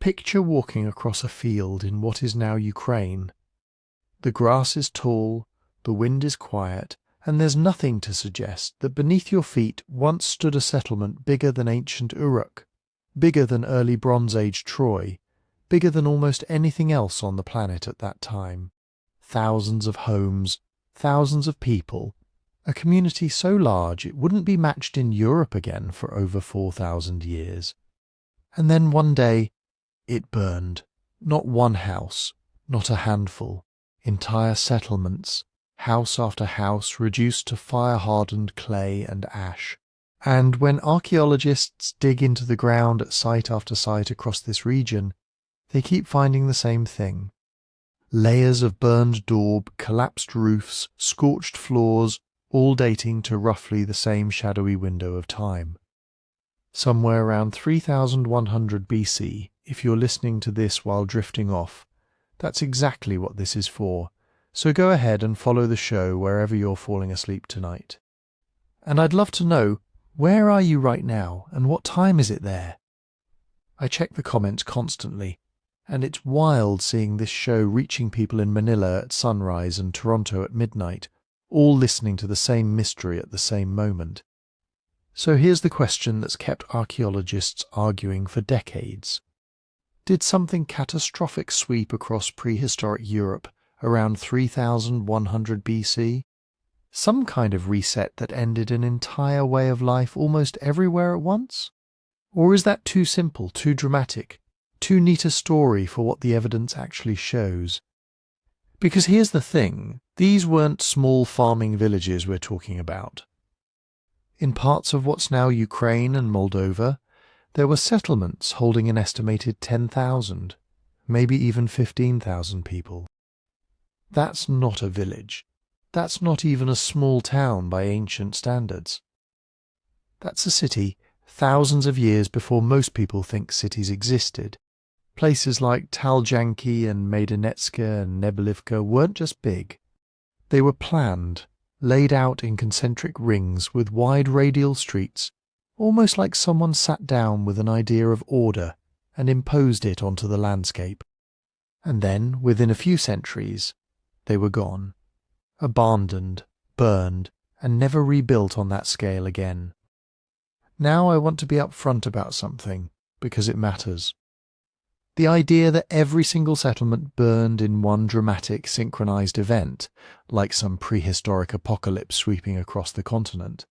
Picture walking across a field in what is now Ukraine. The grass is tall, the wind is quiet, and there's nothing to suggest that beneath your feet once stood a settlement bigger than ancient Uruk, bigger than early Bronze Age Troy, bigger than almost anything else on the planet at that time. Thousands of homes, thousands of people, a community so large it wouldn't be matched in Europe again for over 4,000 years. And then one day, it burned. Not one house, not a handful. Entire settlements, house after house reduced to fire-hardened clay and ash. And when archaeologists dig into the ground at site after site across this region, they keep finding the same thing. Layers of burned daub, collapsed roofs, scorched floors, all dating to roughly the same shadowy window of time. Somewhere around 3100 BC, if you're listening to this while drifting off, that's exactly what this is for, so go ahead and follow the show wherever you're falling asleep tonight. And I'd love to know, where are you right now, and what time is it there? I check the comments constantly, and it's wild seeing this show reaching people in Manila at sunrise and Toronto at midnight, all listening to the same mystery at the same moment. So here's the question that's kept archaeologists arguing for decades. Did something catastrophic sweep across prehistoric Europe around 3100 BC? Some kind of reset that ended an entire way of life almost everywhere at once? Or is that too simple, too dramatic, too neat a story for what the evidence actually shows? Because here's the thing, these weren't small farming villages we're talking about. In parts of what's now Ukraine and Moldova, there were settlements holding an estimated 10,000, maybe even 15,000 people. That's not a village. That's not even a small town by ancient standards. That's a city thousands of years before most people think cities existed. Places like Taljanky and Maidanetske and Nebelivka weren't just big. They were planned, laid out in concentric rings with wide radial streets, almost like someone sat down with an idea of order and imposed it onto the landscape. And then, within a few centuries, they were gone, abandoned, burned, and never rebuilt on that scale again. Now I want to be upfront about something, because it matters. The idea that every single settlement burned in one dramatic, synchronized event, like some prehistoric apocalypse sweeping across the continent.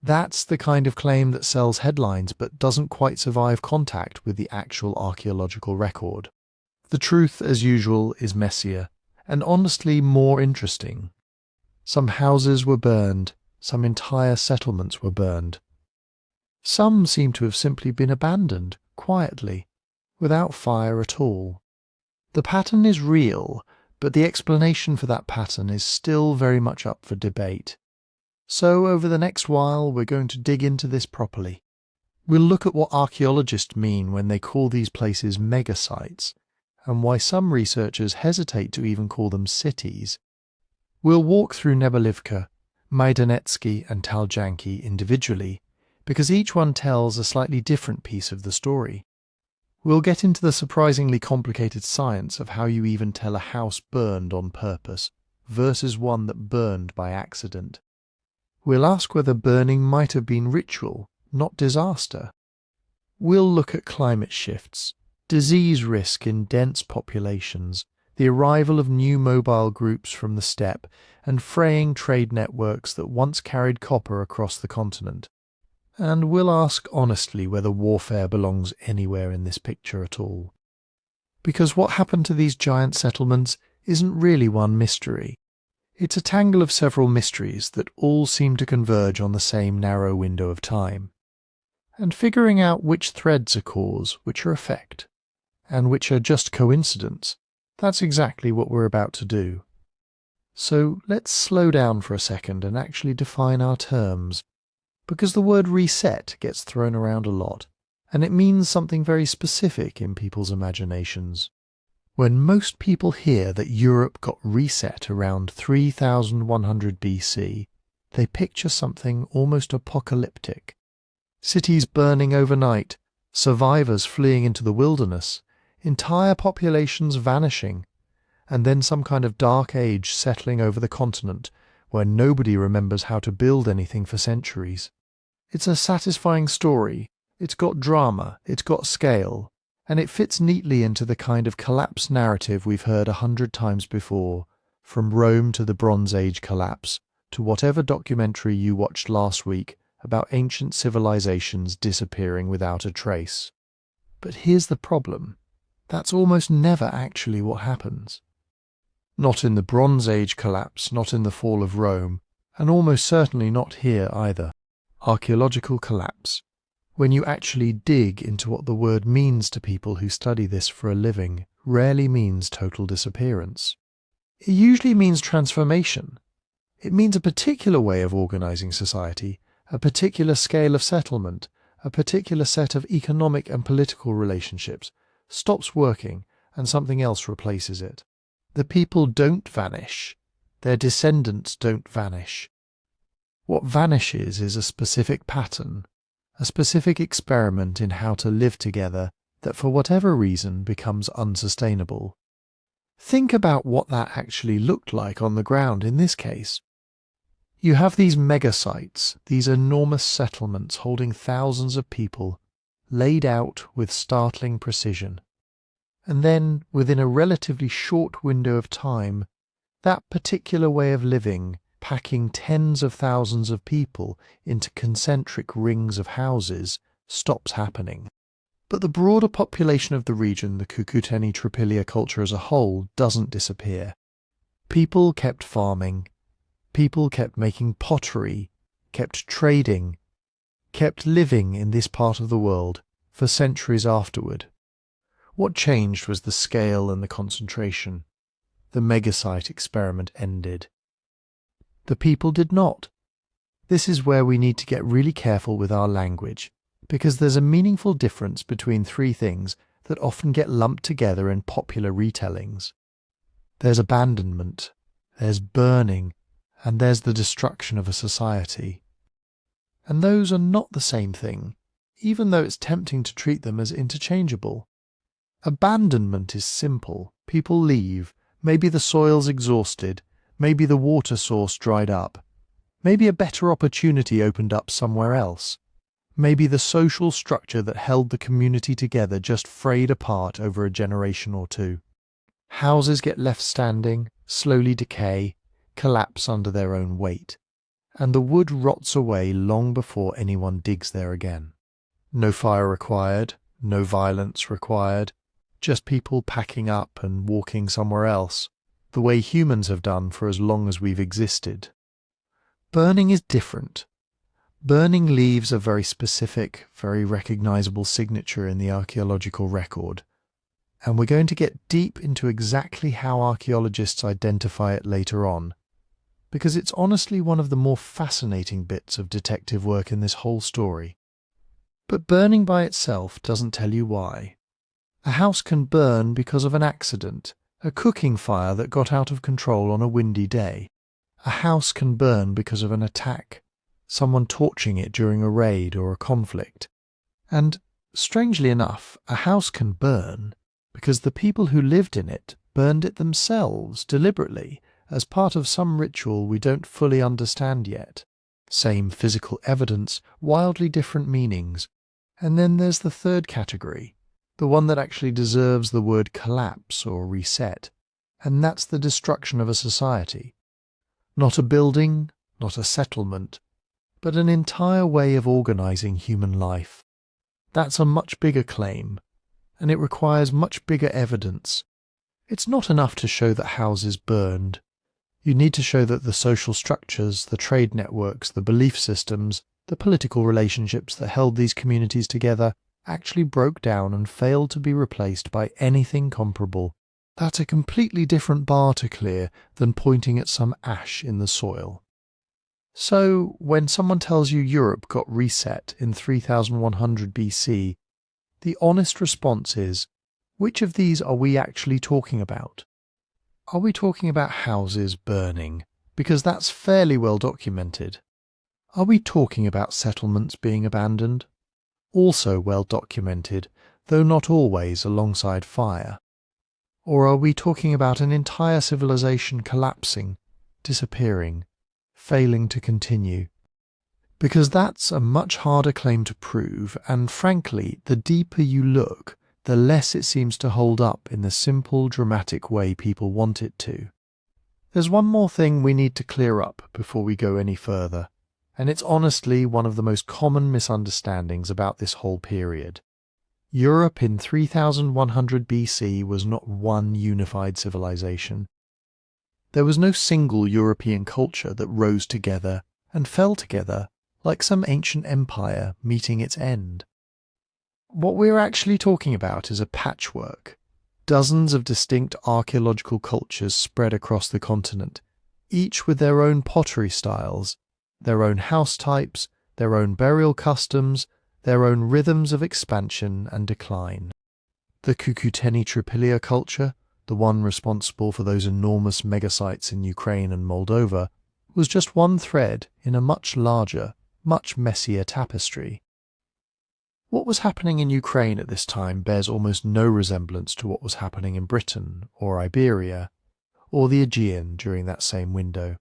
That's the kind of claim that sells headlines but doesn't quite survive contact with the actual archaeological record. The truth, as usual, is messier, and honestly more interesting. Some houses were burned, some entire settlements were burned. Some seem to have simply been abandoned, quietly, without fire at all. The pattern is real, but the explanation for that pattern is still very much up for debate. So over the next while we're going to dig into this properly. We'll look at what archaeologists mean when they call these places megasites, and why some researchers hesitate to even call them cities. We'll walk through Nebelivka, Maidanetske and Taljanky individually, because each one tells a slightly different piece of the story. We'll get into the surprisingly complicated science of how you even tell a house burned on purpose versus one that burned by accident. We'll ask whether burning might have been ritual, not disaster. We'll look at climate shifts, disease risk in dense populations, the arrival of new mobile groups from the steppe, and fraying trade networks that once carried copper across the continent. And we'll ask honestly whether warfare belongs anywhere in this picture at all. Because what happened to these giant settlements isn't really one mystery. It's a tangle of several mysteries that all seem to converge on the same narrow window of time. And figuring out which threads are cause, which are effect, and which are just coincidence, that's exactly what we're about to do. So let's slow down for a second and actually define our terms, because the word reset gets thrown around a lot, and it means something very specific in people's imaginations. When most people hear that Europe got reset around 3100 BC, they picture something almost apocalyptic. Cities burning overnight, survivors fleeing into the wilderness, entire populations vanishing, and then some kind of dark age settling over the continent where nobody remembers how to build anything for centuries. It's a satisfying story, it's got drama, it's got scale, and it fits neatly into the kind of collapse narrative we've heard 100 times before, from Rome to the Bronze Age collapse, to whatever documentary you watched last week about ancient civilizations disappearing without a trace. But here's the problem. That's almost never actually what happens. Not in the Bronze Age collapse, not in the fall of Rome, and almost certainly not here either. Archaeological collapse. When you actually dig into what the word means to people who study this for a living, rarely means total disappearance. It usually means transformation. It means a particular way of organizing society, a particular scale of settlement, a particular set of economic and political relationships, stops working and something else replaces it. The people don't vanish. Their descendants don't vanish. What vanishes is a specific pattern, a specific experiment in how to live together that for whatever reason becomes unsustainable. Think about what that actually looked like on the ground in this case. You have these megasites, these enormous settlements holding thousands of people, laid out with startling precision. And then, within a relatively short window of time, that particular way of living, packing tens of thousands of people into concentric rings of houses, stops happening. But the broader population of the region, the Cucuteni-Trypillia culture as a whole, doesn't disappear. People kept farming, people kept making pottery, kept trading, kept living in this part of the world for centuries afterward. What changed was the scale and the concentration. The megasite experiment ended. The people did not. This is where we need to get really careful with our language, because there's a meaningful difference between three things that often get lumped together in popular retellings. There's abandonment, there's burning, and there's the destruction of a society. And those are not the same thing, even though it's tempting to treat them as interchangeable. Abandonment is simple. People leave. Maybe the soil's exhausted. Maybe the water source dried up. Maybe a better opportunity opened up somewhere else. Maybe the social structure that held the community together just frayed apart over a generation or two. Houses get left standing, slowly decay, collapse under their own weight, and the wood rots away long before anyone digs there again. No fire required, no violence required, just people packing up and walking somewhere else, the way humans have done for as long as we've existed. Burning is different. Burning leaves a very specific, very recognizable signature in the archaeological record, and we're going to get deep into exactly how archaeologists identify it later on, because it's honestly one of the more fascinating bits of detective work in this whole story. But burning by itself doesn't tell you why. A house can burn because of an accident, a cooking fire that got out of control on a windy day. A house can burn because of an attack, someone torching it during a raid or a conflict. And, strangely enough, a house can burn because the people who lived in it burned it themselves deliberately as part of some ritual we don't fully understand yet. Same physical evidence, wildly different meanings. And then there's the third category, the one that actually deserves the word collapse or reset, and that's the destruction of a society. Not a building, not a settlement, but an entire way of organizing human life. That's a much bigger claim, and it requires much bigger evidence. It's not enough to show that houses burned. You need to show that the social structures, the trade networks, the belief systems, the political relationships that held these communities together actually broke down and failed to be replaced by anything comparable. That's a completely different bar to clear than pointing at some ash in the soil. So, when someone tells you Europe got reset in 3100 BC, the honest response is, which of these are we actually talking about? Are we talking about houses burning? Because that's fairly well documented. Are we talking about settlements being abandoned? Also well documented, though not always alongside fire? Or are we talking about an entire civilization collapsing, disappearing, failing to continue? Because that's a much harder claim to prove, and frankly, the deeper you look, the less it seems to hold up in the simple, dramatic way people want it to. There's one more thing we need to clear up before we go any further, and it's honestly one of the most common misunderstandings about this whole period. Europe in 3100 BC was not one unified civilization. There was no single European culture that rose together and fell together like some ancient empire meeting its end. What we're actually talking about is a patchwork. Dozens of distinct archaeological cultures spread across the continent, each with their own pottery styles, their own house types, their own burial customs, their own rhythms of expansion and decline. The Cucuteni-Trypillia culture, the one responsible for those enormous megasites in Ukraine and Moldova, was just one thread in a much larger, much messier tapestry. What was happening in Ukraine at this time bears almost no resemblance to what was happening in Britain or Iberia or the Aegean during that same window.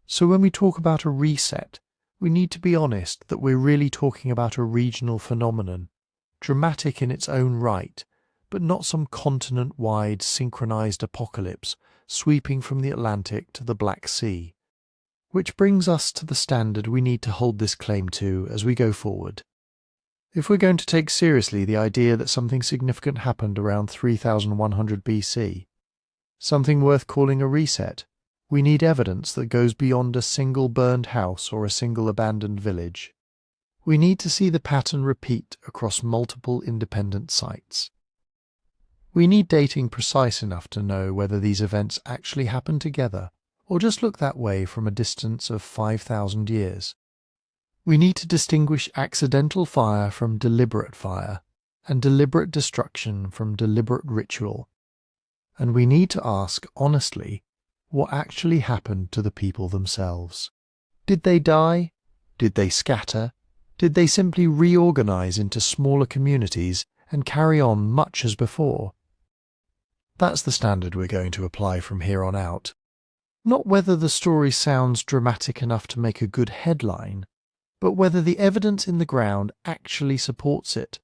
So when we talk about a reset, we need to be honest that we're really talking about a regional phenomenon, dramatic in its own right, but not some continent-wide synchronized apocalypse sweeping from the Atlantic to the Black Sea. Which brings us to the standard we need to hold this claim to as we go forward. If we're going to take seriously the idea that something significant happened around 3100 BC, something worth calling a reset, we need evidence that goes beyond a single burned house or a single abandoned village. We need to see the pattern repeat across multiple independent sites. We need dating precise enough to know whether these events actually happened together or just look that way from a distance of 5,000 years. We need to distinguish accidental fire from deliberate fire, and deliberate destruction from deliberate ritual. And we need to ask, honestly, what actually happened to the people themselves. Did they die? Did they scatter? Did they simply reorganize into smaller communities and carry on much as before? That's the standard we're going to apply from here on out. Not whether the story sounds dramatic enough to make a good headline, but whether the evidence in the ground actually supports it.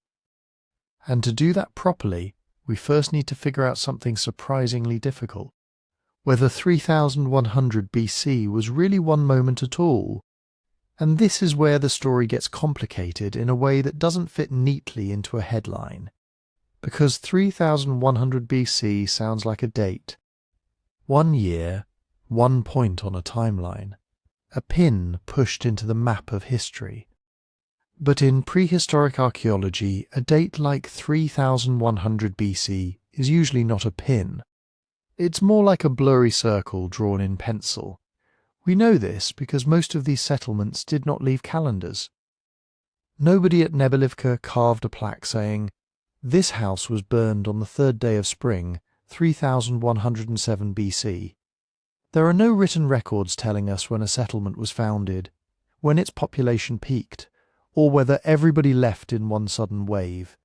And to do that properly, we first need to figure out something surprisingly difficult. Whether 3100 BC was really one moment at all. And this is where the story gets complicated in a way that doesn't fit neatly into a headline. Because 3100 BC sounds like a date. 1 year, 1 point on a timeline. A pin pushed into the map of history. But in prehistoric archaeology, a date like 3100 BC is usually not a pin. It's more like a blurry circle drawn in pencil. We know this because most of these settlements did not leave calendars. Nobody at Nebelivka carved a plaque saying, "This house was burned on the 3rd day of spring, 3107 BC. There are no written records telling us when a settlement was founded, when its population peaked, or whether everybody left in one sudden wave.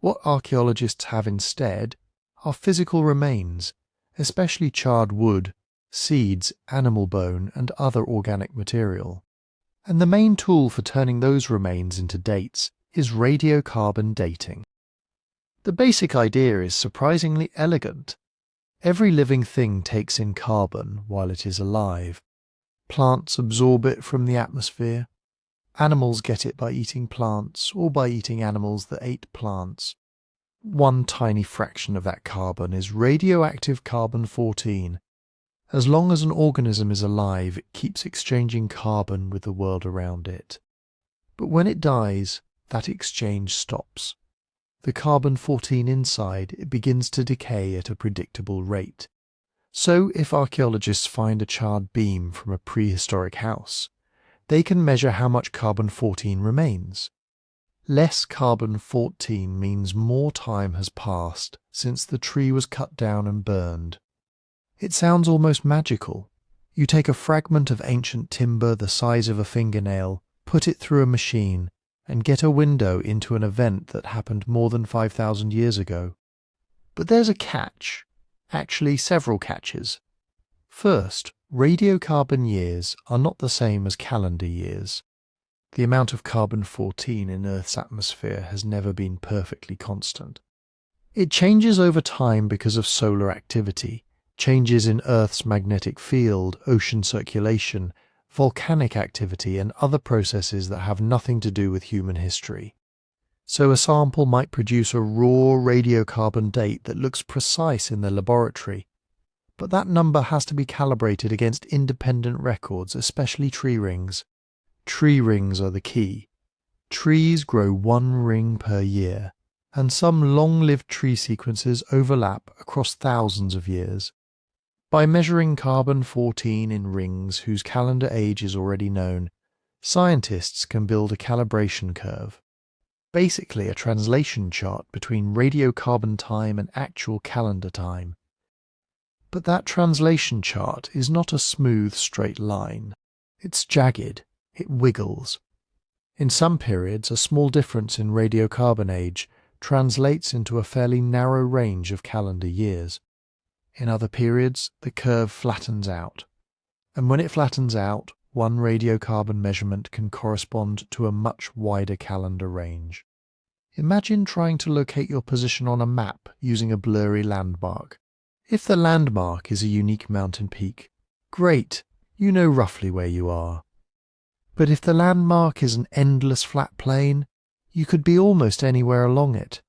What archaeologists have instead are physical remains, especially charred wood, seeds, animal bone, and other organic material. And the main tool for turning those remains into dates is radiocarbon dating. The basic idea is surprisingly elegant. Every living thing takes in carbon while it is alive. Plants absorb it from the atmosphere. Animals get it by eating plants or by eating animals that ate plants. One tiny fraction of that carbon is radioactive carbon-14. As long as an organism is alive, it keeps exchanging carbon with the world around it. But when it dies, that exchange stops. The carbon-14 inside, it begins to decay at a predictable rate. So if archaeologists find a charred beam from a prehistoric house, they can measure how much carbon-14 remains. Less carbon-14 means more time has passed since the tree was cut down and burned. It sounds almost magical. You take a fragment of ancient timber the size of a fingernail, put it through a machine, and get a window into an event that happened more than 5,000 years ago. But there's a catch, actually several catches. First, radiocarbon years are not the same as calendar years. The amount of carbon-14 in Earth's atmosphere has never been perfectly constant. It changes over time because of solar activity, changes in Earth's magnetic field, ocean circulation, volcanic activity, and other processes that have nothing to do with human history. So a sample might produce a raw radiocarbon date that looks precise in the laboratory, but that number has to be calibrated against independent records, especially tree rings. Tree rings are the key. Trees grow one ring per year, and some long-lived tree sequences overlap across thousands of years. By measuring carbon-14 in rings whose calendar age is already known, scientists can build a calibration curve, basically a translation chart between radiocarbon time and actual calendar time. But that translation chart is not a smooth, straight line. It's jagged. It wiggles. In some periods, a small difference in radiocarbon age translates into a fairly narrow range of calendar years. In other periods, the curve flattens out. And when it flattens out, one radiocarbon measurement can correspond to a much wider calendar range. Imagine trying to locate your position on a map using a blurry landmark. If the landmark is a unique mountain peak, great, you know roughly where you are. But if the landmark is an endless flat plain, you could be almost anywhere along it.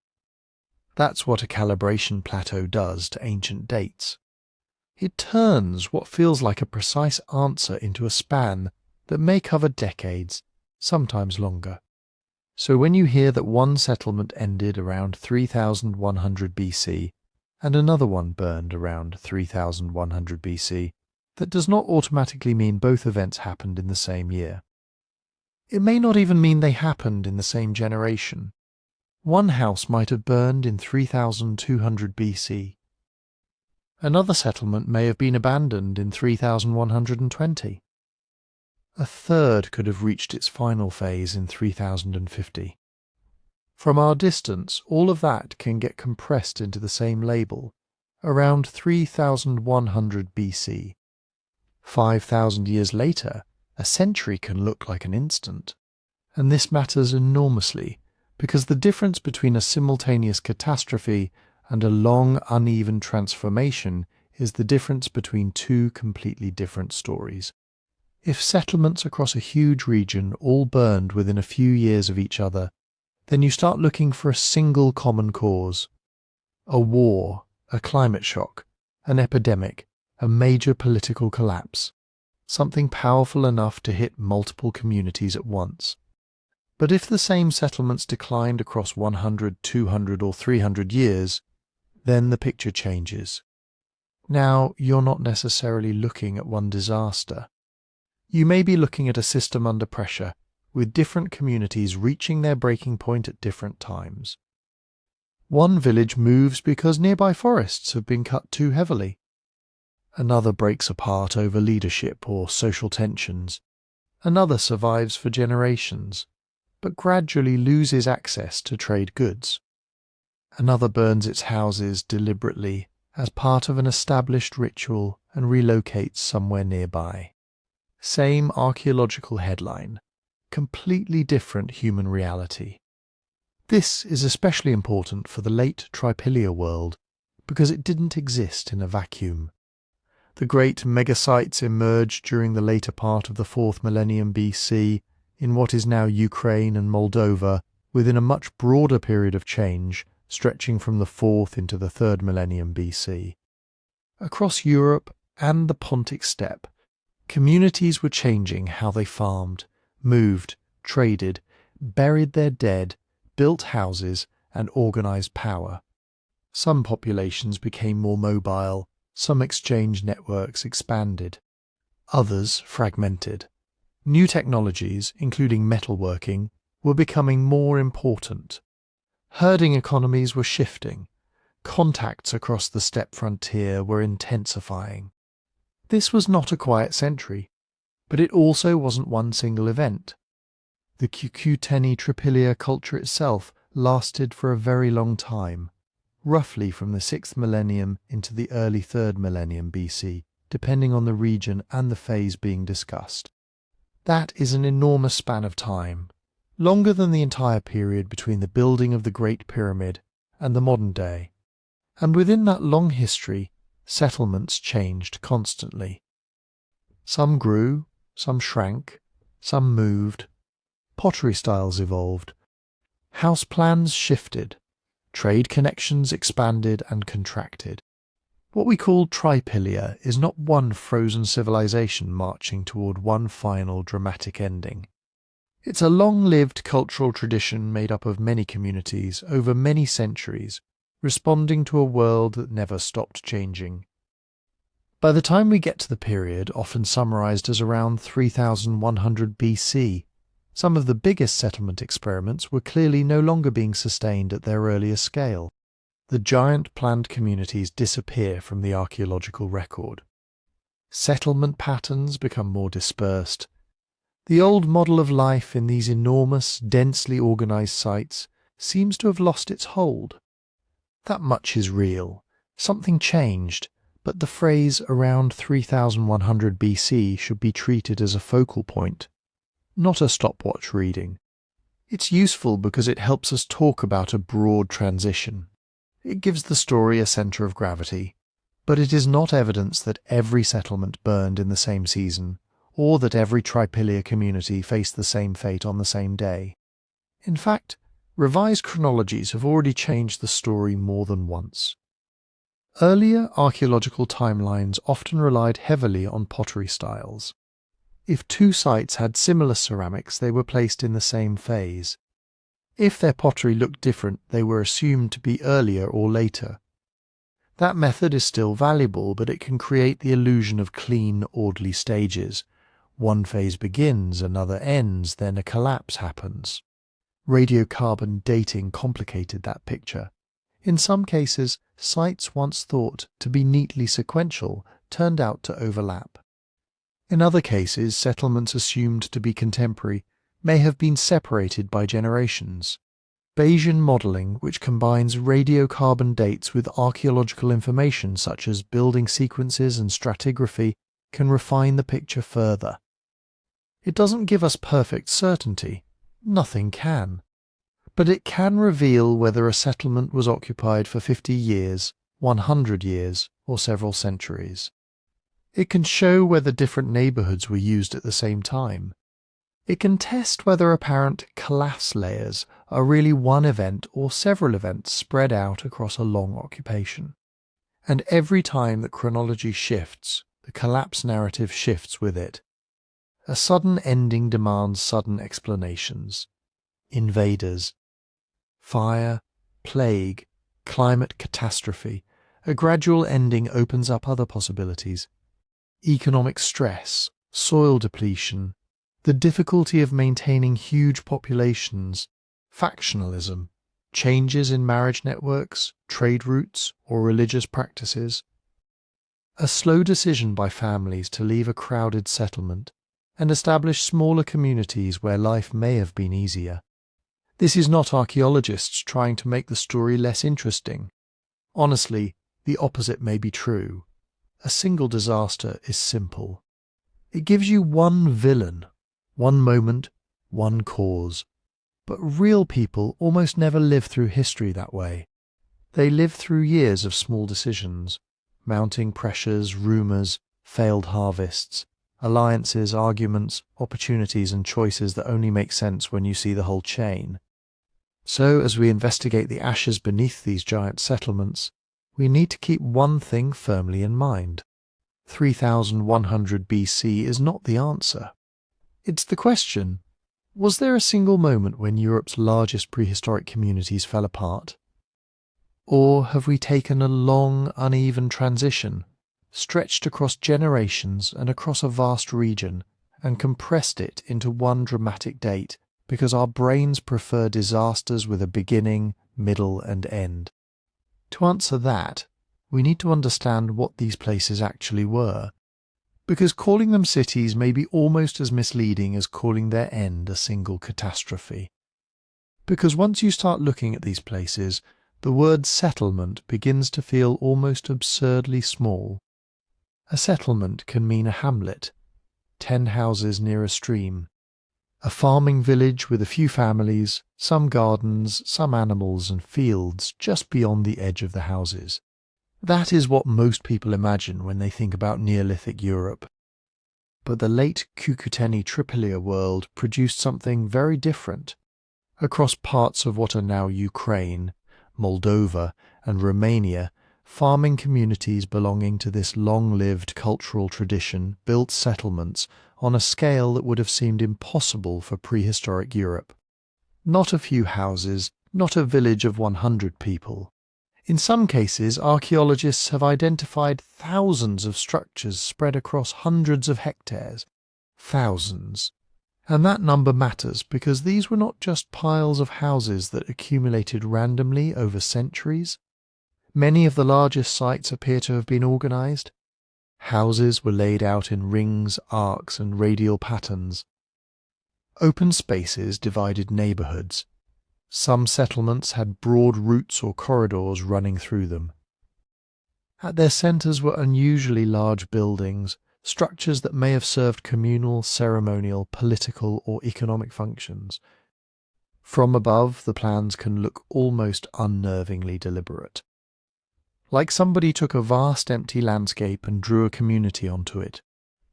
That's what a calibration plateau does to ancient dates. It turns what feels like a precise answer into a span that may cover decades, sometimes longer. So when you hear that one settlement ended around 3100 BC and another one burned around 3100 BC, that does not automatically mean both events happened in the same year. It may not even mean they happened in the same generation. One house might have burned in 3200 BC. Another settlement may have been abandoned in 3120. A third could have reached its final phase in 3050. From our distance, all of that can get compressed into the same label, around 3100 BC. 5,000 years later, a century can look like an instant. And this matters enormously, because the difference between a simultaneous catastrophe and a long, uneven transformation is the difference between two completely different stories. If settlements across a huge region all burned within a few years of each other, then you start looking for a single common cause. A war, a climate shock, an epidemic, a major political collapse. Something powerful enough to hit multiple communities at once. But if the same settlements declined across 100, 200 or 300 years, then the picture changes. Now, you're not necessarily looking at one disaster. You may be looking at a system under pressure, with different communities reaching their breaking point at different times. One village moves because nearby forests have been cut too heavily. Another breaks apart over leadership or social tensions. Another survives for generations, but gradually loses access to trade goods. Another burns its houses deliberately as part of an established ritual and relocates somewhere nearby. Same archaeological headline, completely different human reality. This is especially important for the late Trypillia world because it didn't exist in a vacuum. The great megasites emerged during the later part of the 4th millennium BC in what is now Ukraine and Moldova within a much broader period of change stretching from the 4th into the 3rd millennium BC. Across Europe and the Pontic steppe, communities were changing how they farmed, moved, traded, buried their dead, built houses and organized power. Some populations became more mobile. Some exchange networks expanded. Others fragmented. New technologies, including metalworking, were becoming more important. Herding economies were shifting. Contacts across the steppe frontier were intensifying. This was not a quiet century, but it also wasn't one single event. The Cucuteni-Trypillia culture itself lasted for a very long time, roughly from the 6th millennium into the early 3rd millennium BC, depending on the region and the phase being discussed. That is an enormous span of time, longer than the entire period between the building of the Great Pyramid and the modern day. And within that long history, settlements changed constantly. Some grew, some shrank, some moved. Pottery styles evolved. House plans shifted. Trade connections expanded and contracted. What we call Trypillia is not one frozen civilization marching toward one final dramatic ending. It's a long-lived cultural tradition made up of many communities over many centuries, responding to a world that never stopped changing. By the time we get to the period, often summarized as around 3100 BC, some of the biggest settlement experiments were clearly no longer being sustained at their earlier scale. The giant planned communities disappear from the archaeological record. Settlement patterns become more dispersed. The old model of life in these enormous, densely organized sites seems to have lost its hold. That much is real. Something changed, but the phrase around 3100 BC should be treated as a focal point, not a stopwatch reading. It's useful because it helps us talk about a broad transition. It gives the story a centre of gravity, but it is not evidence that every settlement burned in the same season, or that every Trypillia community faced the same fate on the same day. In fact, revised chronologies have already changed the story more than once. Earlier archaeological timelines often relied heavily on pottery styles. If two sites had similar ceramics, they were placed in the same phase. If their pottery looked different, they were assumed to be earlier or later. That method is still valuable, but it can create the illusion of clean, orderly stages. One phase begins, another ends, then a collapse happens. Radiocarbon dating complicated that picture. In some cases, sites once thought to be neatly sequential turned out to overlap. In other cases, settlements assumed to be contemporary may have been separated by generations. Bayesian modelling, which combines radiocarbon dates with archaeological information such as building sequences and stratigraphy, can refine the picture further. It doesn't give us perfect certainty. Nothing can. But it can reveal whether a settlement was occupied for 50 years, 100 years, or several centuries. It can show whether different neighbourhoods were used at the same time. It can test whether apparent class layers are really one event or several events spread out across a long occupation. And every time that chronology shifts, the collapse narrative shifts with it. A sudden ending demands sudden explanations. Invaders. Fire, plague, climate catastrophe. A gradual ending opens up other possibilities. Economic stress, soil depletion, the difficulty of maintaining huge populations, factionalism, changes in marriage networks, trade routes, or religious practices. A slow decision by families to leave a crowded settlement and establish smaller communities where life may have been easier. This is not archaeologists trying to make the story less interesting. Honestly, the opposite may be true. A single disaster is simple. It gives you one villain, one moment, one cause. But real people almost never live through history that way. They live through years of small decisions, mounting pressures, rumours, failed harvests, alliances, arguments, opportunities and choices that only make sense when you see the whole chain. So, as we investigate the ashes beneath these giant settlements, we need to keep one thing firmly in mind. 3100 BC is not the answer. It's the question, was there a single moment when Europe's largest prehistoric communities fell apart? Or have we taken a long, uneven transition, stretched across generations and across a vast region, and compressed it into one dramatic date because our brains prefer disasters with a beginning, middle and end? To answer that, we need to understand what these places actually were. because calling them cities may be almost as misleading as calling their end a single catastrophe. Because once you start looking at these places, the word settlement begins to feel almost absurdly small. A settlement can mean a hamlet, 10 houses near a stream, a farming village with a few families, some gardens, some animals and fields just beyond the edge of the houses. That is what most people imagine when they think about Neolithic Europe. But the late Cucuteni-Trypillia world produced something very different. Across parts of what are now Ukraine, Moldova and Romania, farming communities belonging to this long-lived cultural tradition built settlements on a scale that would have seemed impossible for prehistoric Europe. Not a few houses, not a village of 100 people. In some cases, archaeologists have identified thousands of structures spread across hundreds of hectares. Thousands. And that number matters because these were not just piles of houses that accumulated randomly over centuries. Many of the largest sites appear to have been organized. Houses were laid out in rings, arcs, and radial patterns. Open spaces divided neighborhoods. Some settlements had broad routes or corridors running through them. At their centers were unusually large buildings, structures that may have served communal, ceremonial, political, or economic functions. From above, the plans can look almost unnervingly deliberate. Like somebody took a vast empty landscape and drew a community onto it.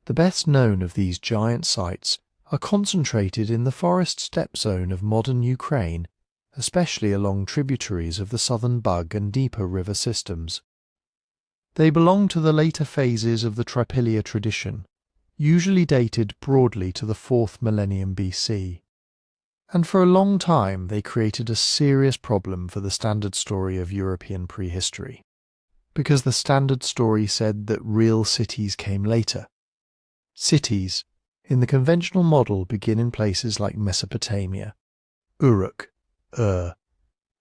The best known of these giant sites are concentrated in the forest steppe zone of modern Ukraine, especially along tributaries of the southern Bug and Dnieper river systems. They belong to the later phases of the Trypillia tradition, usually dated broadly to the 4th millennium BC. And for a long time they created a serious problem for the standard story of European prehistory, because the standard story said that real cities came later. Cities, in the conventional model, begin in places like Mesopotamia, Uruk,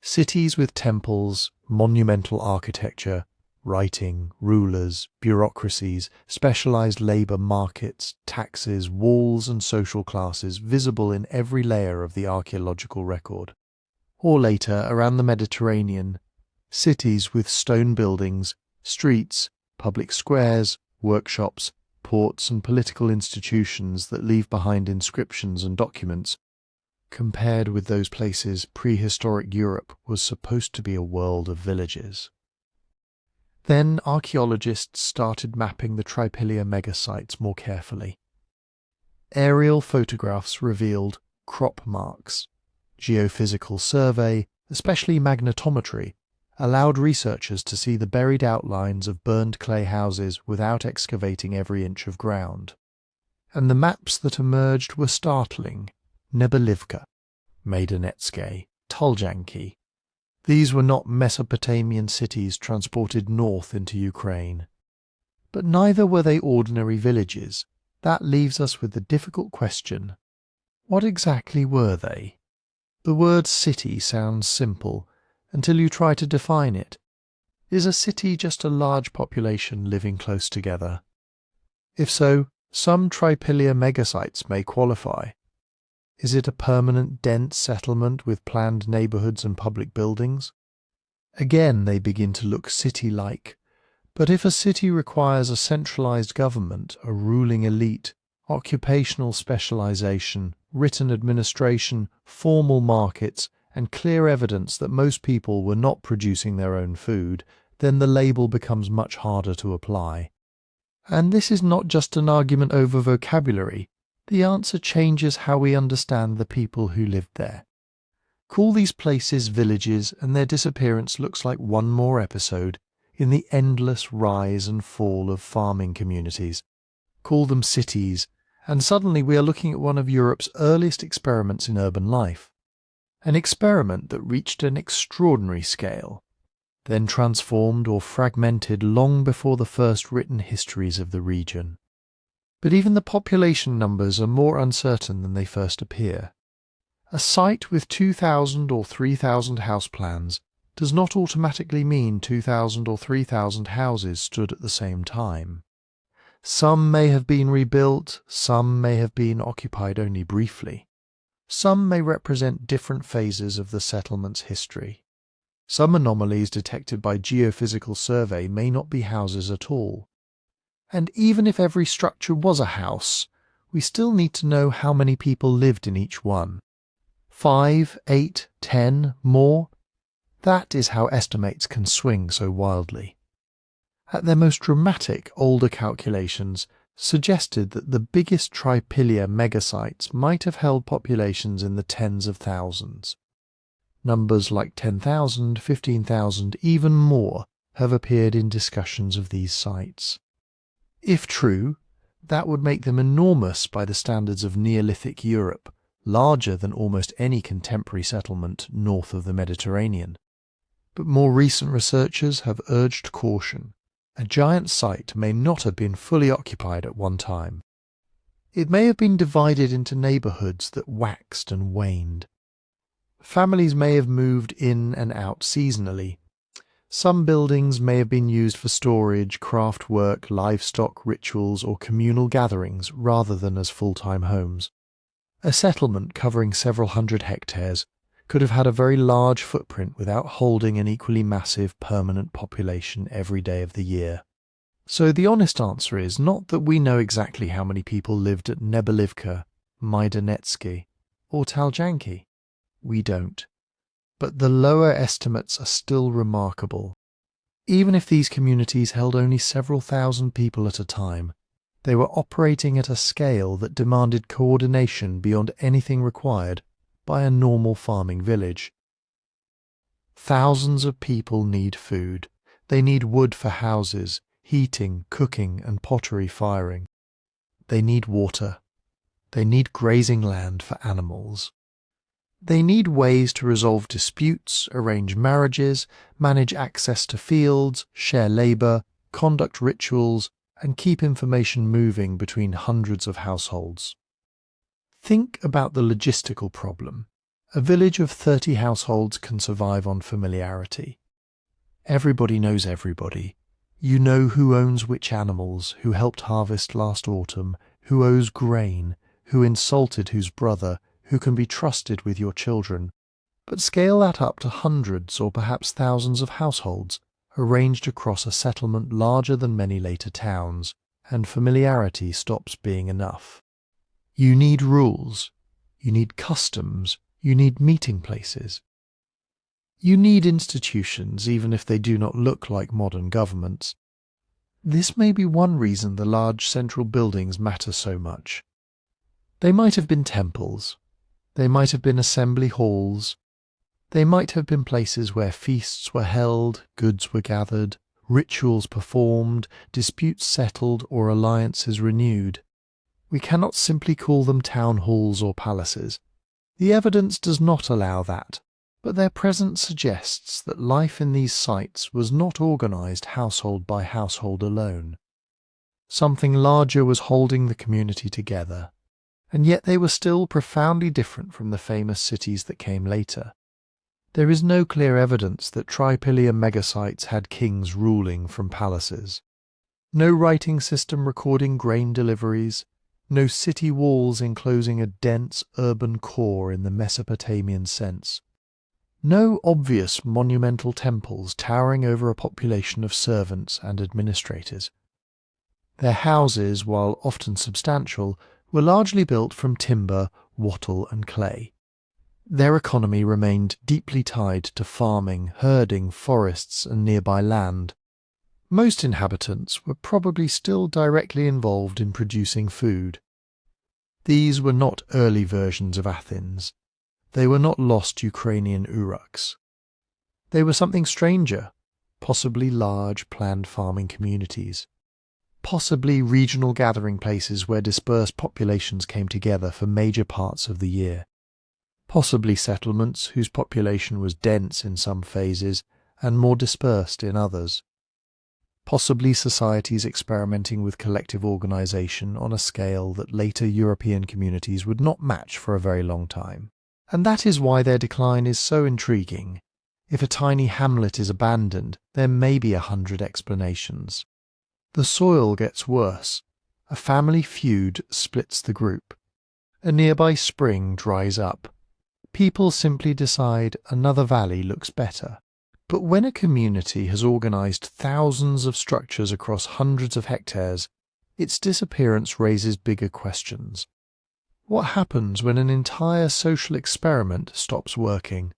cities with temples, monumental architecture, writing, rulers, bureaucracies, specialized labor markets, taxes, walls and social classes visible in every layer of the archaeological record. Or later, around the Mediterranean, cities with stone buildings, streets, public squares, workshops, ports and political institutions that leave behind inscriptions and documents. Compared with those places, prehistoric Europe was supposed to be a world of villages. Then archaeologists started mapping the Trypillia megasites more carefully. Aerial photographs revealed crop marks. Geophysical survey, especially magnetometry, allowed researchers to see the buried outlines of burned clay houses without excavating every inch of ground. And the maps that emerged were startling. Nebelivka, Maidanetske, Taljanky. These were not Mesopotamian cities transported north into Ukraine. But neither were they ordinary villages. That leaves us with the difficult question: what exactly were they? The word city sounds simple until you try to define it. Is a city just a large population living close together? If so, some Trypillia megasites may qualify. Is it a permanent, dense settlement with planned neighborhoods and public buildings? Again, they begin to look city-like. But if a city requires a centralized government, a ruling elite, occupational specialization, written administration, formal markets, and clear evidence that most people were not producing their own food, then the label becomes much harder to apply. And this is not just an argument over vocabulary. The answer changes how we understand the people who lived there. Call these places villages and their disappearance looks like one more episode in the endless rise and fall of farming communities. Call them cities, and suddenly we are looking at one of Europe's earliest experiments in urban life. An experiment that reached an extraordinary scale, then transformed or fragmented long before the first written histories of the region. But even the population numbers are more uncertain than they first appear. A site with 2,000 or 3,000 house plans does not automatically mean 2,000 or 3,000 houses stood at the same time. Some may have been rebuilt, some may have been occupied only briefly. Some may represent different phases of the settlement's history. Some anomalies detected by geophysical survey may not be houses at all. And even if every structure was a house, we still need to know how many people lived in each one. 5, 8, 10, more? That is how estimates can swing so wildly. At their most dramatic, older calculations suggested that the biggest Trypillia megasites might have held populations in the tens of thousands. Numbers like 10,000, 15,000, even more have appeared in discussions of these sites. If true, that would make them enormous by the standards of Neolithic Europe, larger than almost any contemporary settlement north of the Mediterranean. But more recent researchers have urged caution. A giant site may not have been fully occupied at one time. It may have been divided into neighbourhoods that waxed and waned. Families may have moved in and out seasonally. Some buildings may have been used for storage, craft work, livestock, rituals, or communal gatherings rather than as full-time homes. A settlement covering several hundred hectares could have had a very large footprint without holding an equally massive permanent population every day of the year. So the honest answer is not that we know exactly how many people lived at Nebelivka, Maidanetske, or Taljanky. We don't. But the lower estimates are still remarkable. Even if these communities held only several thousand people at a time, they were operating at a scale that demanded coordination beyond anything required by a normal farming village. Thousands of people need food. They need wood for houses, heating, cooking, and pottery firing. They need water. They need grazing land for animals. They need ways to resolve disputes, arrange marriages, manage access to fields, share labour, conduct rituals, and keep information moving between hundreds of households. Think about the logistical problem. A village of 30 households can survive on familiarity. Everybody knows everybody. You know who owns which animals, who helped harvest last autumn, who owes grain, who insulted whose brother, who can be trusted with your children. But scale that up to hundreds or perhaps thousands of households, arranged across a settlement larger than many later towns, and familiarity stops being enough. You need rules, you need customs, you need meeting places. You need institutions, even if they do not look like modern governments. This may be one reason the large central buildings matter so much. They might have been temples. They might have been assembly halls. They might have been places where feasts were held, goods were gathered, rituals performed, disputes settled, or alliances renewed. We cannot simply call them town halls or palaces. The evidence does not allow that, but their presence suggests that life in these sites was not organised household by household alone. Something larger was holding the community together, and yet they were still profoundly different from the famous cities that came later. There is no clear evidence that Trypillia megasites had kings ruling from palaces. No writing system recording grain deliveries, no city walls enclosing a dense urban core in the Mesopotamian sense. No obvious monumental temples towering over a population of servants and administrators. Their houses, while often substantial, were largely built from timber, wattle and clay. Their economy remained deeply tied to farming, herding, forests and nearby land. Most inhabitants were probably still directly involved in producing food. These were not early versions of Athens. They were not lost Ukrainian Uruks. They were something stranger, possibly large planned farming communities. Possibly regional gathering places where dispersed populations came together for major parts of the year. Possibly settlements whose population was dense in some phases and more dispersed in others. Possibly societies experimenting with collective organisation on a scale that later European communities would not match for a very long time. And that is why their decline is so intriguing. If a tiny hamlet is abandoned, there may be 100 explanations. The soil gets worse, A family feud splits the group. A nearby spring dries up. People simply decide another valley looks better. But when a community has organised thousands of structures across hundreds of hectares, its disappearance raises bigger questions. What happens when an entire social experiment stops working?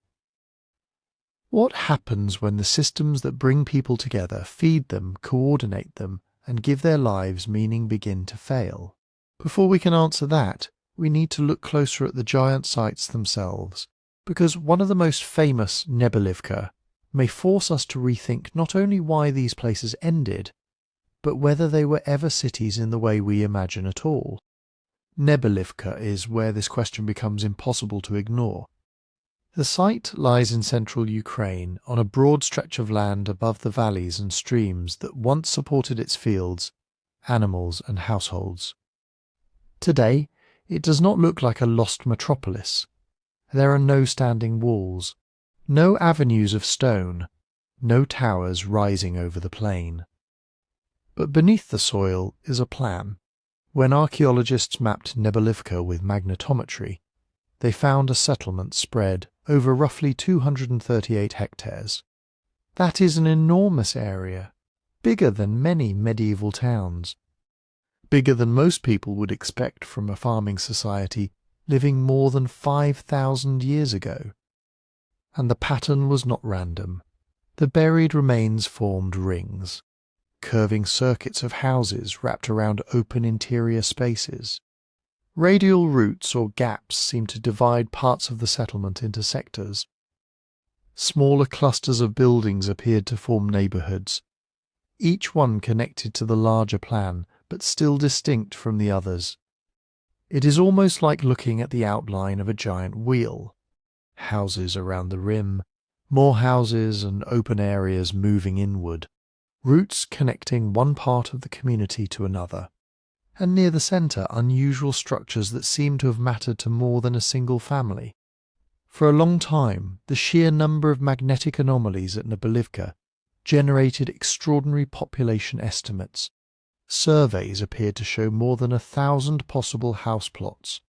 What happens when the systems that bring people together, feed them, coordinate them, and give their lives meaning begin to fail? Before we can answer that, we need to look closer at the giant sites themselves, because one of the most famous, Nebelivka, may force us to rethink not only why these places ended, but whether they were ever cities in the way we imagine at all. Nebelivka is where this question becomes impossible to ignore. The site lies in central Ukraine, on a broad stretch of land above the valleys and streams that once supported its fields, animals and households. Today, it does not look like a lost metropolis. There are no standing walls, no avenues of stone, no towers rising over the plain. But beneath the soil is a plan. When archaeologists mapped Nebelivka with magnetometry, they found a settlement spread over roughly 238 hectares. That is an enormous area, bigger than many medieval towns, bigger than most people would expect from a farming society living more than 5,000 years ago. And the pattern was not random. The buried remains formed rings, curving circuits of houses wrapped around open interior spaces. Radial routes or gaps seemed to divide parts of the settlement into sectors. Smaller clusters of buildings appeared to form neighbourhoods, each one connected to the larger plan, but still distinct from the others. It is almost like looking at the outline of a giant wheel. Houses around the rim, more houses and open areas moving inward, routes connecting one part of the community to another. And near the centre, unusual structures that seem to have mattered to more than a single family. For a long time, the sheer number of magnetic anomalies at Nebelivka generated extraordinary population estimates. Surveys appeared to show more than 1,000 possible house plots.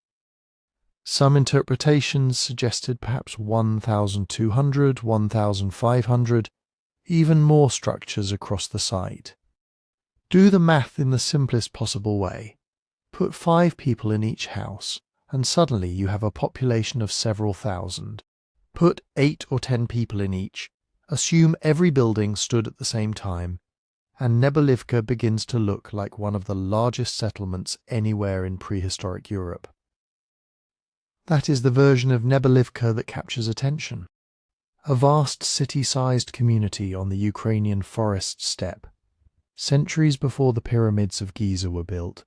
Some interpretations suggested perhaps 1,200, 1,500, even more structures across the site. Do the math in the simplest possible way. Put 5 people in each house, and suddenly you have a population of several thousand. Put 8 or 10 people in each, assume every building stood at the same time, and Nebelivka begins to look like one of the largest settlements anywhere in prehistoric Europe. That is the version of Nebelivka that captures attention. A vast city-sized community on the Ukrainian forest steppe, centuries before the pyramids of Giza were built.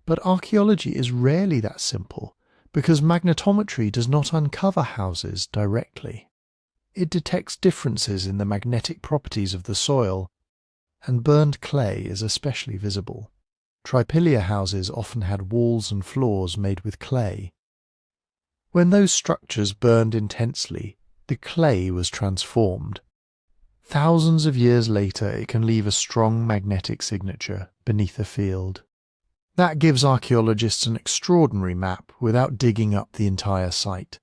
But archaeology is rarely that simple, because magnetometry does not uncover houses directly. It detects differences in the magnetic properties of the soil, and burned clay is especially visible. Trypillia houses often had walls and floors made with clay. When those structures burned intensely, the clay was transformed. Thousands of years later, it can leave a strong magnetic signature beneath a field. That gives archaeologists an extraordinary map without digging up the entire site.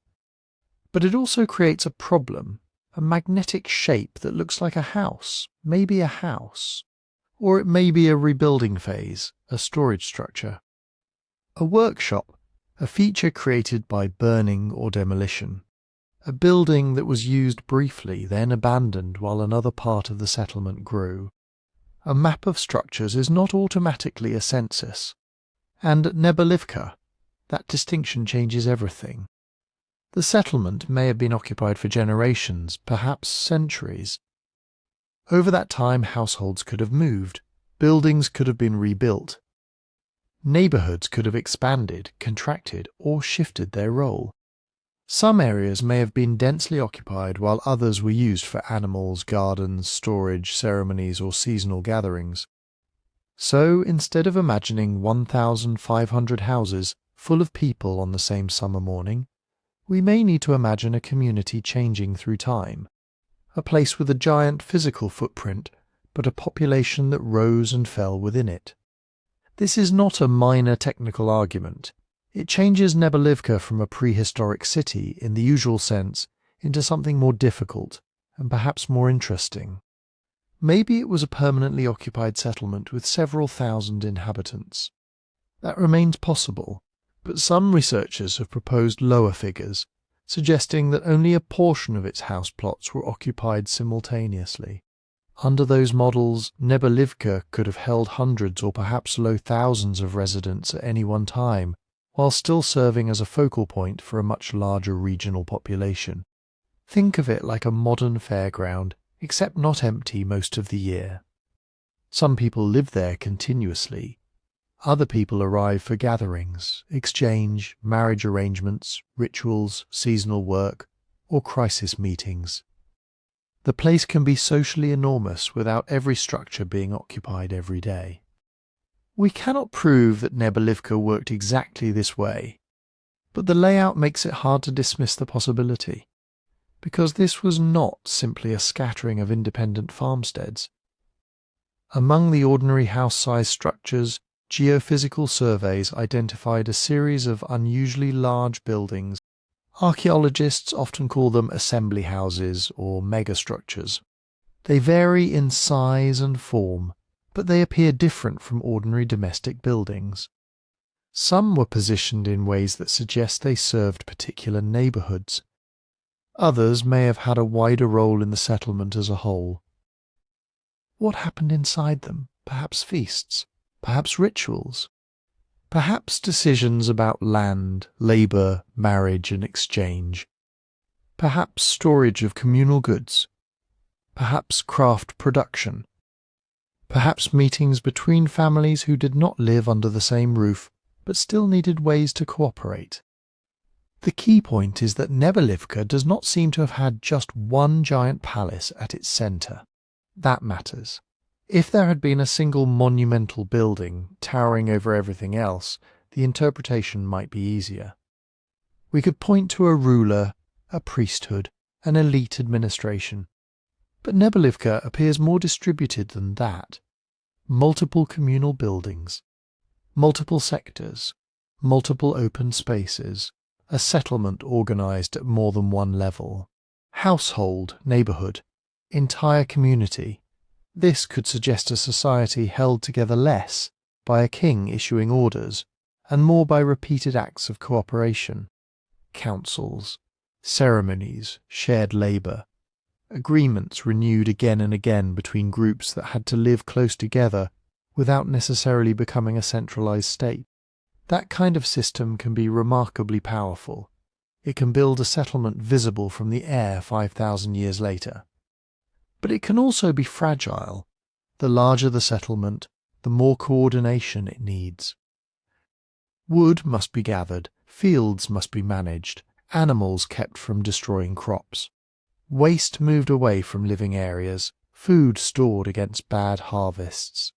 But it also creates a problem, a magnetic shape that looks like a house, maybe a house. Or it may be a rebuilding phase, a storage structure. A workshop, a feature created by burning or demolition. A building that was used briefly, then abandoned while another part of the settlement grew. A map of structures is not automatically a census. And at Nebelivka, that distinction changes everything. The settlement may have been occupied for generations, perhaps centuries. Over that time, households could have moved, buildings could have been rebuilt. Neighbourhoods could have expanded, contracted, or shifted their role. Some areas may have been densely occupied while others were used for animals, gardens, storage, ceremonies, or seasonal gatherings. So, instead of imagining 1,500 houses full of people on the same summer morning, we may need to imagine a community changing through time, a place with a giant physical footprint, but a population that rose and fell within it. This is not a minor technical argument. It changes Nebelivka from a prehistoric city, in the usual sense, into something more difficult and perhaps more interesting. Maybe it was a permanently occupied settlement with several thousand inhabitants. That remains possible, but some researchers have proposed lower figures, suggesting that only a portion of its house plots were occupied simultaneously. Under those models, Nebelivka could have held hundreds or perhaps low thousands of residents at any one time, while still serving as a focal point for a much larger regional population. Think of it like a modern fairground, except not empty most of the year. Some people live there continuously. Other people arrive for gatherings, exchange, marriage arrangements, rituals, seasonal work, or crisis meetings. The place can be socially enormous without every structure being occupied every day. We cannot prove that Nebelivka worked exactly this way, but the layout makes it hard to dismiss the possibility, because this was not simply a scattering of independent farmsteads. Among the ordinary house-sized structures, geophysical surveys identified a series of unusually large buildings. Archaeologists often call them assembly houses or megastructures. They vary in size and form, but they appear different from ordinary domestic buildings. Some were positioned in ways that suggest they served particular neighbourhoods. Others may have had a wider role in the settlement as a whole. What happened inside them? Perhaps feasts, perhaps rituals, perhaps decisions about land, labour, marriage and exchange, perhaps storage of communal goods, perhaps craft production, perhaps meetings between families who did not live under the same roof but still needed ways to cooperate. The key point is that Nebelivka does not seem to have had just one giant palace at its centre. That matters. If there had been a single monumental building towering over everything else, the interpretation might be easier. We could point to a ruler, a priesthood, an elite administration. But Nebelivka appears more distributed than that. Multiple communal buildings, multiple sectors, multiple open spaces, a settlement organised at more than one level. Household, neighbourhood, entire community. This could suggest a society held together less by a king issuing orders and more by repeated acts of cooperation. Councils, ceremonies, shared labour, agreements renewed again and again between groups that had to live close together without necessarily becoming a centralised state. That kind of system can be remarkably powerful. It can build a settlement visible from the air 5,000 years later. But it can also be fragile. The larger the settlement, the more coordination it needs. Wood must be gathered, fields must be managed, animals kept from destroying crops. Waste moved away from living areas, food stored against bad harvests.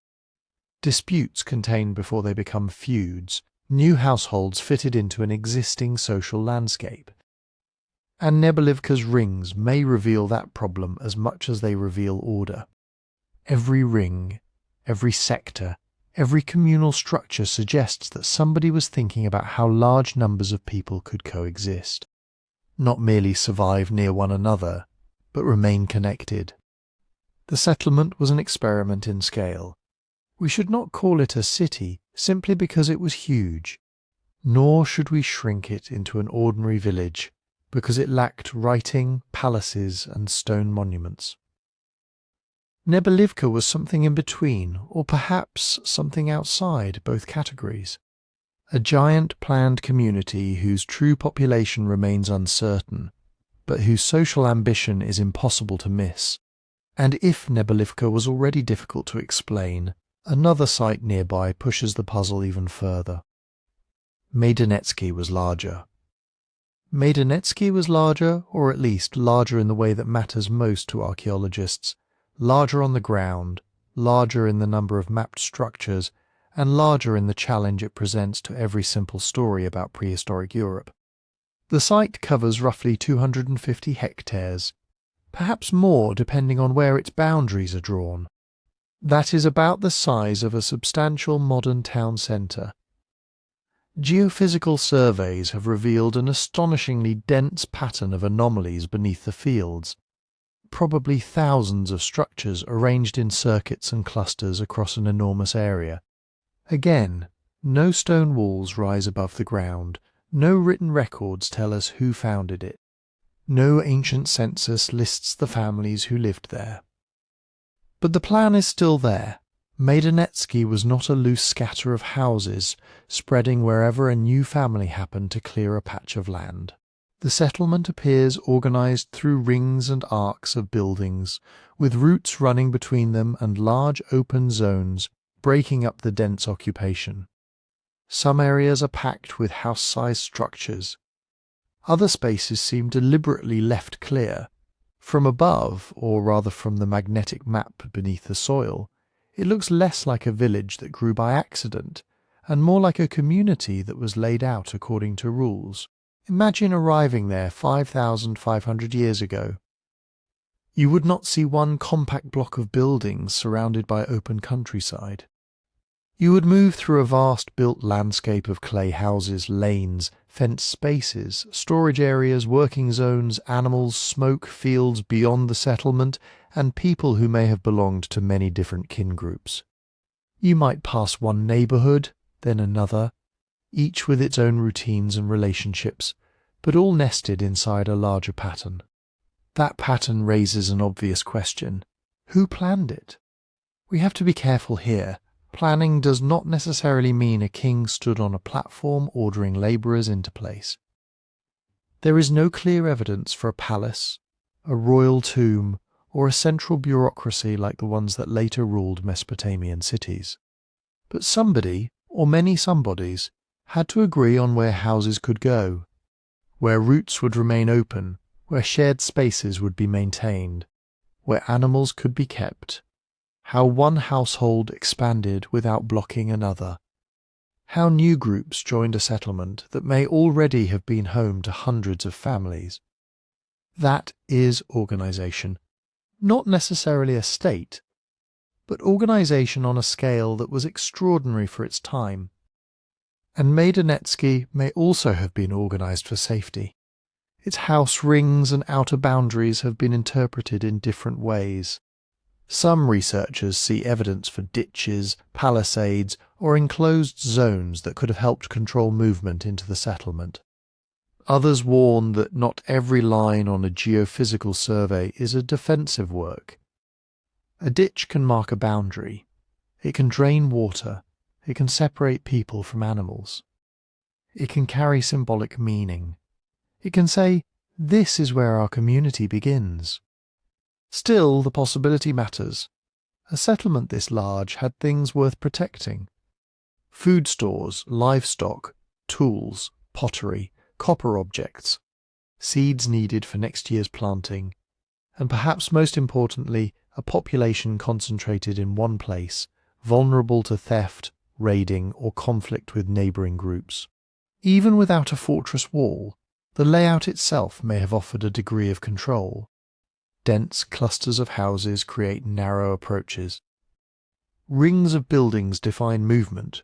Disputes contained before they become feuds, new households fitted into an existing social landscape. And Nebelivka's rings may reveal that problem as much as they reveal order. Every ring, every sector, every communal structure suggests that somebody was thinking about how large numbers of people could coexist. Not merely survive near one another, but remain connected. The settlement was an experiment in scale. We should not call it a city simply because it was huge, nor should we shrink it into an ordinary village because it lacked writing, palaces, and stone monuments. Nebelivka was something in between, or perhaps something outside both categories. A giant planned community whose true population remains uncertain, but whose social ambition is impossible to miss. And if Nebelivka was already difficult to explain, another site nearby pushes the puzzle even further. Maidanetske was larger. Maidanetske was larger, or at least larger in the way that matters most to archaeologists, larger on the ground, larger in the number of mapped structures, and larger in the challenge it presents to every simple story about prehistoric Europe. The site covers roughly 250 hectares, perhaps more depending on where its boundaries are drawn. that is about the size of a substantial modern town centre. Geophysical surveys have revealed an astonishingly dense pattern of anomalies beneath the fields, probably thousands of structures arranged in circuits and clusters across an enormous area. Again, no stone walls rise above the ground, no written records tell us who founded it, no ancient census lists the families who lived there. But the plan is still there. Maidanetske was not a loose scatter of houses spreading wherever a new family happened to clear a patch of land. The settlement appears organised through rings and arcs of buildings, with routes running between them and large open zones breaking up the dense occupation. Some areas are packed with house-sized structures. Other spaces seem deliberately left clear. From above, or rather from the magnetic map beneath the soil, it looks less like a village that grew by accident, and more like a community that was laid out according to rules. Imagine arriving there 5,500 years ago. You would not see one compact block of buildings surrounded by open countryside. You would move through a vast built landscape of clay houses, lanes, fenced spaces, storage areas, working zones, animals, smoke, fields beyond the settlement, and people who may have belonged to many different kin groups. You might pass one neighbourhood, then another, each with its own routines and relationships, but all nested inside a larger pattern. That pattern raises an obvious question. Who planned it? We have to be careful here. Planning does not necessarily mean a king stood on a platform ordering labourers into place. There is no clear evidence for a palace, a royal tomb, or a central bureaucracy like the ones that later ruled Mesopotamian cities. But somebody, or many somebodies, had to agree on where houses could go, where routes would remain open, where shared spaces would be maintained, where animals could be kept, how one household expanded without blocking another, how new groups joined a settlement that may already have been home to hundreds of families. That is organisation. Not necessarily a state, but organisation on a scale that was extraordinary for its time. And Maidanetske may also have been organised for safety. Its house rings and outer boundaries have been interpreted in different ways. Some researchers see evidence for ditches, palisades, or enclosed zones that could have helped control movement into the settlement. Others warn that not every line on a geophysical survey is a defensive work. A ditch can mark a boundary. It can drain water. It can separate people from animals. It can carry symbolic meaning. It can say, this is where our community begins. Still, the possibility matters. A settlement this large had things worth protecting. Food stores, livestock, tools, pottery, copper objects, seeds needed for next year's planting, and perhaps most importantly, a population concentrated in one place, vulnerable to theft, raiding, or conflict with neighbouring groups. Even without a fortress wall, the layout itself may have offered a degree of control. Dense clusters of houses create narrow approaches. Rings of buildings define movement.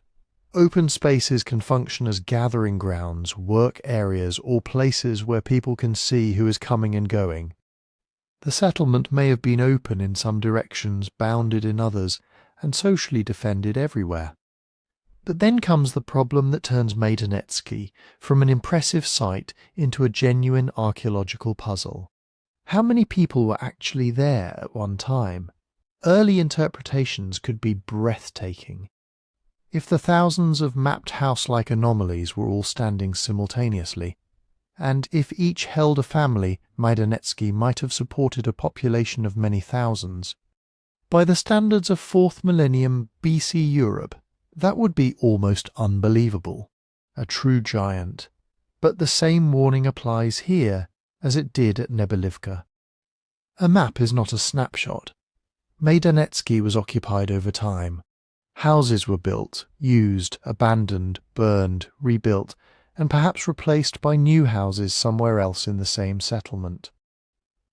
Open spaces can function as gathering grounds, work areas, or places where people can see who is coming and going. The settlement may have been open in some directions, bounded in others, and socially defended everywhere. But then comes the problem that turns Maidanetske from an impressive site into a genuine archaeological puzzle. How many people were actually there at one time? Early interpretations could be breathtaking. If the thousands of mapped house-like anomalies were all standing simultaneously, and if each held a family, Maidanetske might have supported a population of many thousands. By the standards of 4th millennium BC Europe, that would be almost unbelievable. A true giant. But the same warning applies here as it did at Nebelivka. A map is not a snapshot. Maidanetske was occupied over time. Houses were built, used, abandoned, burned, rebuilt, and perhaps replaced by new houses somewhere else in the same settlement.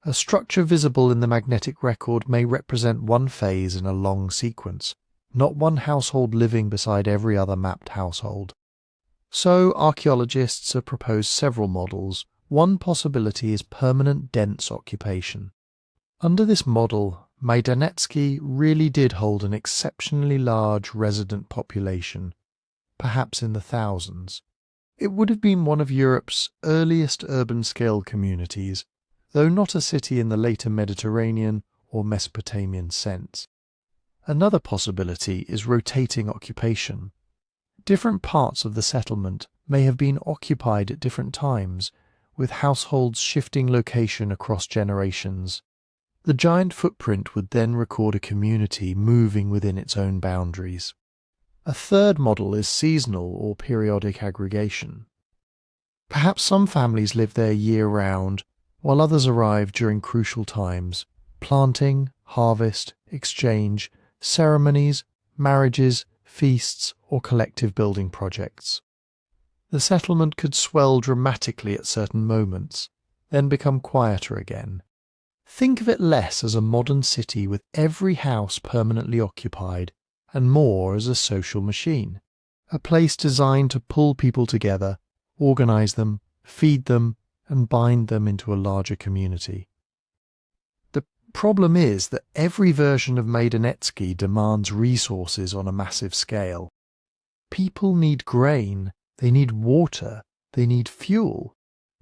A structure visible in the magnetic record may represent one phase in a long sequence, not one household living beside every other mapped household. So archaeologists have proposed several models. One possibility is permanent dense occupation. Under this model, Maidanetske really did hold an exceptionally large resident population, perhaps in the thousands. It would have been one of Europe's earliest urban-scale communities, though not a city in the later Mediterranean or Mesopotamian sense. Another possibility is rotating occupation. Different parts of the settlement may have been occupied at different times, with households shifting location across generations. The giant footprint would then record a community moving within its own boundaries. A third model is seasonal or periodic aggregation. Perhaps some families live there year-round, while others arrive during crucial times: planting, harvest, exchange, ceremonies, marriages, feasts, or collective building projects. The settlement could swell dramatically at certain moments, then become quieter again. Think of it less as a modern city with every house permanently occupied, and more as a social machine, a place designed to pull people together, organize them, feed them, and bind them into a larger community. The problem is that every version of Maidanetske demands resources on a massive scale. People need grain, they need water, they need fuel,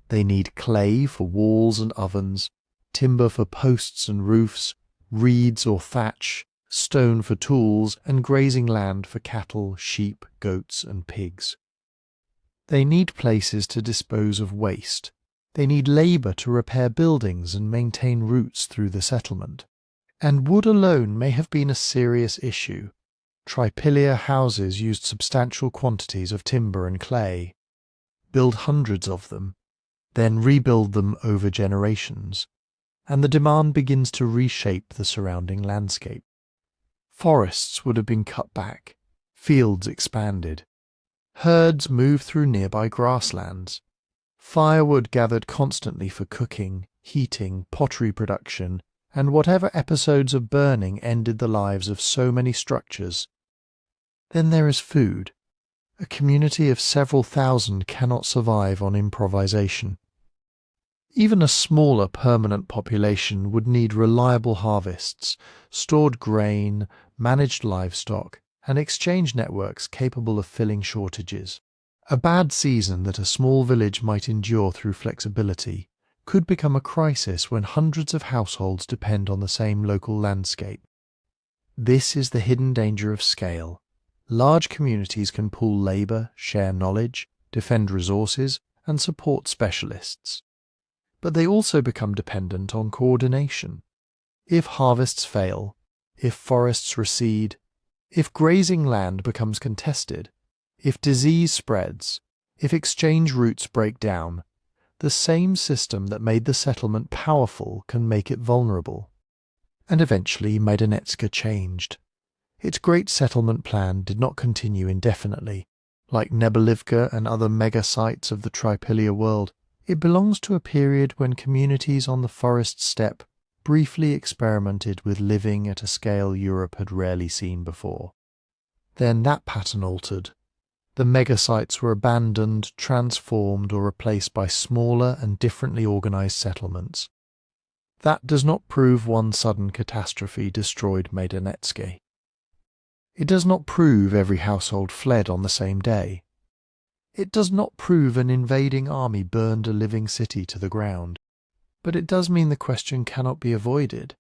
they need clay for walls and ovens, timber for posts and roofs, reeds or thatch, stone for tools, and grazing land for cattle, sheep, goats, and pigs. They need places to dispose of waste. They need labour to repair buildings and maintain routes through the settlement. And wood alone may have been a serious issue. Trypillia houses used substantial quantities of timber and clay. Build hundreds of them, then rebuild them over generations, and the demand begins to reshape the surrounding landscape. Forests would have been cut back, fields expanded. Herds moved through nearby grasslands. Firewood gathered constantly for cooking, heating, pottery production, and whatever episodes of burning ended the lives of so many structures. Then there is food. A community of several thousand cannot survive on improvisation. Even a smaller permanent population would need reliable harvests, stored grain, managed livestock, and exchange networks capable of filling shortages. A bad season that a small village might endure through flexibility could become a crisis when hundreds of households depend on the same local landscape. This is the hidden danger of scale. Large communities can pool labour, share knowledge, defend resources, and support specialists. But they also become dependent on coordination. If harvests fail, if forests recede, if grazing land becomes contested, if disease spreads, if exchange routes break down, the same system that made the settlement powerful can make it vulnerable. And eventually Maidanetske changed. Its great settlement plan did not continue indefinitely. Like Nebelivka and other mega-sites of the Trypillia world, it belongs to a period when communities on the forest steppe briefly experimented with living at a scale Europe had rarely seen before. Then that pattern altered. The megasites were abandoned, transformed, or replaced by smaller and differently organized settlements. That does not prove one sudden catastrophe destroyed Maidanetske. It does not prove every household fled on the same day. It does not prove an invading army burned a living city to the ground. But it does mean the question cannot be avoided.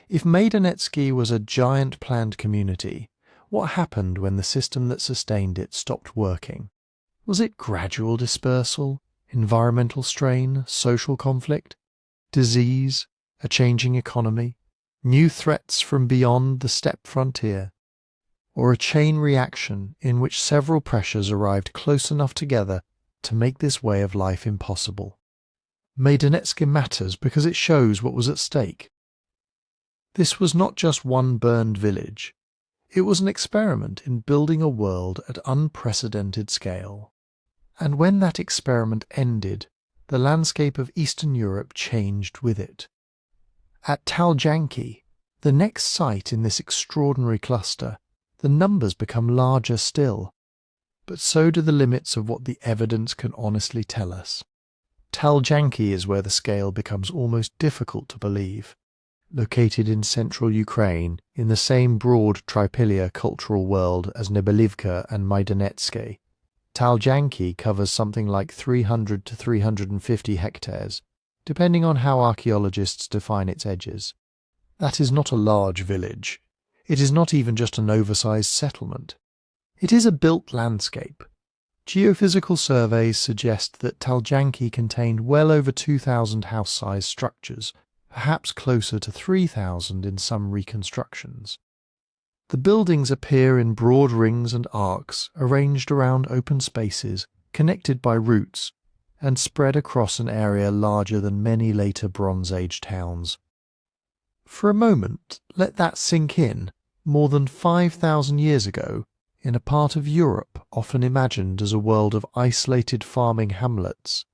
If Maidanetske was a giant planned community, what happened when the system that sustained it stopped working? Was it gradual dispersal, environmental strain, social conflict, disease, a changing economy, new threats from beyond the steppe frontier, or a chain reaction in which several pressures arrived close enough together to make this way of life impossible? Maidanetske matters because it shows what was at stake. This was not just one burned village. It was an experiment in building a world at unprecedented scale. And when that experiment ended, the landscape of Eastern Europe changed with it. At Taljanky, the next site in this extraordinary cluster, the numbers become larger still. But so do the limits of what the evidence can honestly tell us. Taljanky is where the scale becomes almost difficult to believe. Located in central Ukraine, in the same broad Trypillia cultural world as Nebelivka and Maidanetske, Taljanky covers something like 300 to 350 hectares, depending on how archaeologists define its edges. That is not a large village. It is not even just an oversized settlement. It is a built landscape. Geophysical surveys suggest that Taljanky contained well over 2,000 house-sized structures, perhaps closer to 3,000 in some reconstructions. The buildings appear in broad rings and arcs arranged around open spaces, connected by routes, and spread across an area larger than many later Bronze Age towns. For a moment, let that sink in. More than 5,000 years ago, in a part of Europe often imagined as a world of isolated farming hamlets,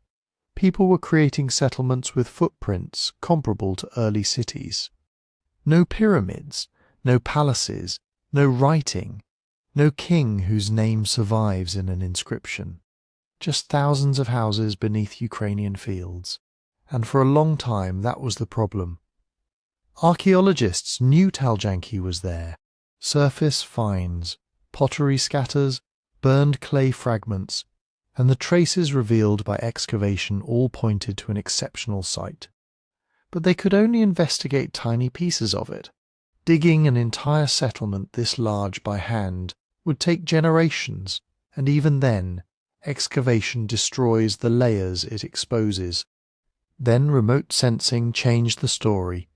people were creating settlements with footprints comparable to early cities. No pyramids, no palaces, no writing, no king whose name survives in an inscription. Just thousands of houses beneath Ukrainian fields. And for a long time that was the problem. Archaeologists knew Taljanky was there. Surface finds, pottery scatters, burned clay fragments, and the traces revealed by excavation all pointed to an exceptional site. But they could only investigate tiny pieces of it. Digging an entire settlement this large by hand would take generations, and even then, excavation destroys the layers it exposes. Then remote sensing changed the story.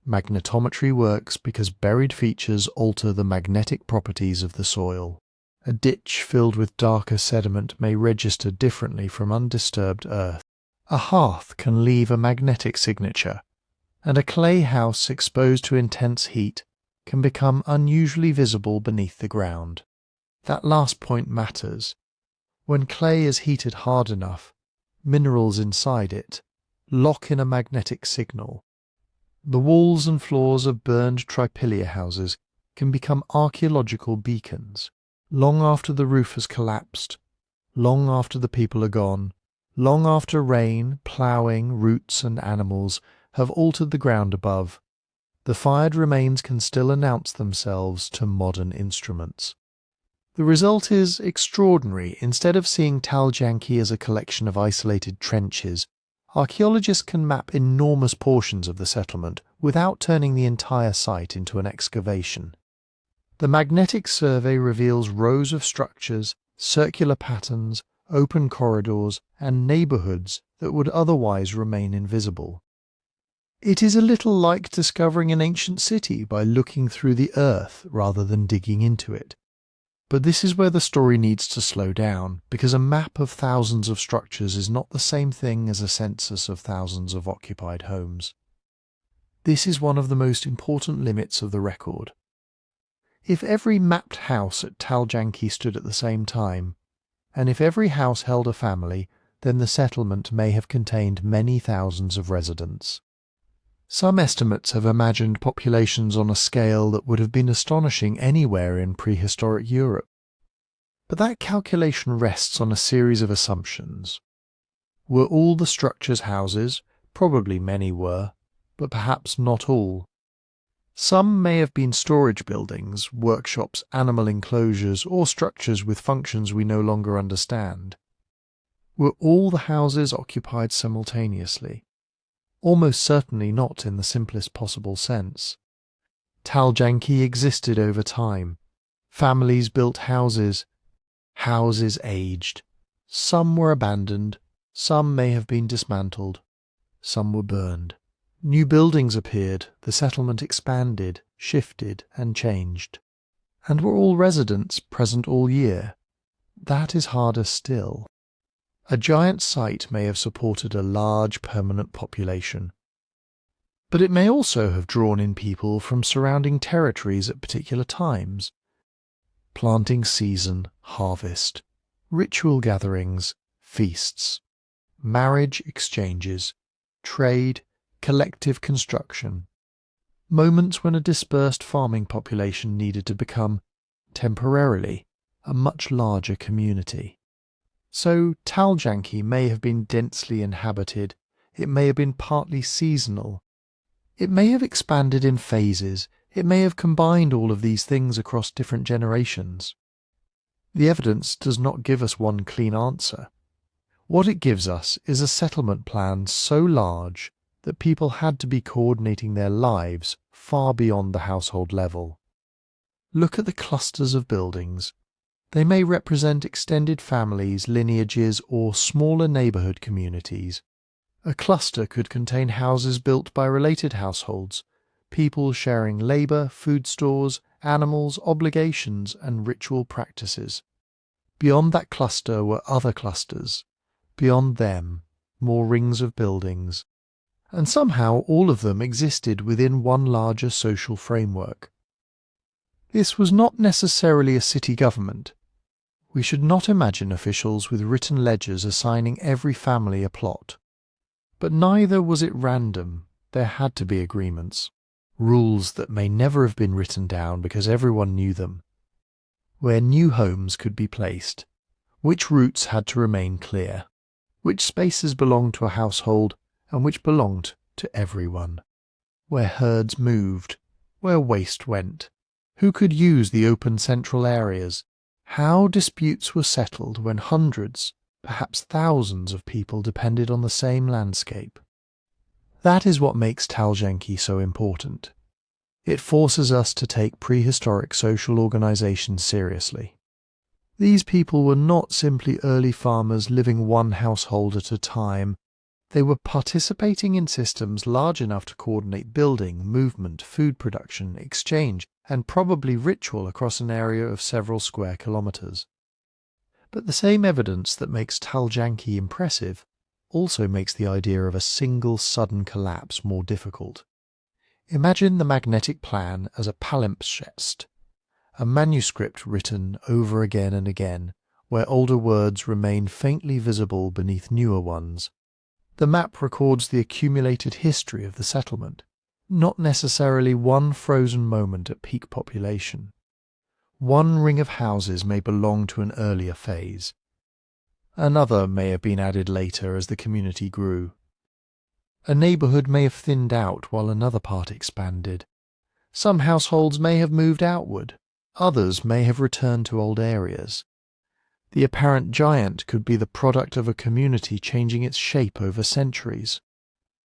Magnetometry works because buried features alter the magnetic properties of the soil. A ditch filled with darker sediment may register differently from undisturbed earth. A hearth can leave a magnetic signature, and a clay house exposed to intense heat can become unusually visible beneath the ground. That last point matters. When clay is heated hard enough, minerals inside it lock in a magnetic signal. The walls and floors of burned Trypillia houses can become archaeological beacons. Long after the roof has collapsed, long after the people are gone, long after rain, ploughing, roots and animals have altered the ground above, the fired remains can still announce themselves to modern instruments. The result is extraordinary. Instead of seeing Taljanky as a collection of isolated trenches, archaeologists can map enormous portions of the settlement without turning the entire site into an excavation. The magnetic survey reveals rows of structures, circular patterns, open corridors, and neighborhoods that would otherwise remain invisible. It is a little like discovering an ancient city by looking through the earth rather than digging into it. But this is where the story needs to slow down, because a map of thousands of structures is not the same thing as a census of thousands of occupied homes. This is one of the most important limits of the record. If every mapped house at Taljanky stood at the same time, and if every house held a family, then the settlement may have contained many thousands of residents. Some estimates have imagined populations on a scale that would have been astonishing anywhere in prehistoric Europe. But that calculation rests on a series of assumptions. Were all the structures houses? Probably many were, but perhaps not all. Some may have been storage buildings, workshops, animal enclosures, or structures with functions we no longer understand. Were all the houses occupied simultaneously? Almost certainly not in the simplest possible sense. Taljanky existed over time. Families built houses. Houses aged. Some were abandoned. Some may have been dismantled. Some were burned. New buildings appeared. The settlement expanded, shifted, and changed. And were all residents present all year? That is harder still. A giant site may have supported a large permanent population, but it may also have drawn in people from surrounding territories at particular times. Planting season, harvest, ritual gatherings, feasts, marriage exchanges, trade, collective construction, moments when a dispersed farming population needed to become, temporarily, a much larger community. So Taljanky may have been densely inhabited, it may have been partly seasonal, it may have expanded in phases, it may have combined all of these things across different generations. The evidence does not give us one clean answer. What it gives us is a settlement plan so large that people had to be coordinating their lives far beyond the household level. Look at the clusters of buildings. They may represent extended families, lineages, or smaller neighbourhood communities. A cluster could contain houses built by related households, people sharing labour, food stores, animals, obligations, and ritual practices. Beyond that cluster were other clusters. Beyond them, more rings of buildings. And somehow all of them existed within one larger social framework. This was not necessarily a city government. We should not imagine officials with written ledgers assigning every family a plot. But neither was it random. There had to be agreements. Rules that may never have been written down because everyone knew them. Where new homes could be placed. Which routes had to remain clear. Which spaces belonged to a household and which belonged to everyone. Where herds moved. Where waste went. Who could use the open central areas? How disputes were settled when hundreds, perhaps thousands of people depended on the same landscape. That is what makes Taljanky so important. It forces us to take prehistoric social organisation seriously. These people were not simply early farmers living one household at a time. They were participating in systems large enough to coordinate building, movement, food production, exchange, and probably ritual across an area of several square kilometres. But the same evidence that makes Taljanky impressive also makes the idea of a single sudden collapse more difficult. Imagine the magnetic plan as a palimpsest, a manuscript written over again and again, where older words remain faintly visible beneath newer ones. The map records the accumulated history of the settlement, not necessarily one frozen moment at peak population. One ring of houses may belong to an earlier phase. Another may have been added later as the community grew. A neighbourhood may have thinned out while another part expanded. Some households may have moved outward, others may have returned to old areas. The apparent giant could be the product of a community changing its shape over centuries.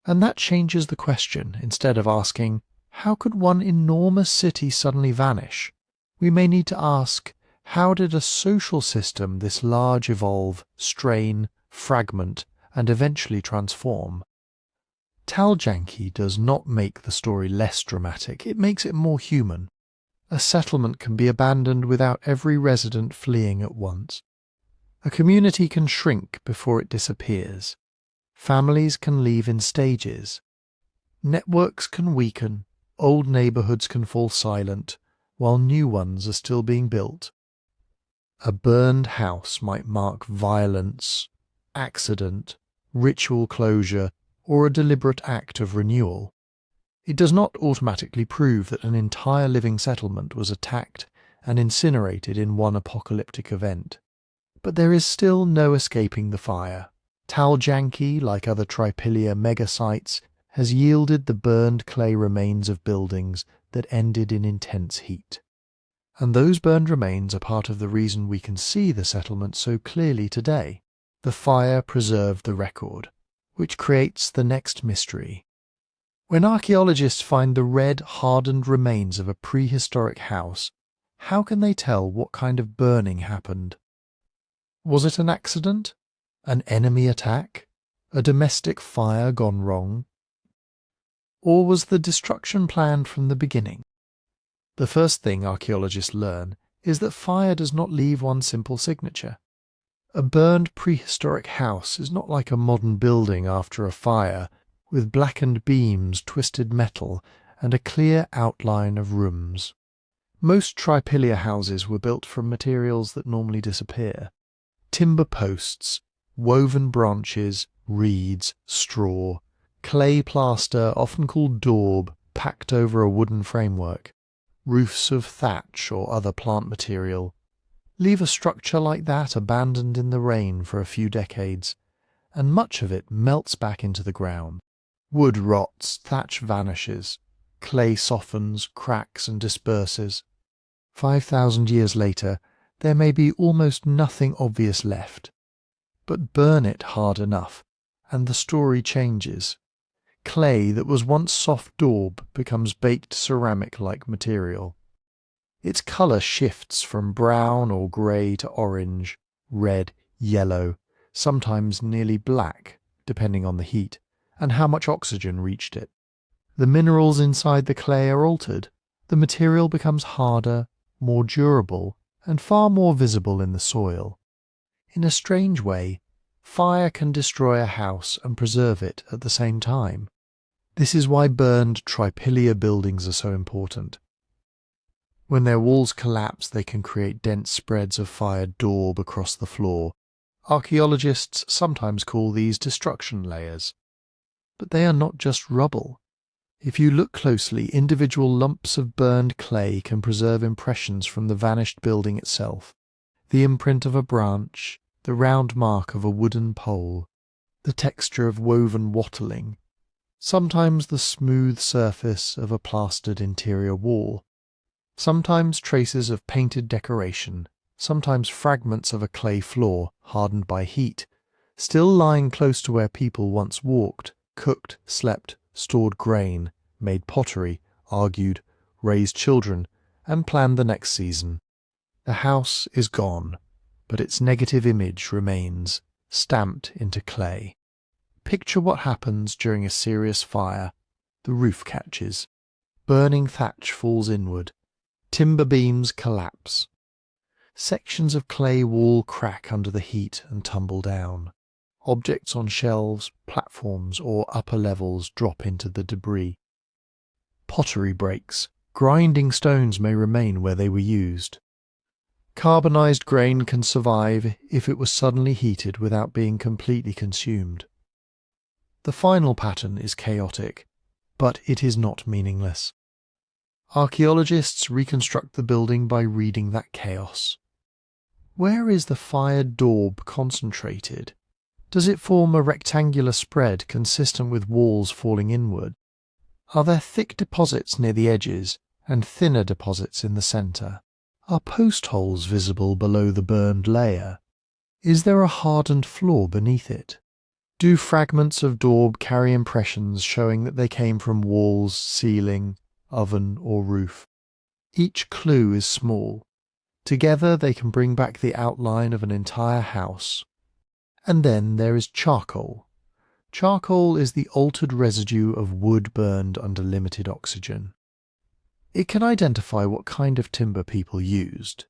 And that changes the question. Instead of asking, how could one enormous city suddenly vanish? We may need to ask, how did a social system this large evolve, strain, fragment, and eventually transform? Taljanky does not make the story less dramatic, it makes it more human. A settlement can be abandoned without every resident fleeing at once. A community can shrink before it disappears. Families can leave in stages. Networks can weaken, old neighbourhoods can fall silent, while new ones are still being built. A burned house might mark violence, accident, ritual closure, or a deliberate act of renewal. It does not automatically prove that an entire living settlement was attacked and incinerated in one apocalyptic event. But there is still no escaping the fire. Taljanky, like other Trypillia megasites, has yielded the burned clay remains of buildings that ended in intense heat. And those burned remains are part of the reason we can see the settlement so clearly today. The fire preserved the record, which creates the next mystery. When archaeologists find the red, hardened remains of a prehistoric house, how can they tell what kind of burning happened? Was it an accident? An enemy attack? A domestic fire gone wrong? Or was the destruction planned from the beginning? The first thing archaeologists learn is that fire does not leave one simple signature. A burned prehistoric house is not like a modern building after a fire, with blackened beams, twisted metal, and a clear outline of rooms. Most Trypillia houses were built from materials that normally disappear. Timber posts, woven branches, reeds, straw, clay plaster often called daub, packed over a wooden framework, roofs of thatch or other plant material. Leave a structure like that abandoned in the rain for a few decades, and much of it melts back into the ground. Wood rots, thatch vanishes, clay softens, cracks and disperses. 5,000 years later, there may be almost nothing obvious left. But burn it hard enough, and the story changes. Clay that was once soft daub becomes baked ceramic-like material. Its colour shifts from brown or grey to orange, red, yellow, sometimes nearly black, depending on the heat, and how much oxygen reached it. The minerals inside the clay are altered. The material becomes harder, more durable, and far more visible in the soil. In a strange way, fire can destroy a house and preserve it at the same time. This is why burned Trypillia buildings are so important. When their walls collapse, they can create dense spreads of fired daub across the floor. Archaeologists sometimes call these destruction layers. But they are not just rubble. If you look closely, individual lumps of burned clay can preserve impressions from the vanished building itself. The imprint of a branch, the round mark of a wooden pole, the texture of woven wattling, sometimes the smooth surface of a plastered interior wall, sometimes traces of painted decoration, sometimes fragments of a clay floor hardened by heat, still lying close to where people once walked, cooked, slept, stored grain, made pottery, argued, raised children, and planned the next season. The house is gone, but its negative image remains, stamped into clay. Picture what happens during a serious fire. The roof catches. Burning thatch falls inward. Timber beams collapse. Sections of clay wall crack under the heat and tumble down. Objects on shelves, platforms, or upper levels drop into the debris. Pottery breaks. Grinding stones may remain where they were used. Carbonized grain can survive if it was suddenly heated without being completely consumed. The final pattern is chaotic, but it is not meaningless. Archaeologists reconstruct the building by reading that chaos. Where is the fired daub concentrated? Does it form a rectangular spread consistent with walls falling inward? Are there thick deposits near the edges and thinner deposits in the centre? Are post holes visible below the burned layer? Is there a hardened floor beneath it? Do fragments of daub carry impressions showing that they came from walls, ceiling, oven or roof? Each clue is small. Together they can bring back the outline of an entire house. And then there is charcoal. Charcoal is the altered residue of wood burned under limited oxygen. It can identify what kind of timber people used.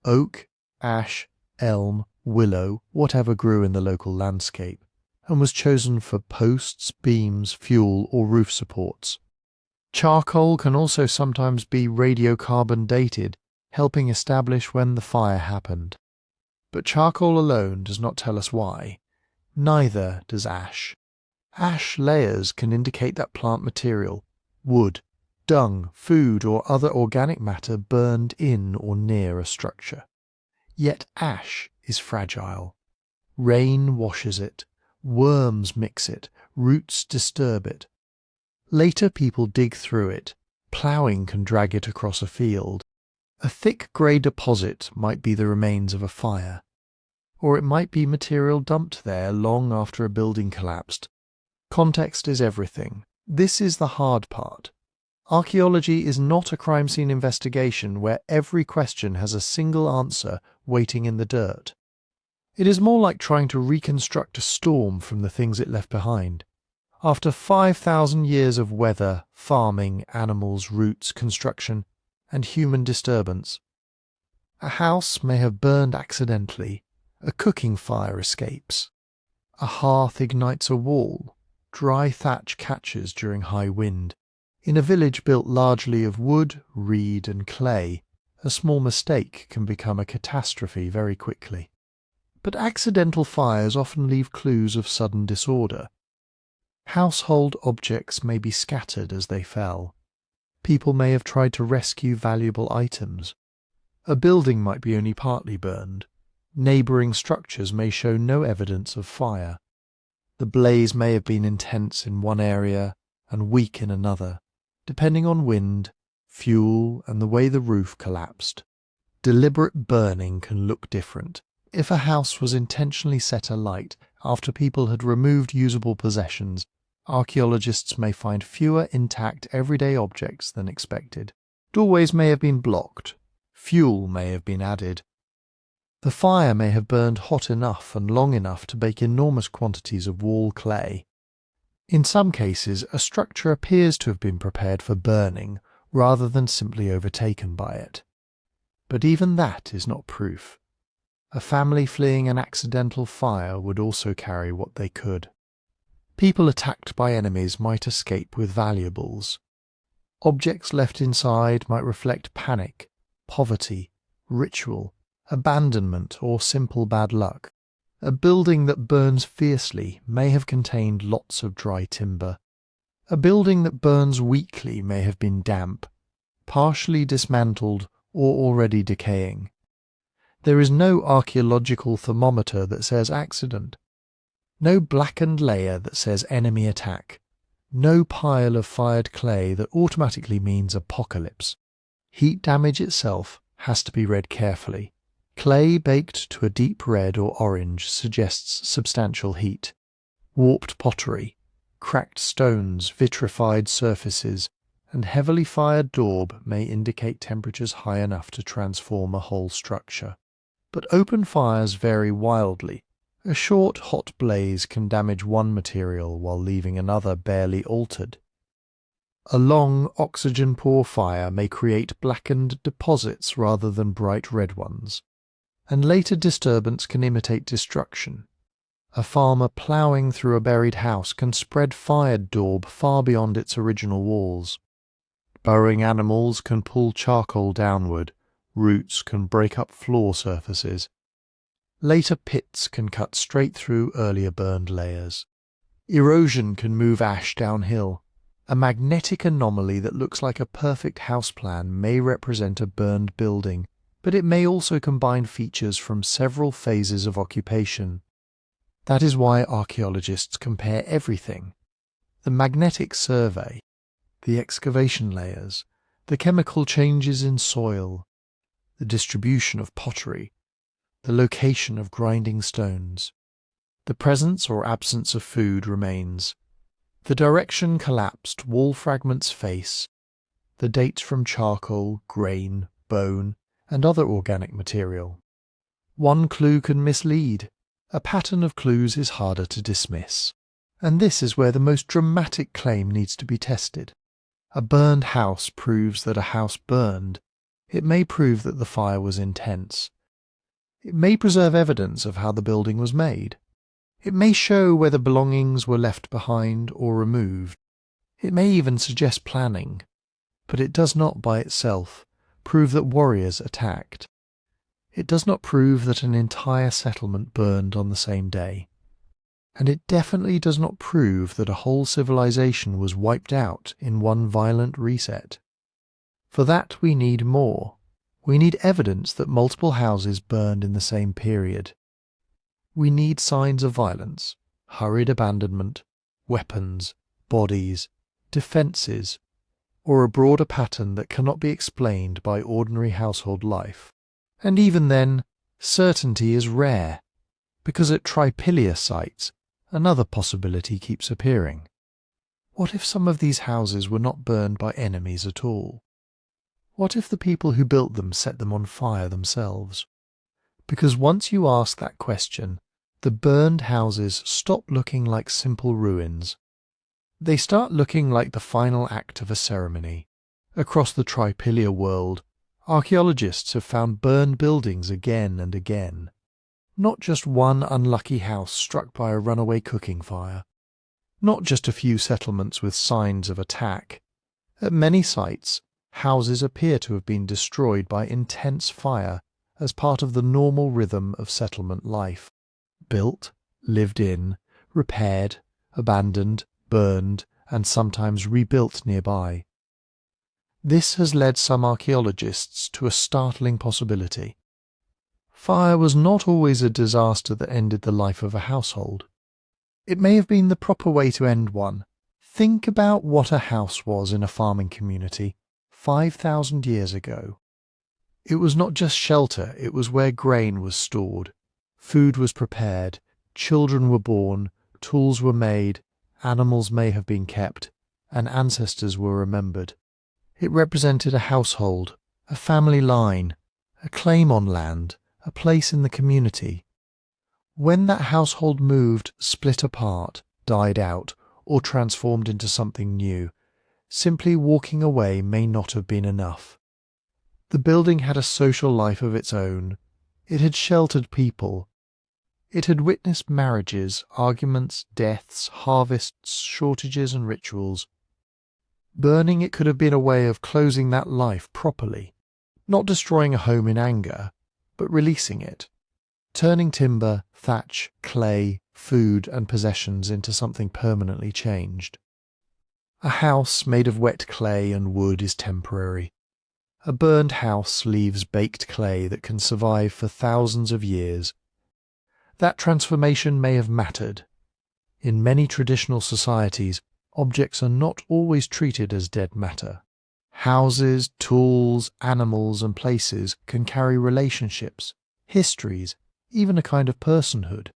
Oak, ash, elm, willow, whatever grew in the local landscape, and was chosen for posts, beams, fuel or roof supports. Charcoal can also sometimes be radiocarbon dated, helping establish when the fire happened. But charcoal alone does not tell us why. Neither does ash. Ash layers can indicate that plant material, wood, dung, food or other organic matter burned in or near a structure. Yet ash is fragile. Rain washes it, worms mix it, roots disturb it. Later people dig through it. Ploughing can drag it across a field. A thick grey deposit might be the remains of a fire, or it might be material dumped there long after a building collapsed. Context is everything. This is the hard part. Archaeology is not a crime scene investigation where every question has a single answer waiting in the dirt. It is more like trying to reconstruct a storm from the things it left behind. After 5,000 years of weather, farming, animals, roots, construction, and human disturbance, a house may have burned accidentally, a cooking fire escapes, a hearth ignites a wall, dry thatch catches during high wind. In a village built largely of wood, reed and clay, a small mistake can become a catastrophe very quickly. But accidental fires often leave clues of sudden disorder. Household objects may be scattered as they fell. People may have tried to rescue valuable items. A building might be only partly burned. Neighbouring structures may show no evidence of fire. The blaze may have been intense in one area and weak in another, depending on wind, fuel, and the way the roof collapsed. Deliberate burning can look different. If a house was intentionally set alight after people had removed usable possessions, archaeologists may find fewer intact everyday objects than expected. Doorways may have been blocked. Fuel may have been added. The fire may have burned hot enough and long enough to bake enormous quantities of wall clay. In some cases, a structure appears to have been prepared for burning rather than simply overtaken by it. But even that is not proof. A family fleeing an accidental fire would also carry what they could. People attacked by enemies might escape with valuables. Objects left inside might reflect panic, poverty, ritual, abandonment, or simple bad luck. A building that burns fiercely may have contained lots of dry timber. A building that burns weakly may have been damp, partially dismantled, or already decaying. There is no archaeological thermometer that says accident, no blackened layer that says enemy attack, no pile of fired clay that automatically means apocalypse. Heat damage itself has to be read carefully. Clay baked to a deep red or orange suggests substantial heat. Warped pottery, cracked stones, vitrified surfaces, and heavily fired daub may indicate temperatures high enough to transform a whole structure. But open fires vary wildly. A short, hot blaze can damage one material while leaving another barely altered. A long, oxygen-poor fire may create blackened deposits rather than bright red ones. And later disturbance can imitate destruction. A farmer ploughing through a buried house can spread fired daub far beyond its original walls. Burrowing animals can pull charcoal downward. Roots can break up floor surfaces. Later pits can cut straight through earlier burned layers. Erosion can move ash downhill. A magnetic anomaly that looks like a perfect house plan may represent a burned building, but it may also combine features from several phases of occupation. That is why archaeologists compare everything. The magnetic survey, the excavation layers, the chemical changes in soil, the distribution of pottery, the location of grinding stones. The presence or absence of food remains. The direction collapsed wall fragments face, the dates from charcoal, grain, bone, and other organic material. One clue can mislead. A pattern of clues is harder to dismiss. And this is where the most dramatic claim needs to be tested. A burned house proves that a house burned. It may prove that the fire was intense. It may preserve evidence of how the building was made. It may show whether belongings were left behind or removed. It may even suggest planning. But it does not by itself prove that warriors attacked. It does not prove that an entire settlement burned on the same day. And it definitely does not prove that a whole civilization was wiped out in one violent reset. For that we need more. We need evidence that multiple houses burned in the same period. We need signs of violence, hurried abandonment, weapons, bodies, defences, or a broader pattern that cannot be explained by ordinary household life. And even then, certainty is rare, because at Trypillia sites, another possibility keeps appearing. What if some of these houses were not burned by enemies at all? What if the people who built them set them on fire themselves? Because once you ask that question, the burned houses stop looking like simple ruins. They start looking like the final act of a ceremony. Across the Trypillia world, archaeologists have found burned buildings again and again. Not just one unlucky house struck by a runaway cooking fire. Not just a few settlements with signs of attack. At many sites, houses appear to have been destroyed by intense fire as part of the normal rhythm of settlement life. Built, lived in, repaired, abandoned, burned, and sometimes rebuilt nearby. This has led some archaeologists to a startling possibility. Fire was not always a disaster that ended the life of a household. It may have been the proper way to end one. Think about what a house was in a farming community 5,000 years ago. It was not just shelter, it was where grain was stored, food was prepared, children were born, tools were made, animals may have been kept, and ancestors were remembered. It represented a household, a family line, a claim on land, a place in the community. When that household moved, split apart, died out, or transformed into something new, simply walking away may not have been enough. The building had a social life of its own. It had sheltered people. It had witnessed marriages, arguments, deaths, harvests, shortages and rituals. Burning it could have been a way of closing that life properly, not destroying a home in anger, but releasing it, turning timber, thatch, clay, food and possessions into something permanently changed. A house made of wet clay and wood is temporary. A burned house leaves baked clay that can survive for thousands of years. That transformation may have mattered. In many traditional societies, objects are not always treated as dead matter. Houses, tools, animals and places can carry relationships, histories, even a kind of personhood.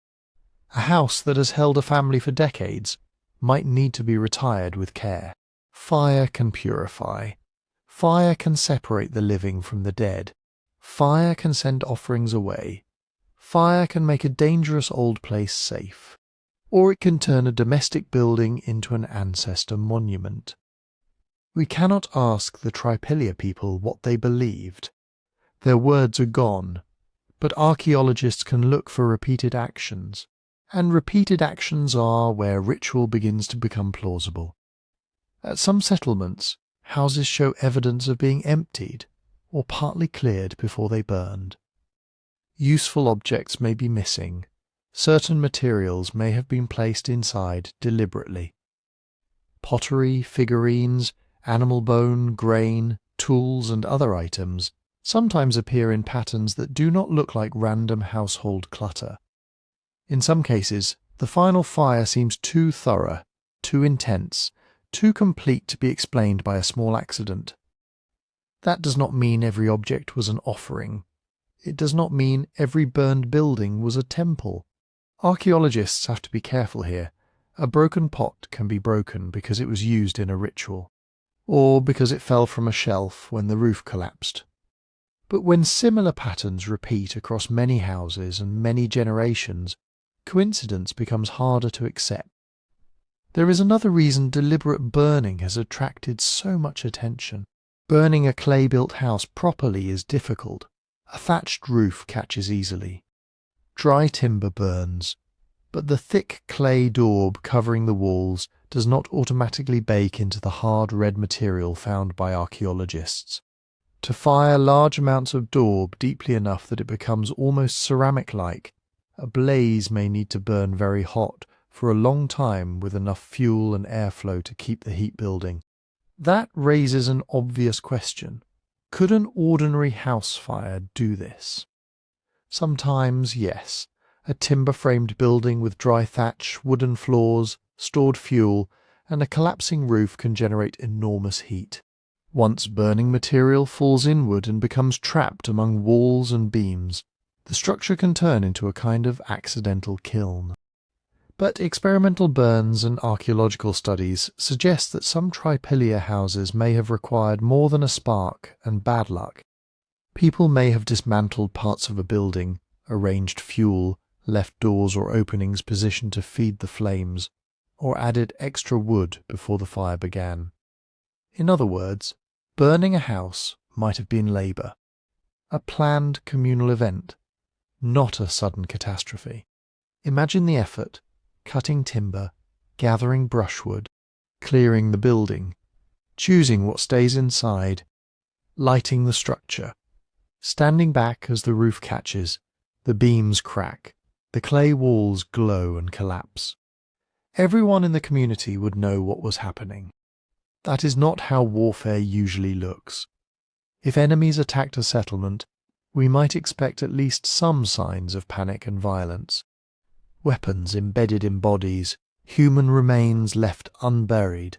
A house that has held a family for decades might need to be retired with care. Fire can purify. Fire can separate the living from the dead. Fire can send offerings away. Fire can make a dangerous old place safe. Or it can turn a domestic building into an ancestor monument. We cannot ask the Trypillia people what they believed. Their words are gone, but archaeologists can look for repeated actions, and repeated actions are where ritual begins to become plausible. At some settlements, houses show evidence of being emptied or partly cleared before they burned. Useful objects may be missing. Certain materials may have been placed inside deliberately. Pottery, figurines, animal bone, grain, tools and other items sometimes appear in patterns that do not look like random household clutter. In some cases, the final fire seems too thorough, too intense, too complete to be explained by a small accident. That does not mean every object was an offering. It does not mean every burned building was a temple. Archaeologists have to be careful here. A broken pot can be broken because it was used in a ritual, or because it fell from a shelf when the roof collapsed. But when similar patterns repeat across many houses and many generations, coincidence becomes harder to accept. There is another reason deliberate burning has attracted so much attention. Burning a clay-built house properly is difficult. A thatched roof catches easily. Dry timber burns, but the thick clay daub covering the walls does not automatically bake into the hard red material found by archaeologists. To fire large amounts of daub deeply enough that it becomes almost ceramic-like, a blaze may need to burn very hot for a long time with enough fuel and airflow to keep the heat building. That raises an obvious question. Could an ordinary house fire do this? Sometimes, yes. A timber-framed building with dry thatch, wooden floors, stored fuel, and a collapsing roof can generate enormous heat. Once burning material falls inward and becomes trapped among walls and beams, the structure can turn into a kind of accidental kiln. But experimental burns and archaeological studies suggest that some Trypillia houses may have required more than a spark and bad luck. People may have dismantled parts of a building, arranged fuel, left doors or openings positioned to feed the flames, or added extra wood before the fire began. In other words, burning a house might have been labour, a planned communal event, not a sudden catastrophe. Imagine the effort: cutting timber, gathering brushwood, clearing the building, choosing what stays inside, lighting the structure, standing back as the roof catches, the beams crack, the clay walls glow and collapse. Everyone in the community would know what was happening. That is not how warfare usually looks. If enemies attacked a settlement, we might expect at least some signs of panic and violence. Weapons embedded in bodies, human remains left unburied,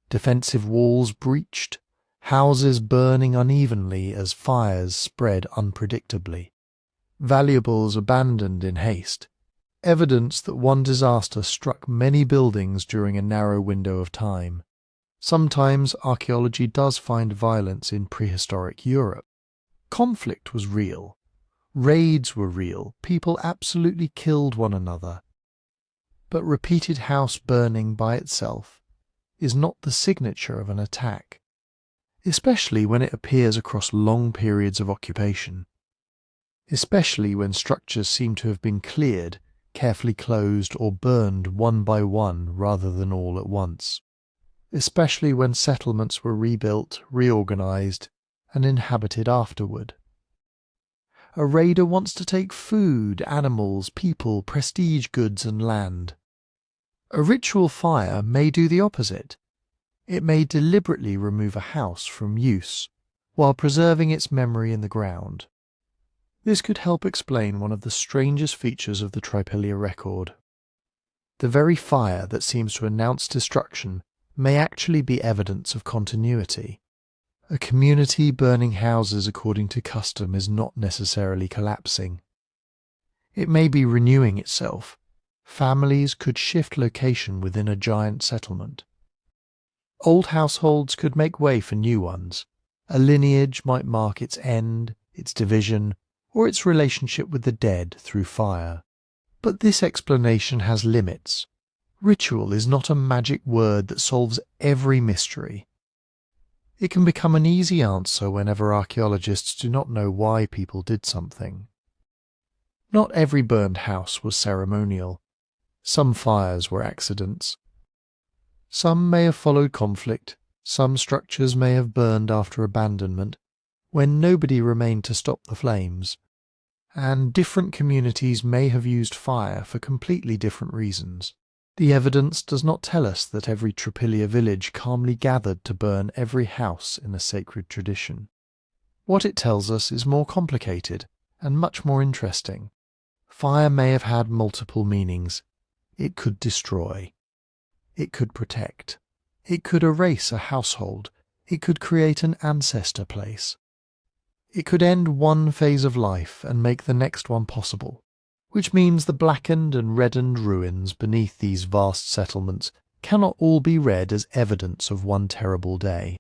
defensive walls breached, houses burning unevenly as fires spread unpredictably, valuables abandoned in haste, evidence that one disaster struck many buildings during a narrow window of time. Sometimes archaeology does find violence in prehistoric Europe. Conflict was real. Raids were real. People absolutely killed one another. But repeated house burning by itself is not the signature of an attack, especially when it appears across long periods of occupation, especially when structures seem to have been cleared, carefully closed or burned one by one rather than all at once, especially when settlements were rebuilt, reorganized, and inhabited afterward. A raider wants to take food, animals, people, prestige goods and land. A ritual fire may do the opposite. It may deliberately remove a house from use while preserving its memory in the ground. This could help explain one of the strangest features of the Trypillia record. The very fire that seems to announce destruction may actually be evidence of continuity. A community burning houses according to custom is not necessarily collapsing. It may be renewing itself. Families could shift location within a giant settlement. Old households could make way for new ones. A lineage might mark its end, its division, or its relationship with the dead through fire. But this explanation has limits. Ritual is not a magic word that solves every mystery. It can become an easy answer whenever archaeologists do not know why people did something. Not every burned house was ceremonial. Some fires were accidents. Some may have followed conflict. Some structures may have burned after abandonment, when nobody remained to stop the flames. And different communities may have used fire for completely different reasons. The evidence does not tell us that every Trypillia village calmly gathered to burn every house in a sacred tradition. What it tells us is more complicated and much more interesting. Fire may have had multiple meanings. It could destroy. It could protect. It could erase a household. It could create an ancestor place. It could end one phase of life and make the next one possible, which means the blackened and reddened ruins beneath these vast settlements cannot all be read as evidence of one terrible day.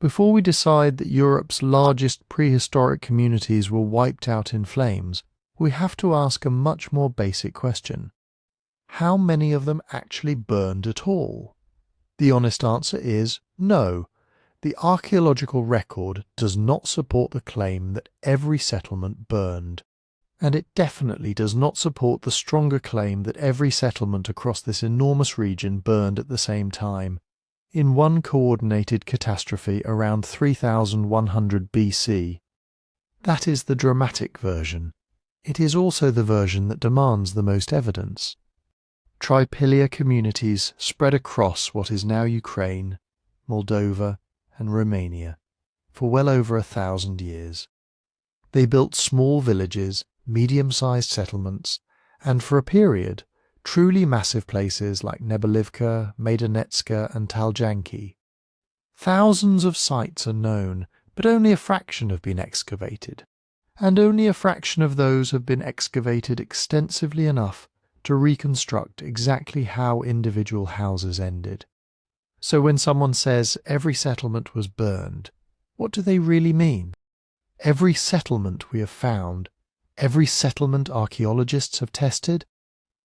Before we decide that Europe's largest prehistoric communities were wiped out in flames, we have to ask a much more basic question. How many of them actually burned at all? The honest answer is no. The archaeological record does not support the claim that every settlement burned. And it definitely does not support the stronger claim that every settlement across this enormous region burned at the same time, in one coordinated catastrophe around 3100 BC. That is the dramatic version. It is also the version that demands the most evidence. Trypillia communities spread across what is now Ukraine, Moldova, and Romania for well over 1,000 years. They built small villages, medium-sized settlements, and for a period, truly massive places like Nebelivka, Maidanetske and Taljanky. Thousands of sites are known, but only a fraction have been excavated, and only a fraction of those have been excavated extensively enough to reconstruct exactly how individual houses ended. So when someone says every settlement was burned, what do they really mean? Every settlement we have found, every settlement archaeologists have tested,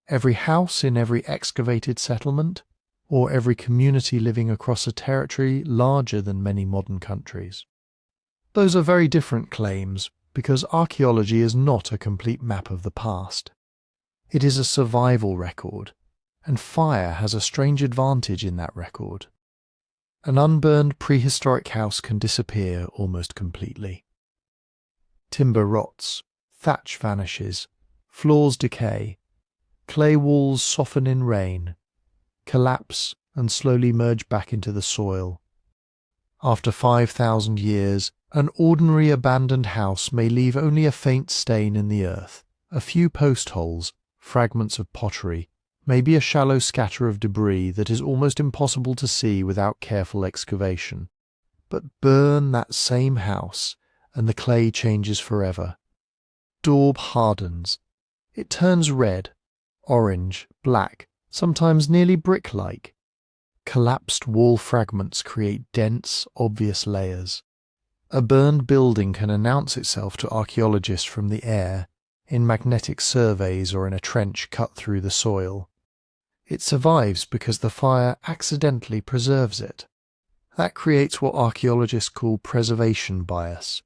every house in every excavated settlement, or every community living across a territory larger than many modern countries. Those are very different claims, because archaeology is not a complete map of the past. It is a survival record, and fire has a strange advantage in that record. An unburned prehistoric house can disappear almost completely. Timber rots, thatch vanishes, floors decay, clay walls soften in rain, collapse and slowly merge back into the soil, After 5,000 years, an ordinary abandoned house may leave only a faint stain in the earth, a few post holes, fragments of pottery, maybe a shallow scatter of debris that is almost impossible to see without careful excavation. But burn that same house, and the clay changes forever. Daub hardens. It turns red, orange, black, sometimes nearly brick-like. Collapsed wall fragments create dense, obvious layers. A burned building can announce itself to archaeologists from the air, in magnetic surveys or in a trench cut through the soil. It survives because the fire accidentally preserves it. That creates what archaeologists call preservation bias.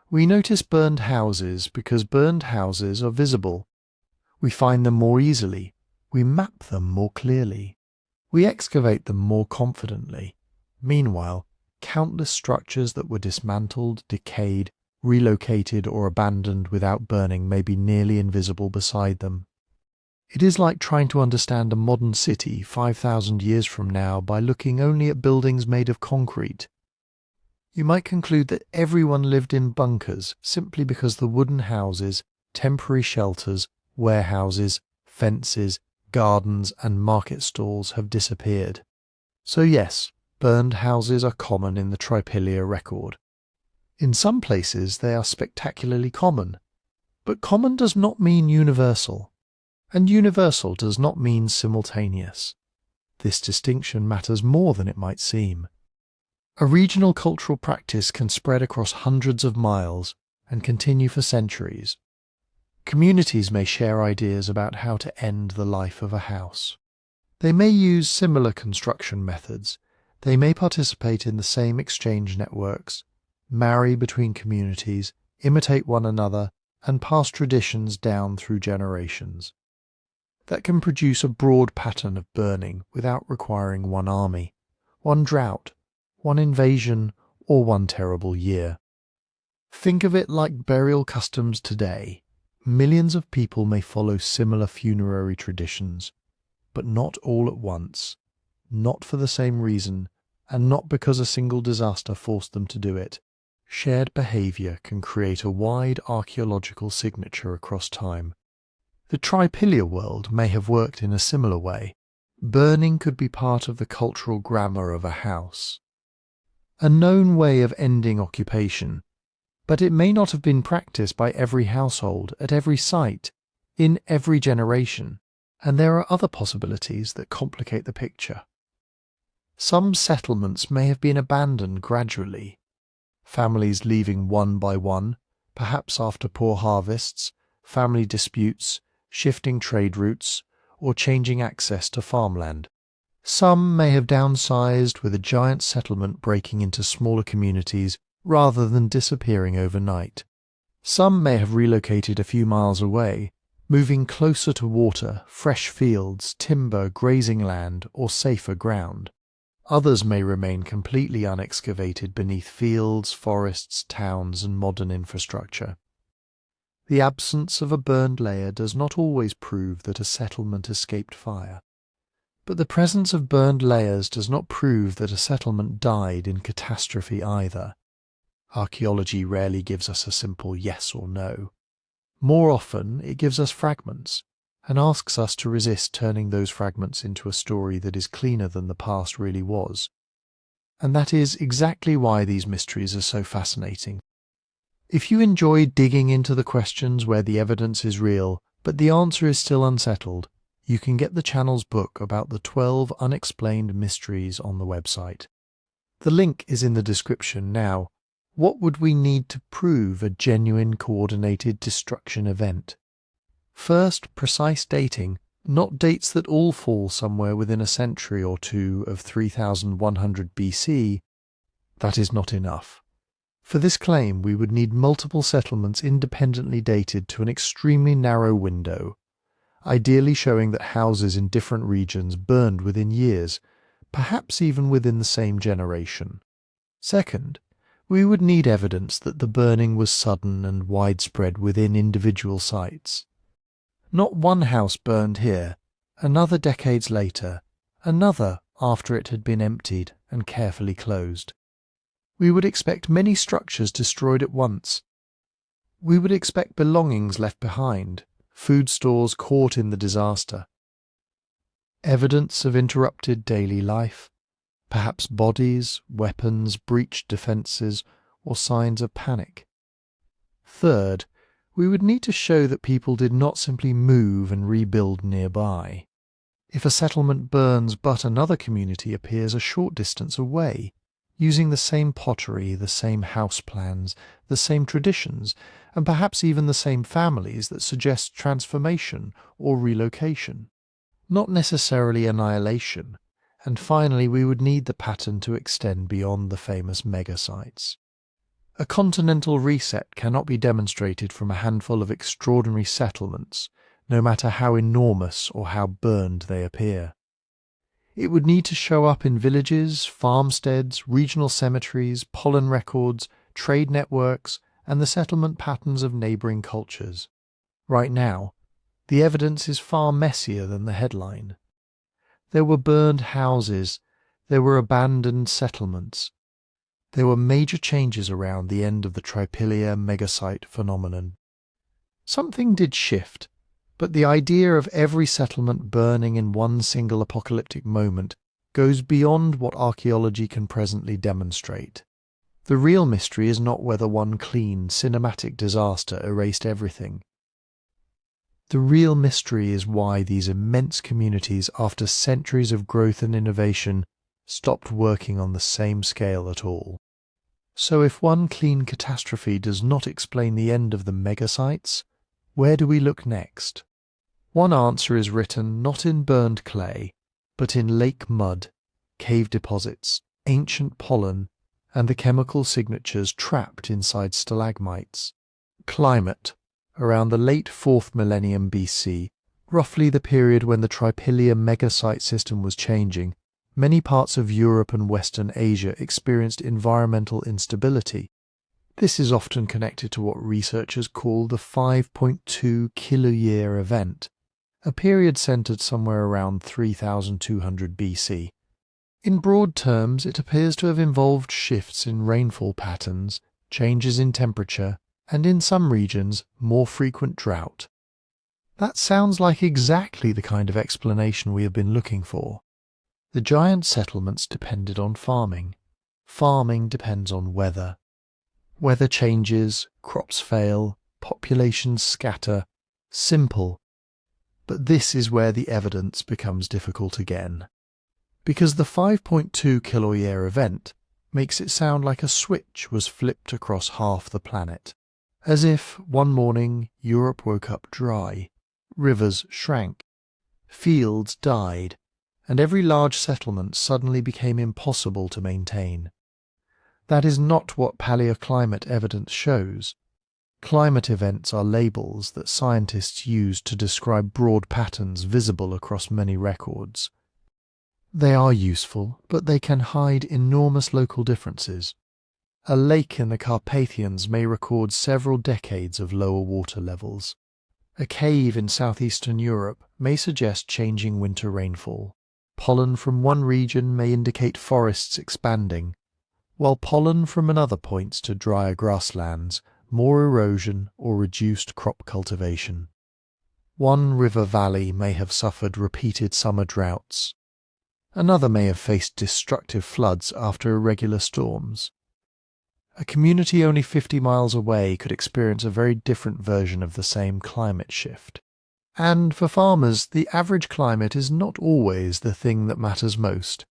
We notice burned houses because burned houses are visible. We find them more easily. We map them more clearly. We excavate them more confidently. Meanwhile, countless structures that were dismantled, decayed, relocated or abandoned without burning may be nearly invisible beside them. It is like trying to understand a modern city 5,000 years from now by looking only at buildings made of concrete. You might conclude that everyone lived in bunkers simply because the wooden houses, temporary shelters, warehouses, fences, gardens and market stalls have disappeared. So yes, burned houses are common in the Trypillia record. In some places they are spectacularly common, but common does not mean universal, and universal does not mean simultaneous. This distinction matters more than it might seem. A regional cultural practice can spread across hundreds of miles and continue for centuries. Communities may share ideas about how to end the life of a house. They may use similar construction methods. They may participate in the same exchange networks, marry between communities, imitate one another, and pass traditions down through generations. That can produce a broad pattern of burning without requiring one army, one drought, one invasion, or one terrible year. Think of it like burial customs today. Millions of people may follow similar funerary traditions, but not all at once, not for the same reason, and not because a single disaster forced them to do it. Shared behaviour can create a wide archaeological signature across time. The Trypillia world may have worked in a similar way. Burning could be part of the cultural grammar of a house, a known way of ending occupation, but it may not have been practiced by every household, at every site, in every generation, and there are other possibilities that complicate the picture. Some settlements may have been abandoned gradually, families leaving one by one, perhaps after poor harvests, family disputes, shifting trade routes, or changing access to farmland. Some may have downsized with a giant settlement breaking into smaller communities rather than disappearing overnight. Some may have relocated a few miles away, moving closer to water, fresh fields, timber, grazing land, or safer ground. Others may remain completely unexcavated beneath fields, forests, towns, and modern infrastructure. The absence of a burned layer does not always prove that a settlement escaped fire. But the presence of burned layers does not prove that a settlement died in catastrophe either. Archaeology rarely gives us a simple yes or no. More often, it gives us fragments, and asks us to resist turning those fragments into a story that is cleaner than the past really was. And that is exactly why these mysteries are so fascinating. If you enjoy digging into the questions where the evidence is real, but the answer is still unsettled, you can get the channel's book about the 12 unexplained mysteries on the website. The link is in the description now. What would we need to prove a genuine coordinated destruction event? First, precise dating, not dates that all fall somewhere within a century or two of 3100 BC. That is not enough. For this claim, we would need multiple settlements independently dated to an extremely narrow window, ideally showing that houses in different regions burned within years, perhaps even within the same generation. Second, we would need evidence that the burning was sudden and widespread within individual sites. Not one house burned here, another decades later, another after it had been emptied and carefully closed. We would expect many structures destroyed at once. We would expect belongings left behind, food stores caught in the disaster. Evidence of interrupted daily life, perhaps bodies, weapons, breached defences, or signs of panic. Third, we would need to show that people did not simply move and rebuild nearby. If a settlement burns but another community appears a short distance away, using the same pottery, the same house plans, the same traditions, and perhaps even the same families that suggest transformation or relocation, not necessarily annihilation. And finally, we would need the pattern to extend beyond the famous megasites. A continental reset cannot be demonstrated from a handful of extraordinary settlements, no matter how enormous or how burned they appear. It would need to show up in villages, farmsteads, regional cemeteries, pollen records, trade networks, and the settlement patterns of neighbouring cultures. Right now, the evidence is far messier than the headline. There were burned houses, there were abandoned settlements. There were major changes around the end of the Trypillia megasite phenomenon. Something did shift, but the idea of every settlement burning in one single apocalyptic moment goes beyond what archaeology can presently demonstrate. The real mystery is not whether one clean, cinematic disaster erased everything. The real mystery is why these immense communities, after centuries of growth and innovation, stopped working on the same scale at all. So if one clean catastrophe does not explain the end of the megasites, where do we look next? One answer is written not in burned clay, but in lake mud, cave deposits, ancient pollen, and the chemical signatures trapped inside stalagmites. Climate. Around the late 4th millennium BC, roughly the period when the Trypillia megasite system was changing, many parts of Europe and Western Asia experienced environmental instability. This is often connected to what researchers call the 5.2 kiloyear event, a period centred somewhere around 3200 BC. In broad terms, it appears to have involved shifts in rainfall patterns, changes in temperature, and in some regions, more frequent drought. That sounds like exactly the kind of explanation we have been looking for. The giant settlements depended on farming. Farming depends on weather. Weather changes, crops fail, populations scatter. Simple. But this is where the evidence becomes difficult again. Because the 5.2 kiloyear event makes it sound like a switch was flipped across half the planet. As if, one morning, Europe woke up dry, rivers shrank, fields died, and every large settlement suddenly became impossible to maintain. That is not what paleoclimate evidence shows. Climate events are labels that scientists use to describe broad patterns visible across many records. They are useful, but they can hide enormous local differences. A lake in the Carpathians may record several decades of lower water levels. A cave in southeastern Europe may suggest changing winter rainfall. Pollen from one region may indicate forests expanding, while pollen from another points to drier grasslands, more erosion or reduced crop cultivation. One river valley may have suffered repeated summer droughts. Another may have faced destructive floods after irregular storms. A community only 50 miles away could experience a very different version of the same climate shift. And for farmers, the average climate is not always the thing that matters most.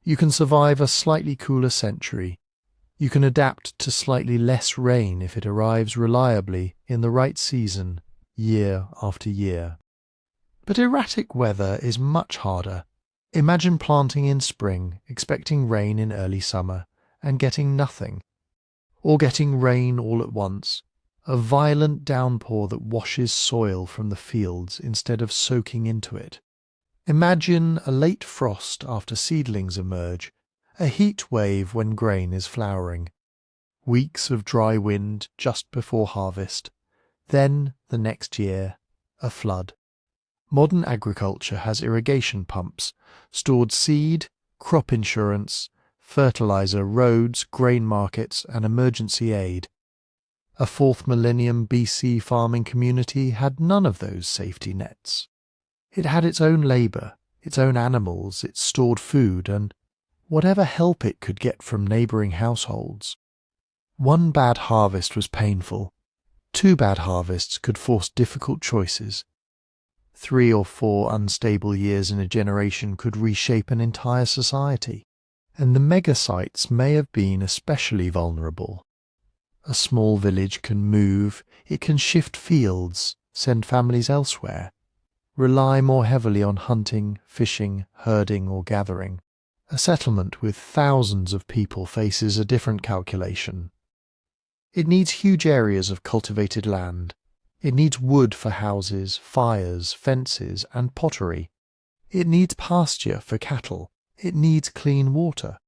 You can survive a slightly cooler century. You can adapt to slightly less rain if it arrives reliably in the right season, year after year. But erratic weather is much harder. Imagine planting in spring, expecting rain in early summer, and getting nothing. Or getting rain all at once, a violent downpour that washes soil from the fields instead of soaking into it. Imagine a late frost after seedlings emerge, a heat wave when grain is flowering, weeks of dry wind just before harvest, then, the next year, a flood. Modern agriculture has irrigation pumps, stored seed, crop insurance, fertilizer, roads, grain markets, and emergency aid. A 4th millennium BC farming community had none of those safety nets. It had its own labour, its own animals, its stored food, and whatever help it could get from neighbouring households. One bad harvest was painful. 2 bad harvests could force difficult choices. 3 or 4 unstable years in a generation could reshape an entire society. And the megasites may have been especially vulnerable. A small village can move, it can shift fields, send families elsewhere, rely more heavily on hunting, fishing, herding or gathering. A settlement with thousands of people faces a different calculation. It needs huge areas of cultivated land. It needs wood for houses, fires, fences, and pottery. It needs pasture for cattle. It needs clean water.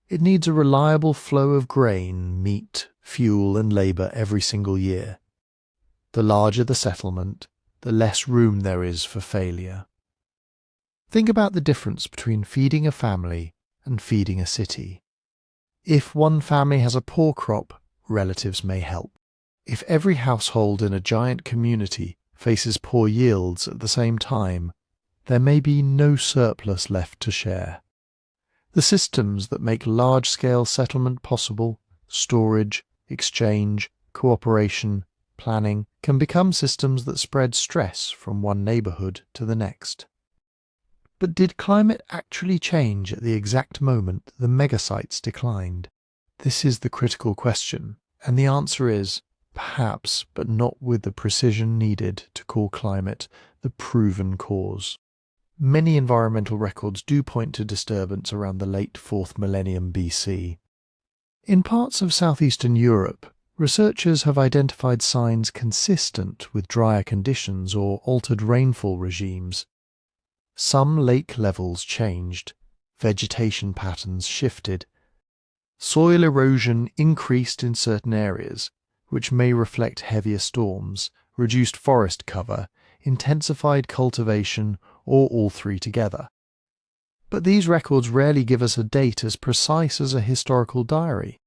It needs a reliable flow of grain, meat, fuel, and labour every single year. The larger the settlement, the less room there is for failure. Think about the difference between feeding a family and feeding a city. If one family has a poor crop, relatives may help. If every household in a giant community faces poor yields at the same time, there may be no surplus left to share. The systems that make large-scale settlement possible, storage, exchange, cooperation, planning, can become systems that spread stress from one neighbourhood to the next. But did climate actually change at the exact moment the megasites declined? This is the critical question, and the answer is, perhaps, but not with the precision needed to call climate the proven cause. Many environmental records do point to disturbance around the late 4th millennium BC. In parts of southeastern Europe, researchers have identified signs consistent with drier conditions or altered rainfall regimes. Some lake levels changed, vegetation patterns shifted, soil erosion increased in certain areas, which may reflect heavier storms, reduced forest cover, intensified cultivation, or all three together. But these records rarely give us a date as precise as a historical diary.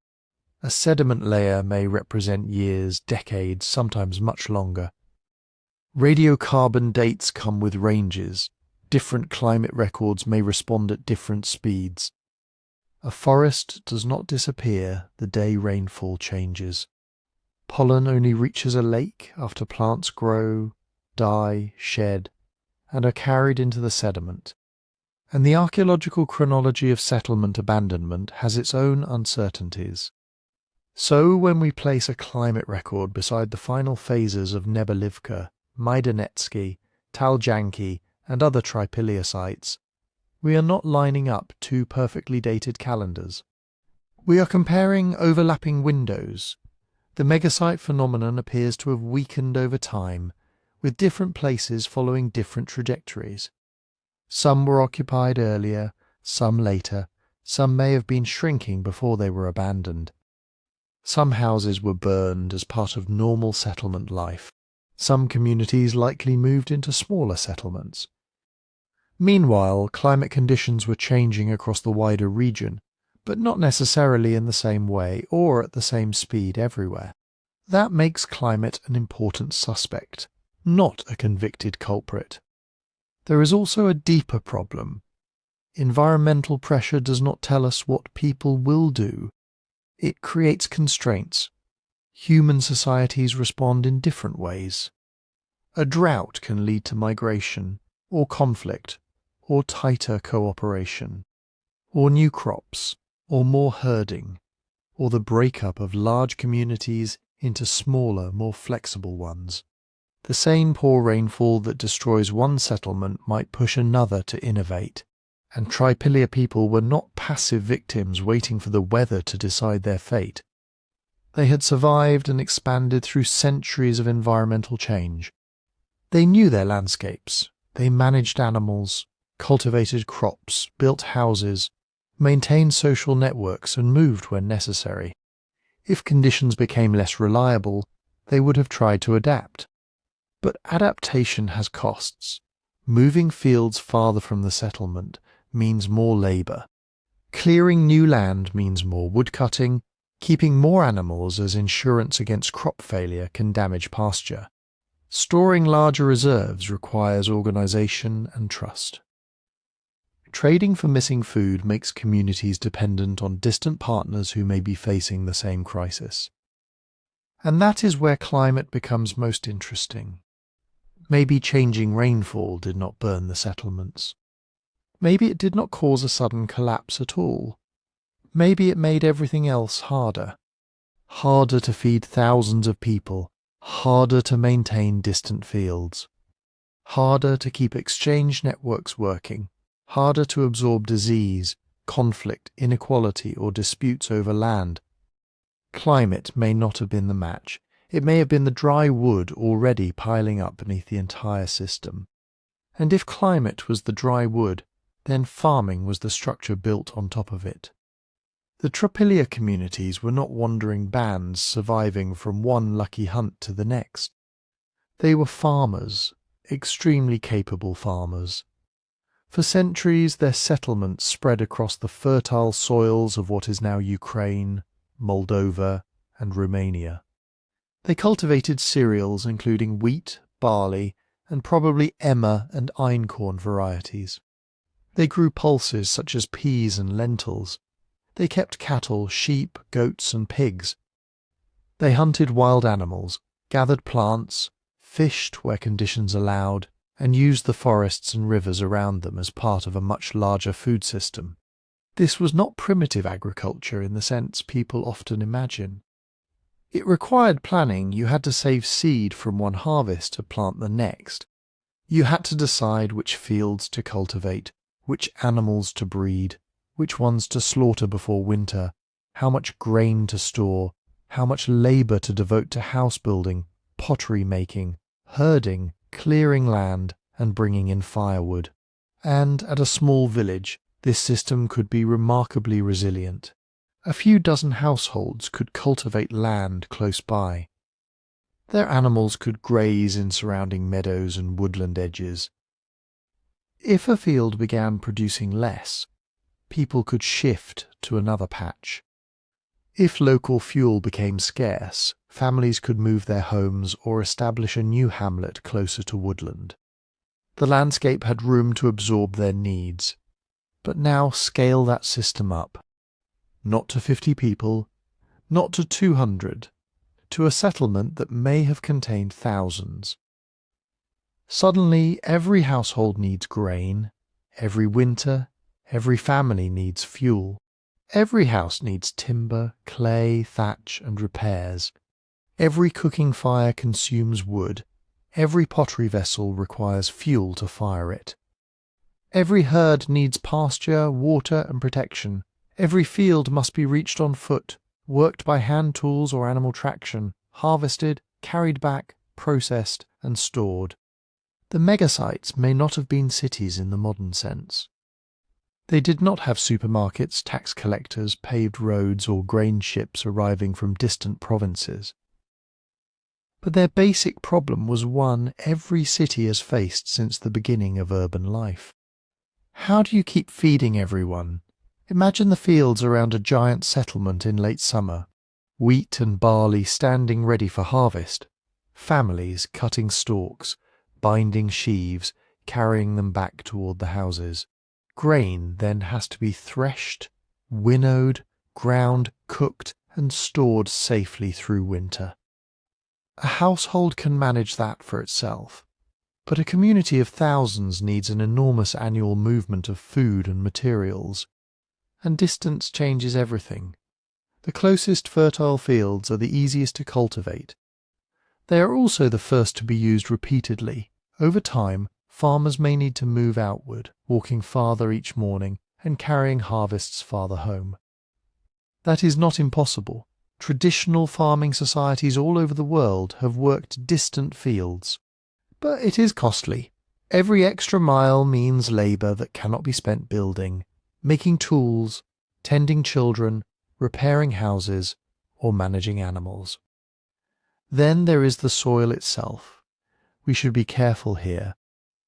A sediment layer may represent years, decades, sometimes much longer. Radiocarbon dates come with ranges. Different climate records may respond at different speeds. A forest does not disappear the day rainfall changes. Pollen only reaches a lake after plants grow, die, shed, and are carried into the sediment. And the archaeological chronology of settlement abandonment has its own uncertainties. So when we place a climate record beside the final phases of Nebelivka, Maidanetske, Taljanky, and other Trypillia sites, we are not lining up two perfectly dated calendars. We are comparing overlapping windows. The megasite phenomenon appears to have weakened over time, with different places following different trajectories. Some were occupied earlier, some later, some may have been shrinking before they were abandoned. Some houses were burned as part of normal settlement life. Some communities likely moved into smaller settlements. Meanwhile, climate conditions were changing across the wider region, but not necessarily in the same way or at the same speed everywhere. That makes climate an important suspect, not a convicted culprit. There is also a deeper problem. Environmental pressure does not tell us what people will do. It creates constraints. Human societies respond in different ways. A drought can lead to migration, or conflict, or tighter cooperation, or new crops, or more herding, or the breakup of large communities into smaller, more flexible ones. The same poor rainfall that destroys one settlement might push another to innovate, and Trypillia people were not passive victims waiting for the weather to decide their fate. They had survived and expanded through centuries of environmental change. They knew their landscapes, they managed animals, cultivated crops, built houses, maintained social networks and moved when necessary. If conditions became less reliable, they would have tried to adapt. But adaptation has costs. Moving fields farther from the settlement means more labour. Clearing new land means more woodcutting. Keeping more animals as insurance against crop failure can damage pasture. Storing larger reserves requires organisation and trust. Trading for missing food makes communities dependent on distant partners who may be facing the same crisis. And that is where climate becomes most interesting. Maybe changing rainfall did not burn the settlements. Maybe it did not cause a sudden collapse at all. Maybe it made everything else harder. Harder to feed thousands of people, harder to maintain distant fields, harder to keep exchange networks working, harder to absorb disease, conflict, inequality, or disputes over land. Climate may not have been the match. It may have been the dry wood already piling up beneath the entire system. And if climate was the dry wood, then farming was the structure built on top of it. The Trypillia communities were not wandering bands surviving from one lucky hunt to the next. They were farmers, extremely capable farmers. For centuries their settlements spread across the fertile soils of what is now Ukraine, Moldova, and Romania. They cultivated cereals including wheat, barley, and probably emmer and einkorn varieties. They grew pulses such as peas and lentils. They kept cattle, sheep, goats, and pigs. They hunted wild animals, gathered plants, fished where conditions allowed, and used the forests and rivers around them as part of a much larger food system. This was not primitive agriculture in the sense people often imagine. It required planning. You had to save seed from one harvest to plant the next. You had to decide which fields to cultivate, which animals to breed, which ones to slaughter before winter, how much grain to store, how much labour to devote to house building, pottery making, herding, clearing land, and bringing in firewood. And at a small village, this system could be remarkably resilient. A few dozen households could cultivate land close by. Their animals could graze in surrounding meadows and woodland edges. If a field began producing less, people could shift to another patch. If local fuel became scarce, families could move their homes or establish a new hamlet closer to woodland. The landscape had room to absorb their needs. But now scale that system up. Not to 50 people, not to 200, to a settlement that may have contained thousands. Suddenly, every household needs grain. Every winter, every family needs fuel. Every house needs timber, clay, thatch, and repairs. Every cooking fire consumes wood. Every pottery vessel requires fuel to fire it. Every herd needs pasture, water, and protection. Every field must be reached on foot, worked by hand tools or animal traction, harvested, carried back, processed, and stored. The megasites may not have been cities in the modern sense. They did not have supermarkets, tax collectors, paved roads, or grain ships arriving from distant provinces. But their basic problem was one every city has faced since the beginning of urban life. How do you keep feeding everyone? Imagine the fields around a giant settlement in late summer, wheat and barley standing ready for harvest, families cutting stalks, binding sheaves, carrying them back toward the houses. Grain then has to be threshed, winnowed, ground, cooked, and stored safely through winter. A household can manage that for itself, but a community of thousands needs an enormous annual movement of food and materials. And distance changes everything. The closest fertile fields are the easiest to cultivate. They are also the first to be used repeatedly. Over time, farmers may need to move outward, walking farther each morning and carrying harvests farther home. That is not impossible. Traditional farming societies all over the world have worked distant fields. But it is costly. Every extra mile means labour that cannot be spent building, making tools, tending children, repairing houses, or managing animals. Then there is the soil itself. We should be careful here.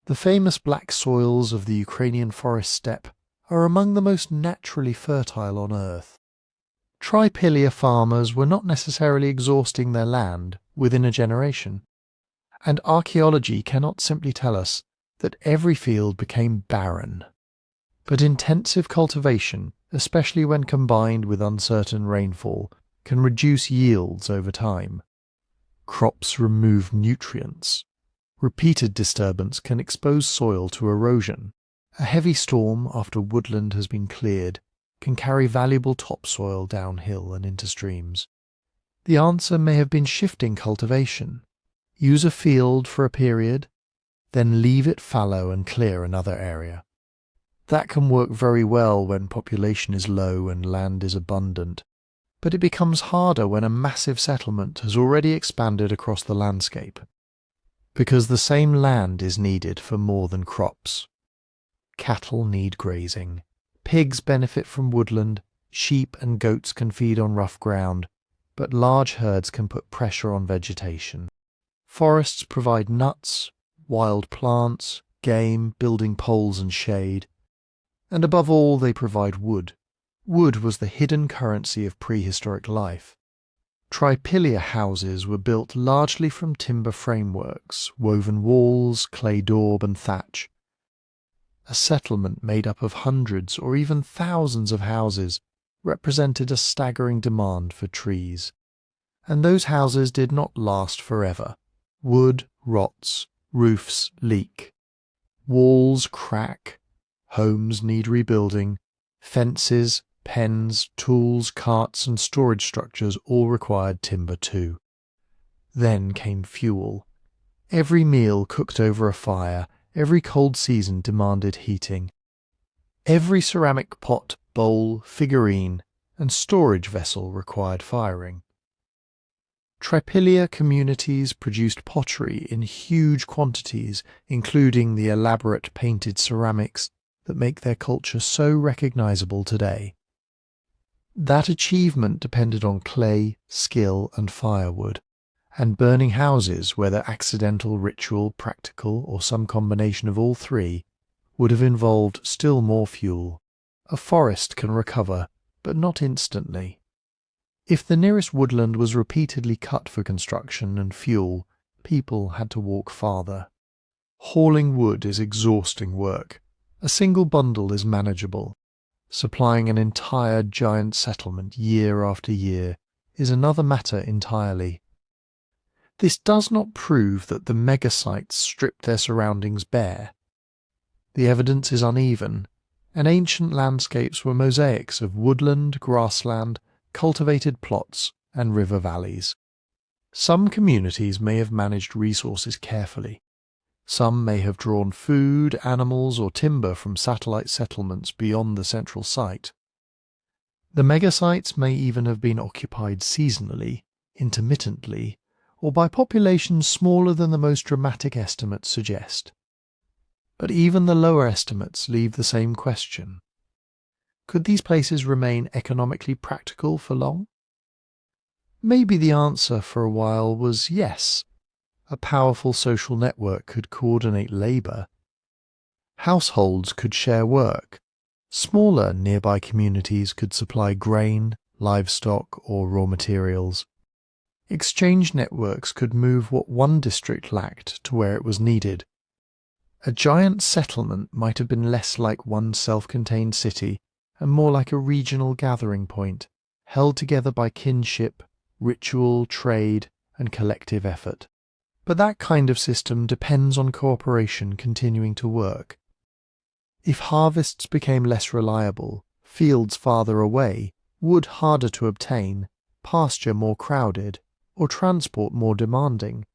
The famous black soils of the Ukrainian forest steppe are among the most naturally fertile on Earth. Trypillia farmers were not necessarily exhausting their land within a generation, and archaeology cannot simply tell us that every field became barren. But intensive cultivation, especially when combined with uncertain rainfall, can reduce yields over time. Crops remove nutrients. Repeated disturbance can expose soil to erosion. A heavy storm after woodland has been cleared can carry valuable topsoil downhill and into streams. The answer may have been shifting cultivation. Use a field for a period, then leave it fallow and clear another area. That can work very well when population is low and land is abundant, but it becomes harder when a massive settlement has already expanded across the landscape, because the same land is needed for more than crops. Cattle need grazing. Pigs benefit from woodland, sheep and goats can feed on rough ground, but large herds can put pressure on vegetation. Forests provide nuts, wild plants, game, building poles and shade. And above all, they provide wood. Wood was the hidden currency of prehistoric life. Trypillia houses were built largely from timber frameworks, woven walls, clay daub and thatch. A settlement made up of hundreds or even thousands of houses represented a staggering demand for trees. And those houses did not last forever. Wood rots, roofs leak, walls crack, homes need rebuilding, fences, pens, tools, carts and storage structures all required timber too. Then came fuel. Every meal cooked over a fire, every cold season demanded heating. Every ceramic pot, bowl, figurine, and storage vessel required firing. Trypillia communities produced pottery in huge quantities, including the elaborate painted ceramics that make their culture so recognizable today. That achievement depended on clay, skill, and firewood, and burning houses, whether accidental, ritual, practical, or some combination of all three, would have involved still more fuel. A forest can recover, but not instantly. If the nearest woodland was repeatedly cut for construction and fuel, people had to walk farther. Hauling wood is exhausting work. A single bundle is manageable. Supplying an entire giant settlement year after year is another matter entirely. This does not prove that the megasites stripped their surroundings bare. The evidence is uneven, and ancient landscapes were mosaics of woodland, grassland, cultivated plots, and river valleys. Some communities may have managed resources carefully. Some may have drawn food, animals, or timber from satellite settlements beyond the central site. The megasites may even have been occupied seasonally, intermittently, or by populations smaller than the most dramatic estimates suggest. But even the lower estimates leave the same question. Could these places remain economically practical for long? Maybe the answer for a while was yes. A powerful social network could coordinate labour. Households could share work. Smaller nearby communities could supply grain, livestock, or raw materials. Exchange networks could move what one district lacked to where it was needed. A giant settlement might have been less like one self-contained city and more like a regional gathering point, held together by kinship, ritual, trade, and collective effort. But that kind of system depends on cooperation continuing to work. If harvests became less reliable, fields farther away, wood harder to obtain, pasture more crowded, or transport more demanding,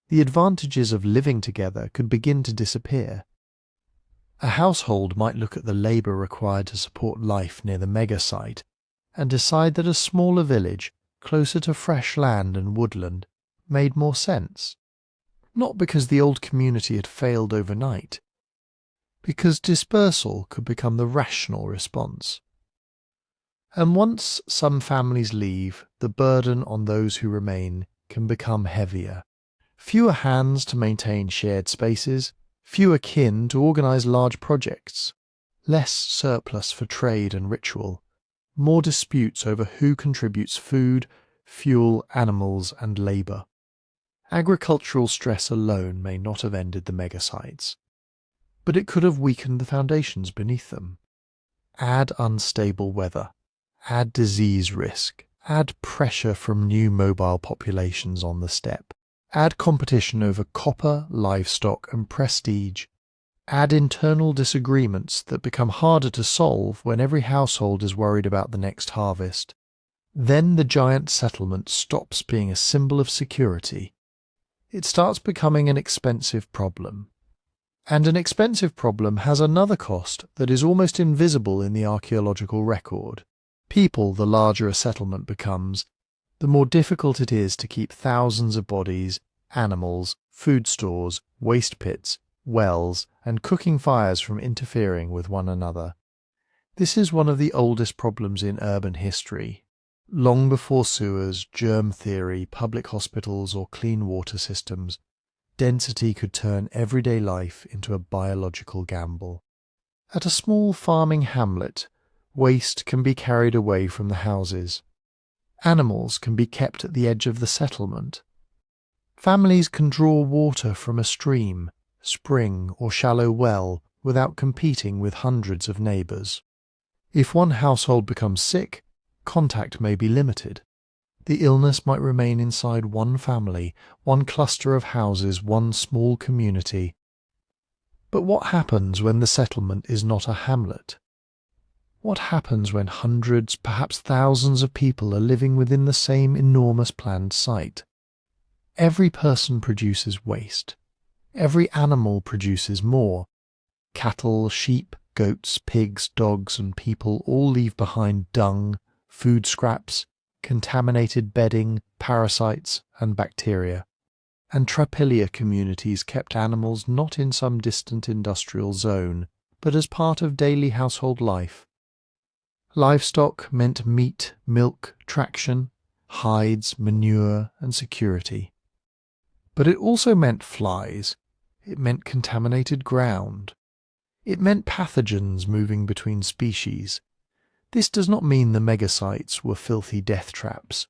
the advantages of living together could begin to disappear. A household might look at the labour required to support life near the megasite and decide that a smaller village, closer to fresh land and woodland, made more sense. Not because the old community had failed overnight, because dispersal could become the rational response. And once some families leave, the burden on those who remain can become heavier. Fewer hands to maintain shared spaces, fewer kin to organise large projects, less surplus for trade and ritual, more disputes over who contributes food, fuel, animals, and labour. Agricultural stress alone may not have ended the megasites, but it could have weakened the foundations beneath them. Add unstable weather, add disease risk, add pressure from new mobile populations on the steppe, add competition over copper, livestock, and prestige, add internal disagreements that become harder to solve when every household is worried about the next harvest. Then the giant settlement stops being a symbol of security. It starts becoming an expensive problem. And an expensive problem has another cost that is almost invisible in the archaeological record. People, the larger a settlement becomes, the more difficult it is to keep thousands of bodies, animals, food stores, waste pits, wells, and cooking fires from interfering with one another. This is one of the oldest problems in urban history. Long before sewers, germ theory, public hospitals, or clean water systems, density could turn everyday life into a biological gamble. At a small farming hamlet, waste can be carried away from the houses. Animals can be kept at the edge of the settlement. Families can draw water from a stream, spring, or shallow well without competing with hundreds of neighbours. If one household becomes sick, contact may be limited. The illness might remain inside one family, one cluster of houses, one small community. But what happens when the settlement is not a hamlet? What happens when hundreds, perhaps thousands of people are living within the same enormous planned site? Every person produces waste. Every animal produces more. Cattle, sheep, goats, pigs, dogs, and people all leave behind dung, food scraps, contaminated bedding, parasites, and bacteria. And Trypillia communities kept animals not in some distant industrial zone, but as part of daily household life. Livestock meant meat, milk, traction, hides, manure, and security. But it also meant flies. It meant contaminated ground. It meant pathogens moving between species. This does not mean the megasites were filthy death traps.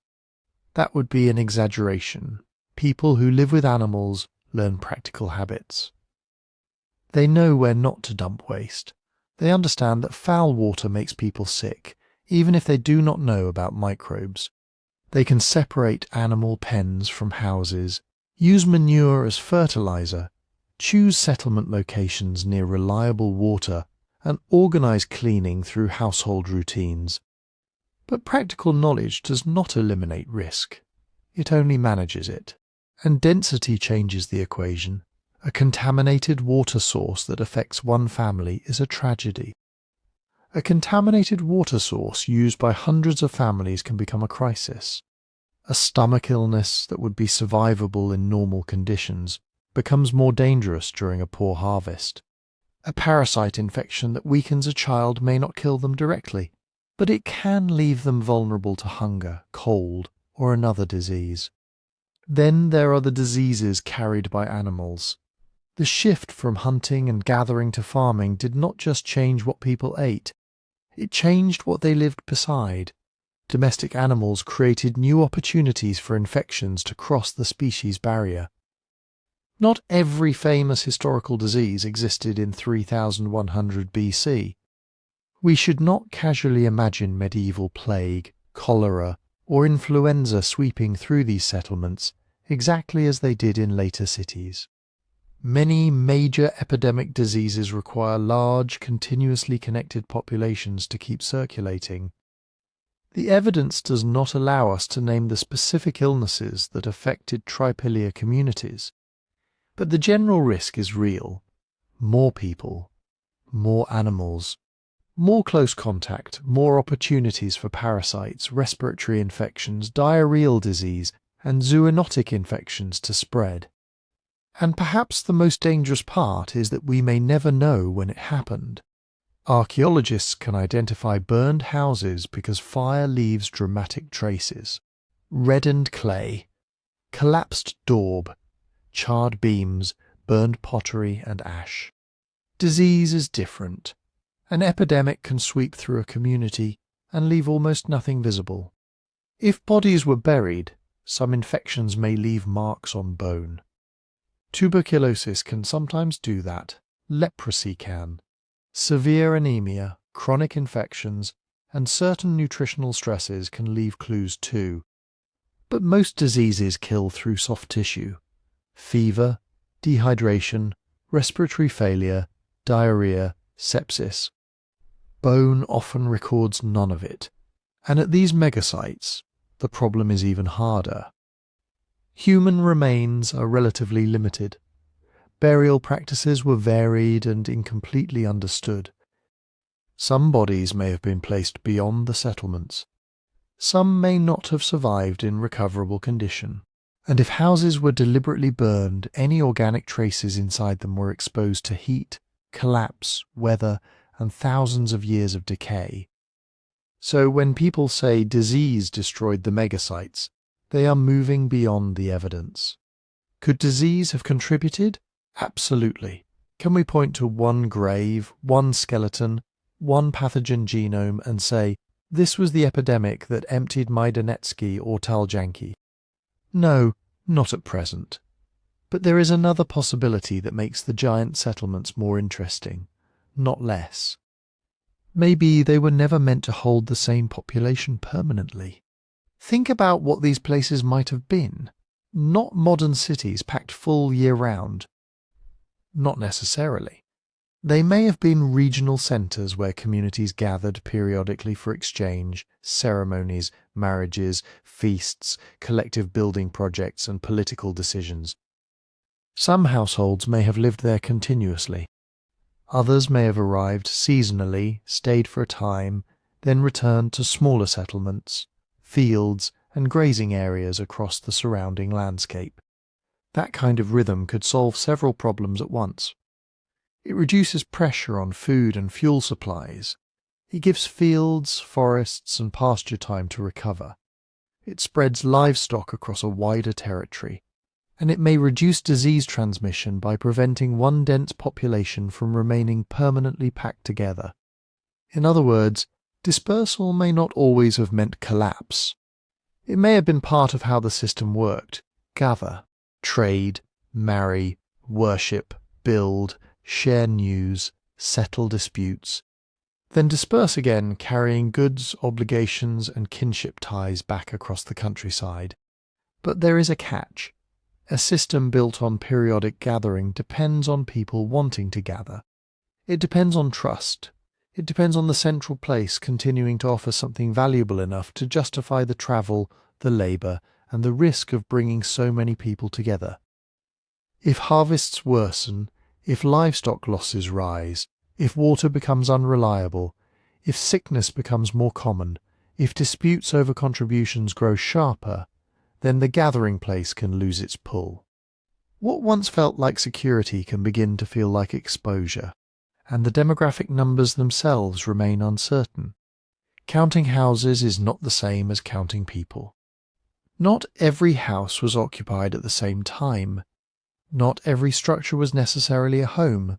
That would be an exaggeration. People who live with animals learn practical habits. They know where not to dump waste. They understand that foul water makes people sick, even if they do not know about microbes. They can separate animal pens from houses, use manure as fertilizer, choose settlement locations near reliable water, and organize cleaning through household routines. But practical knowledge does not eliminate risk. It only manages it. And density changes the equation. A contaminated water source that affects one family is a tragedy. A contaminated water source used by hundreds of families can become a crisis. A stomach illness that would be survivable in normal conditions becomes more dangerous during a poor harvest. A parasite infection that weakens a child may not kill them directly, but it can leave them vulnerable to hunger, cold, or another disease. Then there are the diseases carried by animals. The shift from hunting and gathering to farming did not just change what people ate, it changed what they lived beside. Domestic animals created new opportunities for infections to cross the species barrier. Not every famous historical disease existed in 3100 BC. We should not casually imagine medieval plague, cholera, or influenza sweeping through these settlements exactly as they did in later cities. Many major epidemic diseases require large, continuously connected populations to keep circulating. The evidence does not allow us to name the specific illnesses that affected Trypillia communities. But the general risk is real. More people, more animals, more close contact, more opportunities for parasites, respiratory infections, diarrheal disease, and zoonotic infections to spread. And perhaps the most dangerous part is that we may never know when it happened. Archaeologists can identify burned houses because fire leaves dramatic traces. Reddened clay, collapsed daub, charred beams, burned pottery and ash. Disease is different. An epidemic can sweep through a community and leave almost nothing visible. If bodies were buried, some infections may leave marks on bone. Tuberculosis can sometimes do that. Leprosy can. Severe anemia, chronic infections, and certain nutritional stresses can leave clues too. But most diseases kill through soft tissue. Fever, dehydration, respiratory failure, diarrhea, sepsis. Bone often records none of it, and at these megasites, the problem is even harder. Human remains are relatively limited. Burial practices were varied and incompletely understood. Some bodies may have been placed beyond the settlements. Some may not have survived in recoverable condition. And if houses were deliberately burned, any organic traces inside them were exposed to heat, collapse, weather, and thousands of years of decay. So when people say disease destroyed the megasites, they are moving beyond the evidence. Could disease have contributed? Absolutely. Can we point to one grave, one skeleton, one pathogen genome and say, this was the epidemic that emptied Maidanetske or Taljanky? No, not at present. But there is another possibility that makes the giant settlements more interesting, not less. Maybe they were never meant to hold the same population permanently. Think about what these places might have been. Not modern cities packed full year-round. Not necessarily. They may have been regional centres where communities gathered periodically for exchange, ceremonies, marriages, feasts, collective building projects, and political decisions. Some households may have lived there continuously. Others may have arrived seasonally, stayed for a time, then returned to smaller settlements, fields, and grazing areas across the surrounding landscape. That kind of rhythm could solve several problems at once. It reduces pressure on food and fuel supplies. It gives fields, forests, and pasture time to recover. It spreads livestock across a wider territory. And it may reduce disease transmission by preventing one dense population from remaining permanently packed together. In other words, dispersal may not always have meant collapse. It may have been part of how the system worked: gather, trade, marry, worship, build, share news, settle disputes, then disperse again, carrying goods, obligations, and kinship ties back across the countryside. But there is a catch. A system built on periodic gathering depends on people wanting to gather. It depends on trust. It depends on the central place continuing to offer something valuable enough to justify the travel, the labour, and the risk of bringing so many people together. If harvests worsen, if livestock losses rise, if water becomes unreliable, if sickness becomes more common, if disputes over contributions grow sharper, then the gathering place can lose its pull. What once felt like security can begin to feel like exposure, and the demographic numbers themselves remain uncertain. Counting houses is not the same as counting people. Not every house was occupied at the same time. Not every structure was necessarily a home.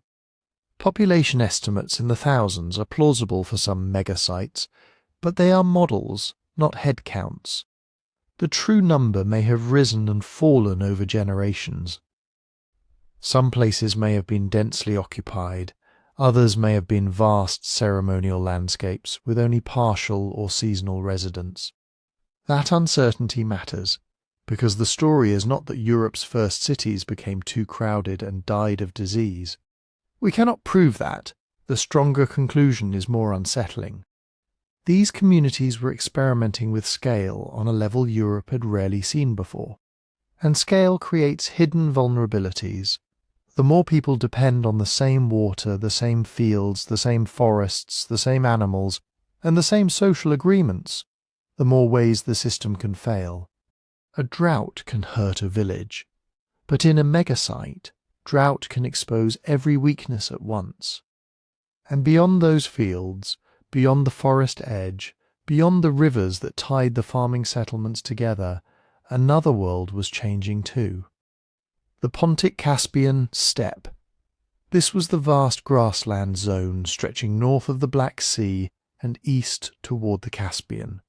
Population estimates in the thousands are plausible for some megasites, but they are models, not head counts. The true number may have risen and fallen over generations. Some places may have been densely occupied, others may have been vast ceremonial landscapes with only partial or seasonal residents. That uncertainty matters, because the story is not that Europe's first cities became too crowded and died of disease. We cannot prove that. The stronger conclusion is more unsettling. These communities were experimenting with scale on a level Europe had rarely seen before. And scale creates hidden vulnerabilities. The more people depend on the same water, the same fields, the same forests, the same animals, and the same social agreements, the more ways the system can fail. A drought can hurt a village, but in a megasite, drought can expose every weakness at once. And beyond those fields, beyond the forest edge, beyond the rivers that tied the farming settlements together, another world was changing too. The Pontic-Caspian steppe. This was the vast grassland zone stretching north of the Black Sea and east toward the Caspian.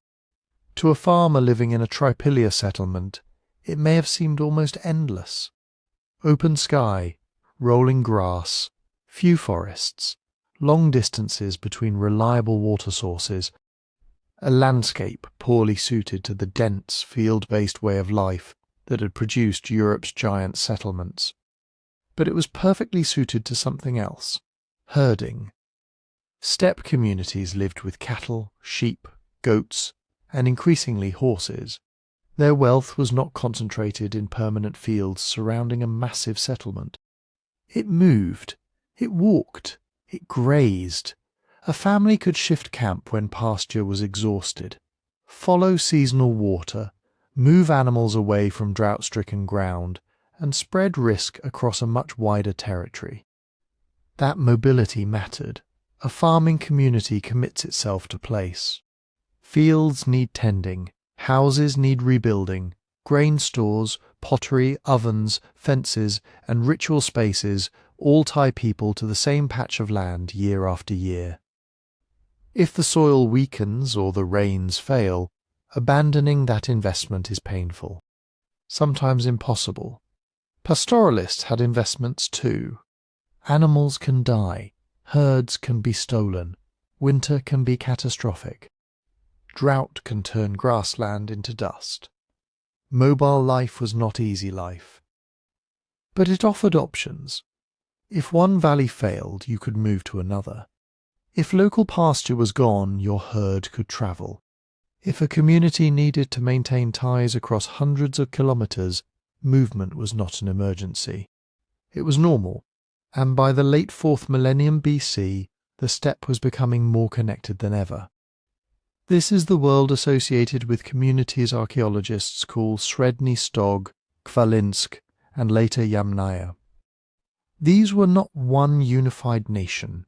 To a farmer living in a Trypillia settlement, it may have seemed almost endless. Open sky, rolling grass, few forests, long distances between reliable water sources, a landscape poorly suited to the dense, field-based way of life that had produced Europe's giant settlements. But it was perfectly suited to something else: herding. Steppe communities lived with cattle, sheep, goats, and increasingly horses. Their wealth was not concentrated in permanent fields surrounding a massive settlement. It moved, it walked, it grazed. A family could shift camp when pasture was exhausted, follow seasonal water, move animals away from drought-stricken ground, and spread risk across a much wider territory. That mobility mattered. A farming community commits itself to place. Fields need tending, houses need rebuilding, grain stores, pottery, ovens, fences, and ritual spaces all tie people to the same patch of land year after year. If the soil weakens or the rains fail, abandoning that investment is painful, sometimes impossible. Pastoralists had investments too. Animals can die, herds can be stolen, winter can be catastrophic. Drought can turn grassland into dust. Mobile life was not easy life. But it offered options. If one valley failed, you could move to another. If local pasture was gone, your herd could travel. If a community needed to maintain ties across hundreds of kilometers, movement was not an emergency. It was normal, and by the late 4th millennium BC, the steppe was becoming more connected than ever. This is the world associated with communities archaeologists call Sredny Stog, Kvalinsk, and later Yamnaya. These were not one unified nation.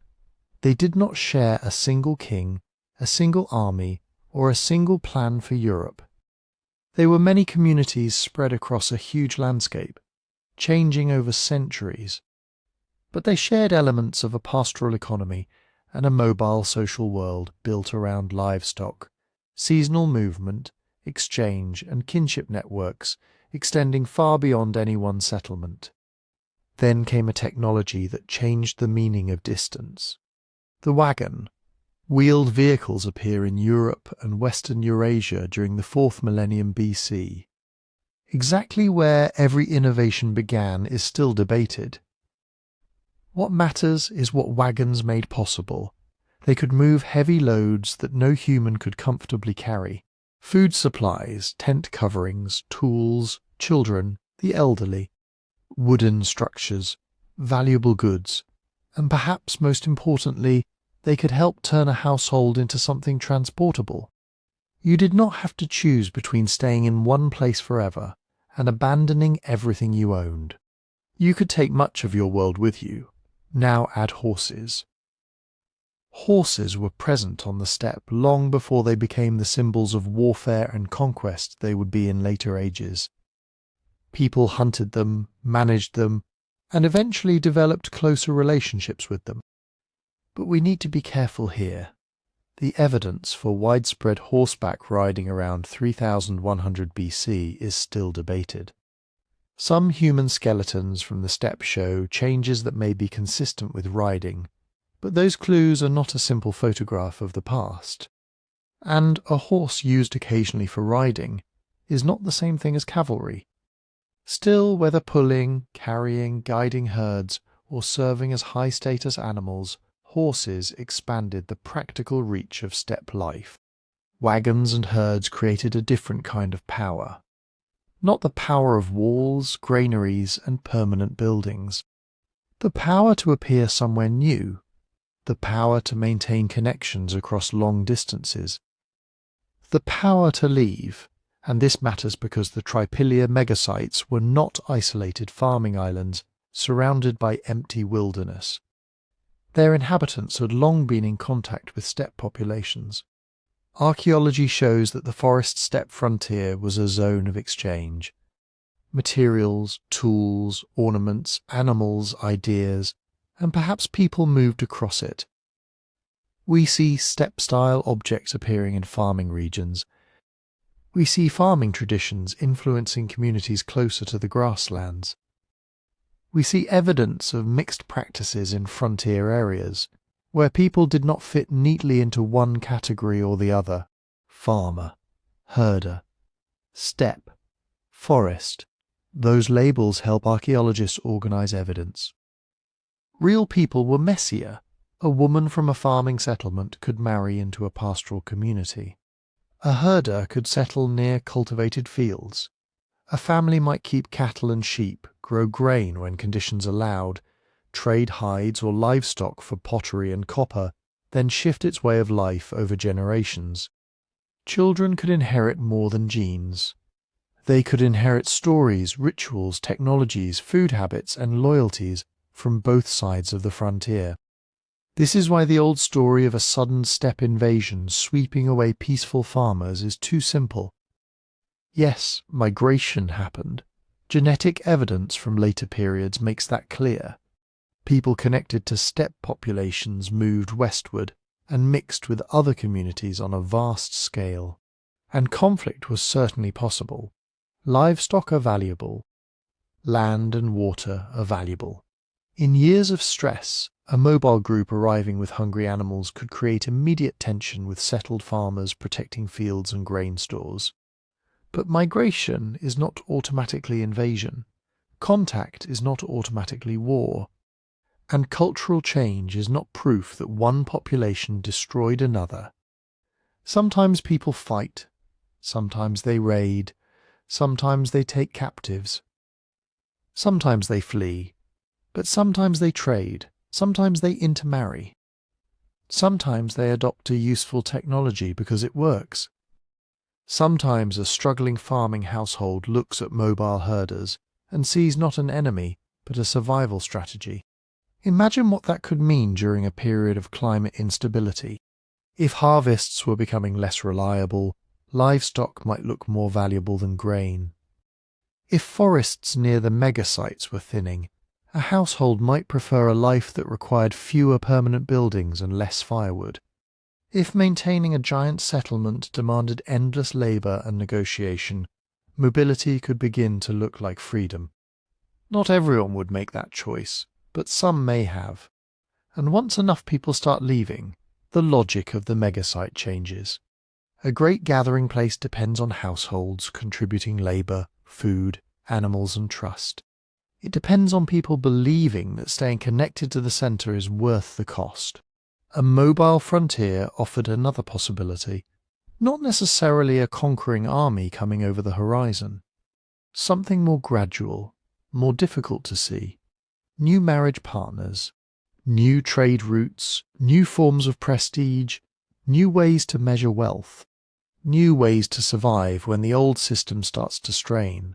They did not share a single king, a single army, or a single plan for Europe. They were many communities spread across a huge landscape, changing over centuries. But they shared elements of a pastoral economy and a mobile social world built around livestock, seasonal movement, exchange, and kinship networks extending far beyond any one settlement. Then came a technology that changed the meaning of distance. The wagon. Wheeled vehicles appear in Europe and Western Eurasia during the 4th millennium BC. Exactly where every innovation began is still debated. What matters is what wagons made possible. They could move heavy loads that no human could comfortably carry. Food supplies, tent coverings, tools, children, the elderly, wooden structures, valuable goods, and perhaps most importantly, they could help turn a household into something transportable. You did not have to choose between staying in one place forever and abandoning everything you owned. You could take much of your world with you. Now add horses. Horses were present on the steppe long before they became the symbols of warfare and conquest they would be in later ages. People hunted them, managed them, and eventually developed closer relationships with them. But we need to be careful here. The evidence for widespread horseback riding around 3100 BC is still debated. Some human skeletons from the steppe show changes that may be consistent with riding, but those clues are not a simple photograph of the past. And a horse used occasionally for riding is not the same thing as cavalry. Still, whether pulling, carrying, guiding herds, or serving as high-status animals, horses expanded the practical reach of steppe life. Wagons and herds created a different kind of power. Not the power of walls, granaries, and permanent buildings. The power to appear somewhere new. The power to maintain connections across long distances. The power to leave, and this matters because the Trypillia megasites were not isolated farming islands surrounded by empty wilderness. Their inhabitants had long been in contact with steppe populations. Archaeology shows that the forest-steppe frontier was a zone of exchange. Materials, tools, ornaments, animals, ideas, and perhaps people moved across it. We see steppe-style objects appearing in farming regions. We see farming traditions influencing communities closer to the grasslands. We see evidence of mixed practices in frontier areas, where people did not fit neatly into one category or the other: farmer, herder, steppe, forest. Those labels help archaeologists organize evidence. Real people were messier. A woman from a farming settlement could marry into a pastoral community. A herder could settle near cultivated fields. A family might keep cattle and sheep, grow grain when conditions allowed, trade hides or livestock for pottery and copper, then shift its way of life over generations. Children could inherit more than genes. They could inherit stories, rituals, technologies, food habits, and loyalties from both sides of the frontier. This is why the old story of a sudden steppe invasion sweeping away peaceful farmers is too simple. Yes, migration happened. Genetic evidence from later periods makes that clear. People connected to steppe populations moved westward and mixed with other communities on a vast scale. And conflict was certainly possible. Livestock are valuable. Land and water are valuable. In years of stress, a mobile group arriving with hungry animals could create immediate tension with settled farmers protecting fields and grain stores. But migration is not automatically invasion. Contact is not automatically war. And cultural change is not proof that one population destroyed another. Sometimes people fight. Sometimes they raid. Sometimes they take captives. Sometimes they flee. But sometimes they trade. Sometimes they intermarry. Sometimes they adopt a useful technology because it works. Sometimes a struggling farming household looks at mobile herders and sees not an enemy, but a survival strategy. Imagine what that could mean during a period of climate instability. If harvests were becoming less reliable, livestock might look more valuable than grain. If forests near the megasites were thinning, a household might prefer a life that required fewer permanent buildings and less firewood. If maintaining a giant settlement demanded endless labour and negotiation, mobility could begin to look like freedom. Not everyone would make that choice, but some may have. And once enough people start leaving, the logic of the megasite changes. A great gathering place depends on households contributing labour, food, animals and trust. It depends on people believing that staying connected to the centre is worth the cost. A mobile frontier offered another possibility, not necessarily a conquering army coming over the horizon. Something more gradual, more difficult to see. New marriage partners, new trade routes, new forms of prestige, new ways to measure wealth, new ways to survive when the old system starts to strain.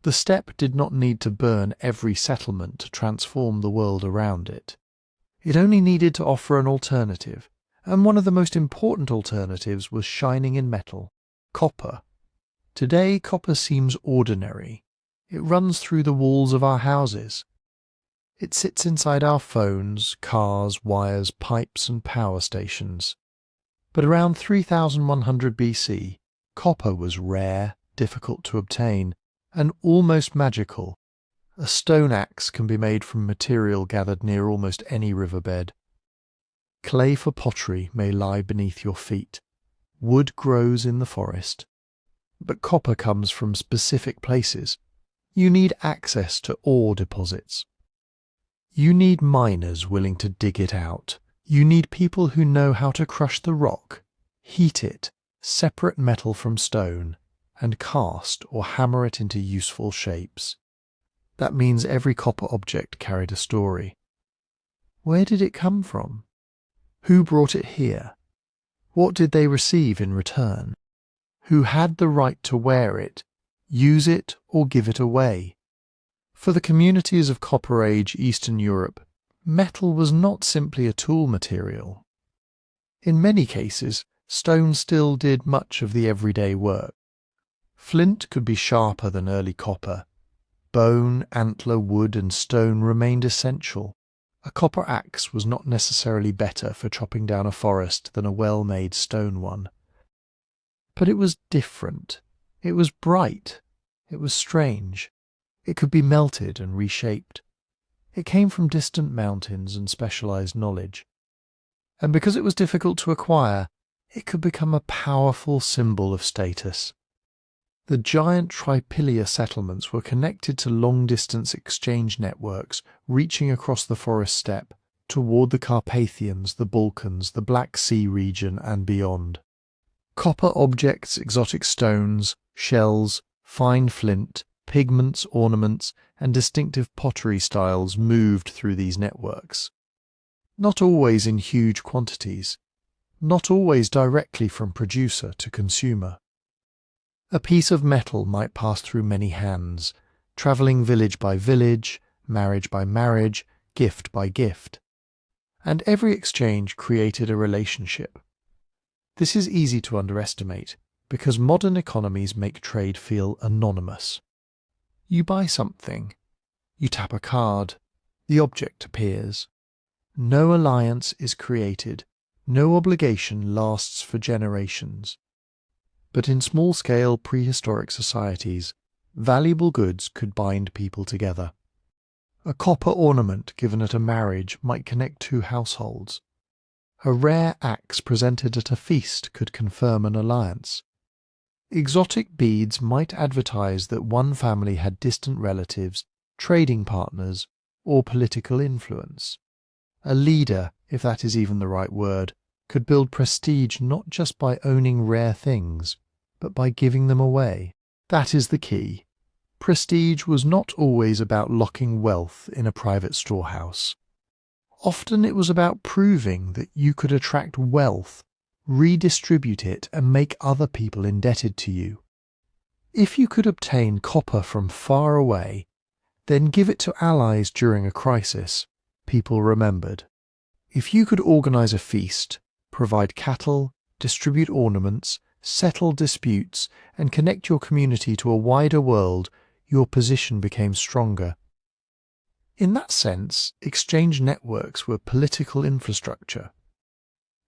The steppe did not need to burn every settlement to transform the world around it. It only needed to offer an alternative, and one of the most important alternatives was shining in metal, copper. Today, copper seems ordinary. It runs through the walls of our houses. It sits inside our phones, cars, wires, pipes and power stations. But around 3100 BC, copper was rare, difficult to obtain, and almost magical. A stone axe can be made from material gathered near almost any riverbed. Clay for pottery may lie beneath your feet. Wood grows in the forest. But copper comes from specific places. You need access to ore deposits. You need miners willing to dig it out. You need people who know how to crush the rock, heat it, separate metal from stone, and cast or hammer it into useful shapes. That means every copper object carried a story. Where did it come from? Who brought it here? What did they receive in return? Who had the right to wear it, use it, or give it away? For the communities of Copper Age Eastern Europe, metal was not simply a tool material. In many cases, stone still did much of the everyday work. Flint could be sharper than early copper. Bone, antler, wood and stone remained essential. A copper axe was not necessarily better for chopping down a forest than a well-made stone one. But it was different. It was bright. It was strange. It could be melted and reshaped. It came from distant mountains and specialized knowledge. And because it was difficult to acquire, it could become a powerful symbol of status. The giant Trypillia settlements were connected to long-distance exchange networks reaching across the forest steppe toward the Carpathians, the Balkans, the Black Sea region and beyond. Copper objects, exotic stones, shells, fine flint, pigments, ornaments, and distinctive pottery styles moved through these networks. Not always in huge quantities, not always directly from producer to consumer. A piece of metal might pass through many hands, travelling village by village, marriage by marriage, gift by gift. And every exchange created a relationship. This is easy to underestimate, because modern economies make trade feel anonymous. You buy something, you tap a card, the object appears. No alliance is created, no obligation lasts for generations. But in small-scale prehistoric societies, valuable goods could bind people together. A copper ornament given at a marriage might connect two households. A rare axe presented at a feast could confirm an alliance. Exotic beads might advertise that one family had distant relatives, trading partners, or political influence. A leader, if that is even the right word, could build prestige not just by owning rare things, but by giving them away. That is the key. Prestige was not always about locking wealth in a private storehouse. Often it was about proving that you could attract wealth, redistribute it, and make other people indebted to you. If you could obtain copper from far away, then give it to allies during a crisis, people remembered. If you could organize a feast, provide cattle, distribute ornaments, settle disputes, and connect your community to a wider world, your position became stronger. In that sense, exchange networks were political infrastructure.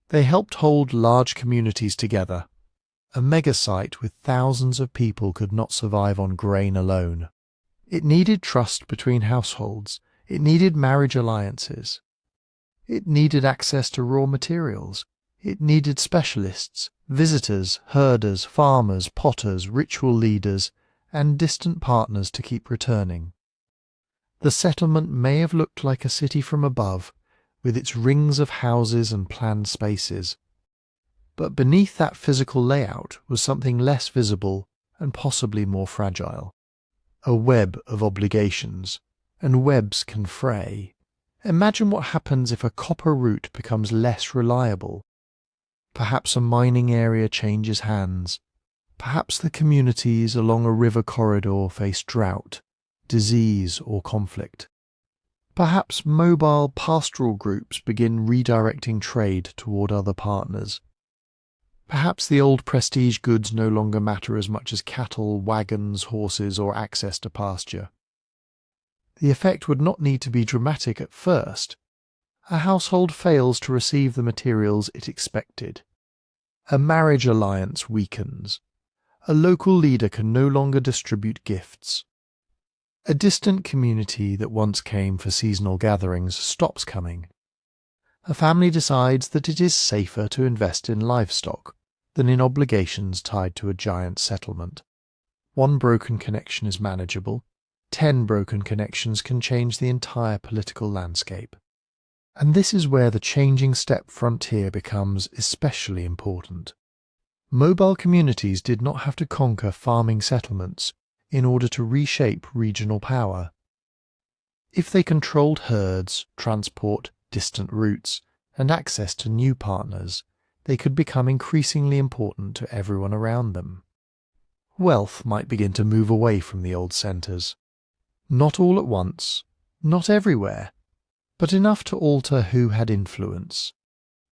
They helped hold large communities together. A megasite with thousands of people could not survive on grain alone. It needed trust between households. It needed marriage alliances. It needed access to raw materials. It needed specialists, visitors, herders, farmers, potters, ritual leaders, and distant partners to keep returning. The settlement may have looked like a city from above, with its rings of houses and planned spaces. But beneath that physical layout was something less visible and possibly more fragile. A web of obligations, and webs can fray. Imagine what happens if a copper route becomes less reliable. Perhaps a mining area changes hands. Perhaps the communities along a river corridor face drought, disease, or conflict. Perhaps mobile pastoral groups begin redirecting trade toward other partners. Perhaps the old prestige goods no longer matter as much as cattle, wagons, horses, or access to pasture. The effect would not need to be dramatic at first. A household fails to receive the materials it expected. A marriage alliance weakens. A local leader can no longer distribute gifts. A distant community that once came for seasonal gatherings stops coming. A family decides that it is safer to invest in livestock than in obligations tied to a giant settlement. One broken connection is manageable. 10 broken connections can change the entire political landscape. And this is where the changing steppe frontier becomes especially important. Mobile communities did not have to conquer farming settlements in order to reshape regional power. If they controlled herds, transport, distant routes, and access to new partners, they could become increasingly important to everyone around them. Wealth might begin to move away from the old centres. Not all at once, not everywhere, but enough to alter who had influence.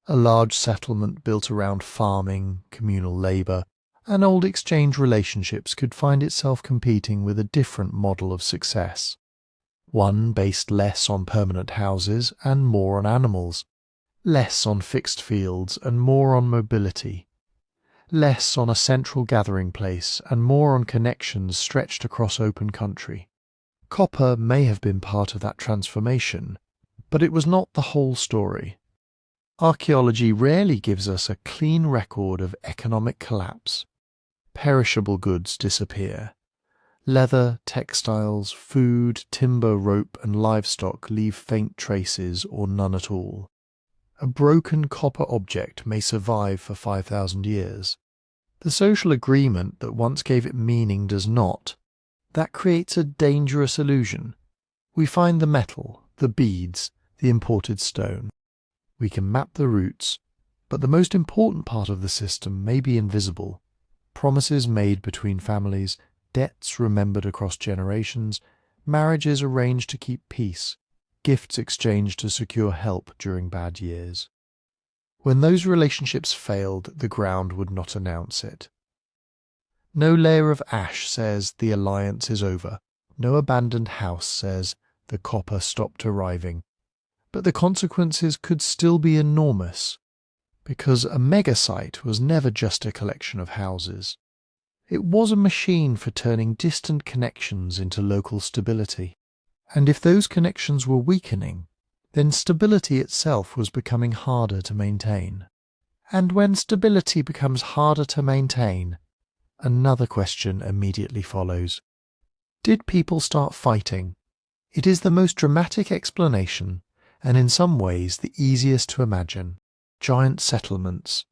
A large settlement built around farming, communal labour, and old exchange relationships could find itself competing with a different model of success. One based less on permanent houses and more on animals, less on fixed fields and more on mobility, less on a central gathering place and more on connections stretched across open country. Copper may have been part of that transformation, but it was not the whole story. Archaeology rarely gives us a clean record of economic collapse. Perishable goods disappear. Leather, textiles, food, timber, rope, and livestock leave faint traces or none at all. A broken copper object may survive for 5,000 years. The social agreement that once gave it meaning does not. That creates a dangerous illusion. We find the metal, the beads, the imported stone. We can map the routes, but the most important part of the system may be invisible. Promises made between families, debts remembered across generations, marriages arranged to keep peace, gifts exchanged to secure help during bad years. When those relationships failed, the ground would not announce it. No layer of ash says the alliance is over. No abandoned house says the copper stopped arriving. But the consequences could still be enormous, because a megasite was never just a collection of houses. It was a machine for turning distant connections into local stability. And if those connections were weakening, then stability itself was becoming harder to maintain. And when stability becomes harder to maintain, another question immediately follows. Did people start fighting? It is the most dramatic explanation, and in some ways the easiest to imagine. Giant settlements,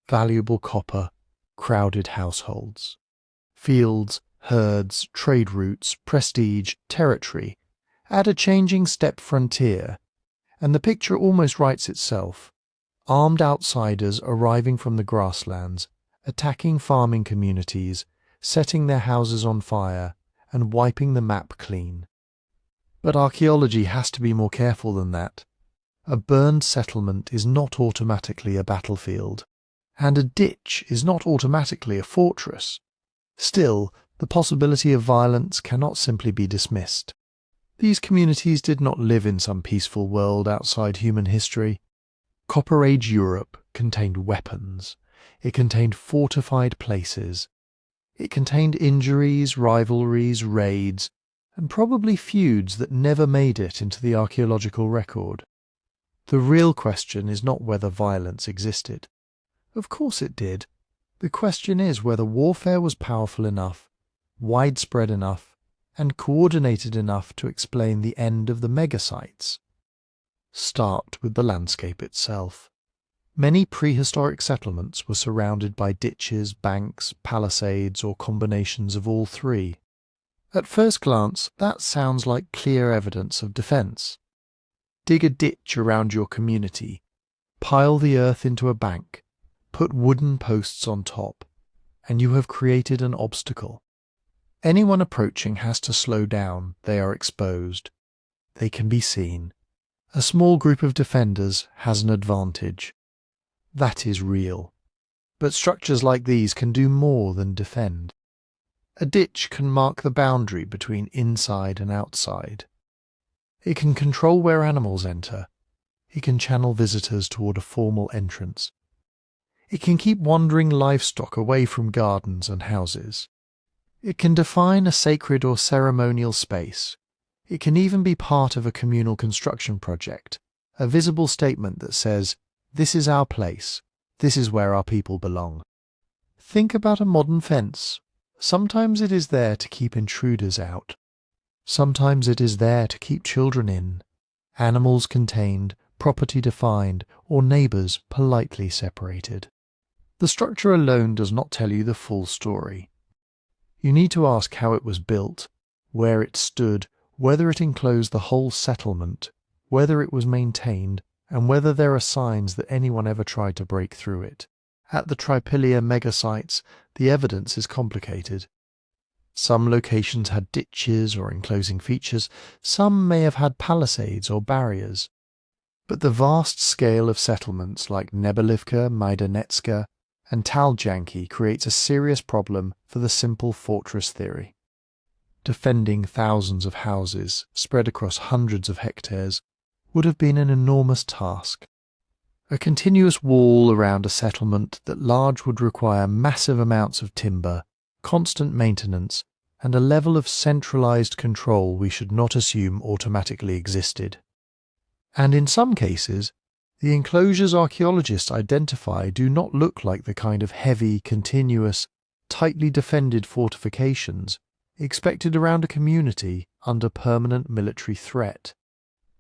valuable copper, crowded households. Fields, herds, trade routes, prestige, territory, add a changing steppe frontier, and the picture almost writes itself. Armed outsiders arriving from the grasslands, attacking farming communities, setting their houses on fire, and wiping the map clean. But archaeology has to be more careful than that. A burned settlement is not automatically a battlefield, and a ditch is not automatically a fortress. Still, the possibility of violence cannot simply be dismissed. These communities did not live in some peaceful world outside human history. Copper Age Europe contained weapons. It contained fortified places. It contained injuries, rivalries, raids, and probably feuds that never made it into the archaeological record. The real question is not whether violence existed. Of course it did. The question is whether warfare was powerful enough, widespread enough, and coordinated enough to explain the end of the megasites. Start with the landscape itself. Many prehistoric settlements were surrounded by ditches, banks, palisades, or combinations of all three. At first glance, that sounds like clear evidence of defence. Dig a ditch around your community, pile the earth into a bank, put wooden posts on top, and you have created an obstacle. Anyone approaching has to slow down. They are exposed. They can be seen. A small group of defenders has an advantage. That is real. But structures like these can do more than defend. A ditch can mark the boundary between inside and outside. It can control where animals enter. It can channel visitors toward a formal entrance. It can keep wandering livestock away from gardens and houses. It can define a sacred or ceremonial space. It can even be part of a communal construction project, a visible statement that says, "This is our place. This is where our people belong." Think about a modern fence. Sometimes it is there to keep intruders out. Sometimes it is there to keep children in, animals contained, property defined, or neighbours politely separated. The structure alone does not tell you the full story. You need to ask how it was built, where it stood, whether it enclosed the whole settlement, whether it was maintained, and whether there are signs that anyone ever tried to break through it. At the Trypillia megasites, the evidence is complicated. Some locations had ditches or enclosing features, some may have had palisades or barriers. But the vast scale of settlements like Nebelivka, Maidanetske, and Taljanky creates a serious problem for the simple fortress theory. defending thousands of houses spread across hundreds of hectares, would have been an enormous task. A continuous wall around a settlement that large would require massive amounts of timber, constant maintenance, and a level of centralized control we should not assume automatically existed. And in some cases, the enclosures archaeologists identify do not look like the kind of heavy, continuous, tightly defended fortifications expected around a community under permanent military threat.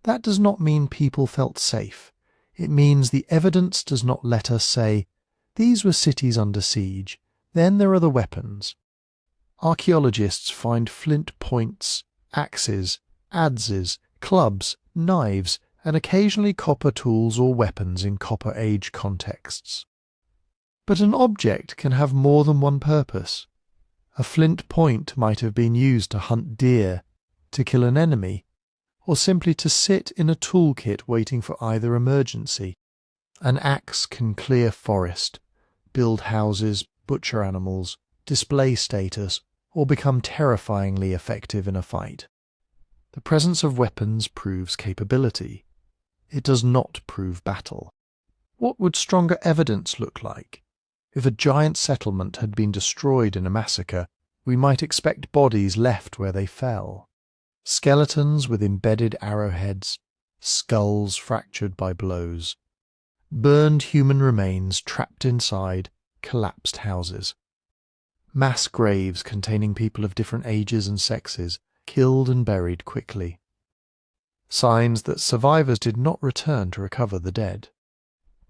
That does not mean people felt safe. It means the evidence does not let us say, these were cities under siege, then there are the weapons. Archaeologists find flint points, axes, adzes, clubs, knives, and occasionally copper tools or weapons in Copper Age contexts. But an object can have more than one purpose. A flint point might have been used to hunt deer, to kill an enemy, or simply to sit in a toolkit waiting for either emergency. An axe can clear forest, build houses, butcher animals, display status, or become terrifyingly effective in a fight. The presence of weapons proves capability. It does not prove battle. What would stronger evidence look like? If a giant settlement had been destroyed in a massacre, we might expect bodies left where they fell. Skeletons with embedded arrowheads, skulls fractured by blows. Burned human remains trapped inside collapsed houses. Mass graves containing people of different ages and sexes, killed and buried quickly. Signs that survivors did not return to recover the dead.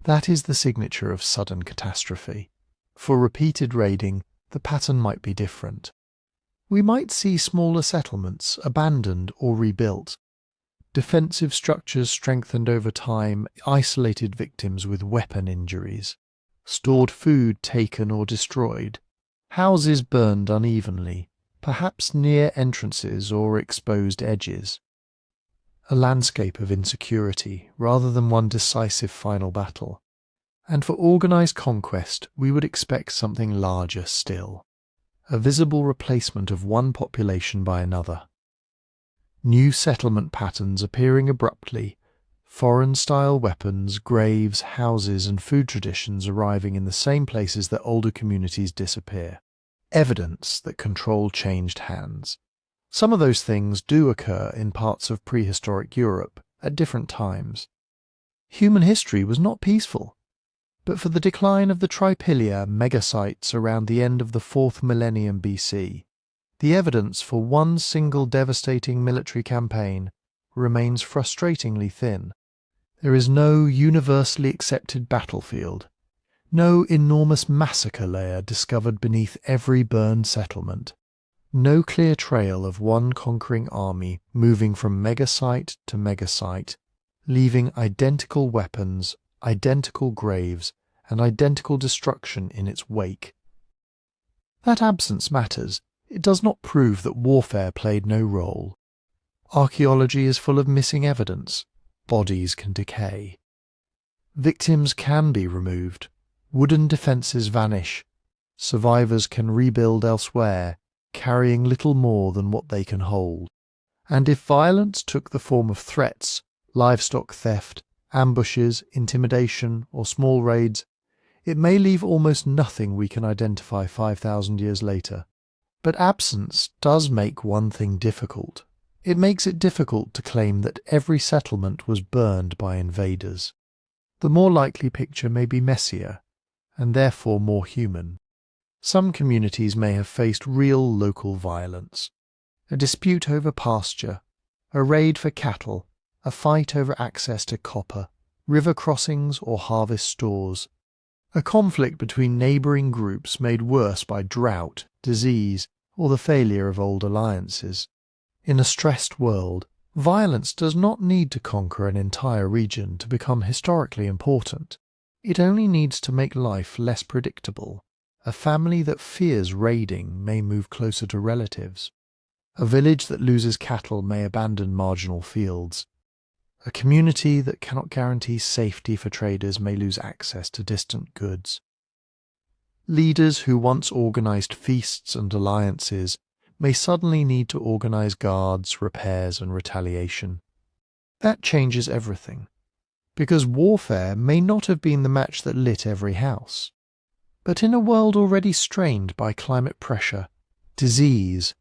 That is the signature of sudden catastrophe. For repeated raiding, the pattern might be different. We might see smaller settlements abandoned or rebuilt. Defensive structures strengthened over time, isolated victims with weapon injuries. Stored food taken or destroyed. Houses burned unevenly, perhaps near entrances or exposed edges. A landscape of insecurity rather than one decisive final battle. And for organized conquest, we would expect something larger still. A visible replacement of one population by another. New settlement patterns appearing abruptly, foreign-style weapons, graves, houses and food traditions arriving in the same places that older communities disappear. Evidence that control changed hands. Some of those things do occur in parts of prehistoric Europe at different times. Human history was not peaceful, but for the decline of the Trypillia megasites around the end of the 4th millennium BC, the evidence for one single devastating military campaign remains frustratingly thin. There is no universally accepted battlefield, no enormous massacre layer discovered beneath every burned settlement. No clear trail of one conquering army moving from megasite to megasite, leaving identical weapons, identical graves, and identical destruction in its wake. That absence matters. It does not prove that warfare played no role. Archaeology is full of missing evidence. Bodies can decay. Victims can be removed. Wooden defences vanish. Survivors can rebuild elsewhere, carrying little more than what they can hold. And if violence took the form of threats, livestock theft, ambushes, intimidation, or small raids, it may leave almost nothing we can identify 5,000 years later. But absence does make one thing difficult. It makes it difficult to claim that every settlement was burned by invaders. The more likely picture may be messier, and therefore more human. Some communities may have faced real local violence. A dispute over pasture, a raid for cattle, a fight over access to copper, river crossings or harvest stores. A conflict between neighbouring groups made worse by drought, disease, or the failure of old alliances. In a stressed world, violence does not need to conquer an entire region to become historically important. It only needs to make life less predictable. A family that fears raiding may move closer to relatives. A village that loses cattle may abandon marginal fields. A community that cannot guarantee safety for traders may lose access to distant goods. Leaders who once organized feasts and alliances may suddenly need to organize guards, repairs, and retaliation. That changes everything, because warfare may not have been the match that lit every house. But in a world already strained by climate pressure, disease,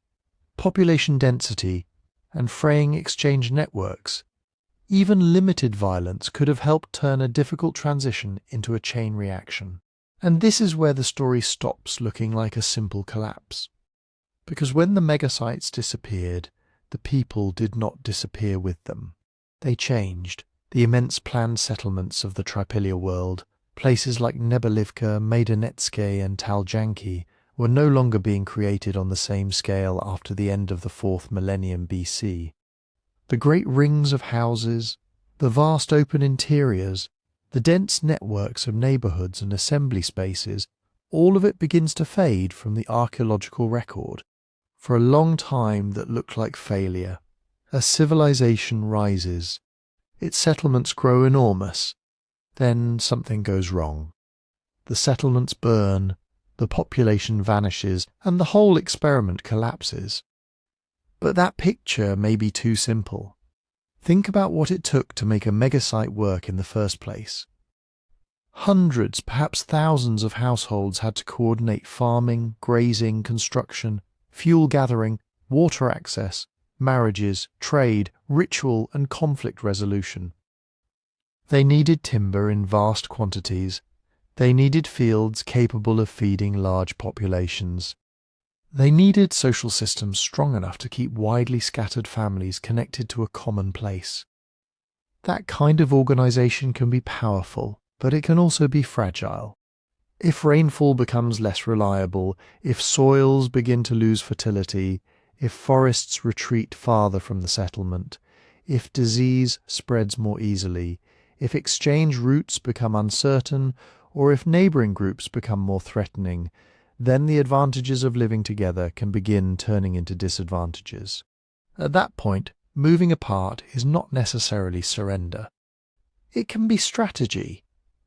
population density, and fraying exchange networks, even limited violence could have helped turn a difficult transition into a chain reaction. And this is where the story stops looking like a simple collapse. Because when the megasites disappeared, the people did not disappear with them. They changed. The immense planned settlements of the Trypillia world, places like Nebelivka, Maidanetske and Taljanky, were no longer being created on the same scale after the end of the 4th millennium BC. The great rings of houses, the vast open interiors, the dense networks of neighbourhoods and assembly spaces, all of it begins to fade from the archaeological record. For a long time that looked like failure, a civilization rises. Its settlements grow enormous. Then something goes wrong. The settlements burn, the population vanishes, and the whole experiment collapses. But that picture may be too simple. Think about what it took to make a megasite work in the first place. Hundreds, perhaps thousands of households had to coordinate farming, grazing, construction, fuel gathering, water access, marriages, trade, ritual, and conflict resolution. They needed timber in vast quantities. They needed fields capable of feeding large populations. They needed social systems strong enough to keep widely scattered families connected to a common place. That kind of organization can be powerful, but it can also be fragile. If rainfall becomes less reliable, if soils begin to lose fertility, if forests retreat farther from the settlement, if disease spreads more easily, if exchange routes become uncertain, or if neighbouring groups become more threatening, then the advantages of living together can begin turning into disadvantages. At that point, moving apart is not necessarily surrender. It can be strategy.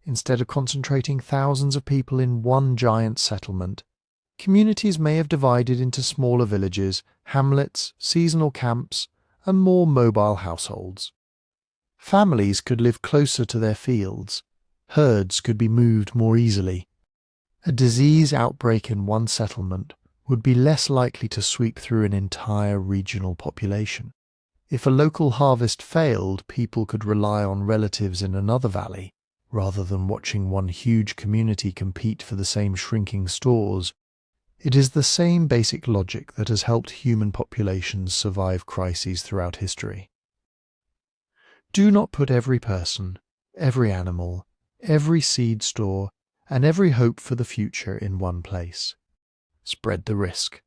Instead of concentrating thousands of people in one giant settlement, communities may have divided into smaller villages, hamlets, seasonal camps, and more mobile households. Families could live closer to their fields. Herds could be moved more easily. A disease outbreak in one settlement would be less likely to sweep through an entire regional population. If a local harvest failed, people could rely on relatives in another valley, rather than watching one huge community compete for the same shrinking stores. It is the same basic logic that has helped human populations survive crises throughout history. Do not put every person, every animal, every seed store, and every hope for the future in one place. Spread the risk.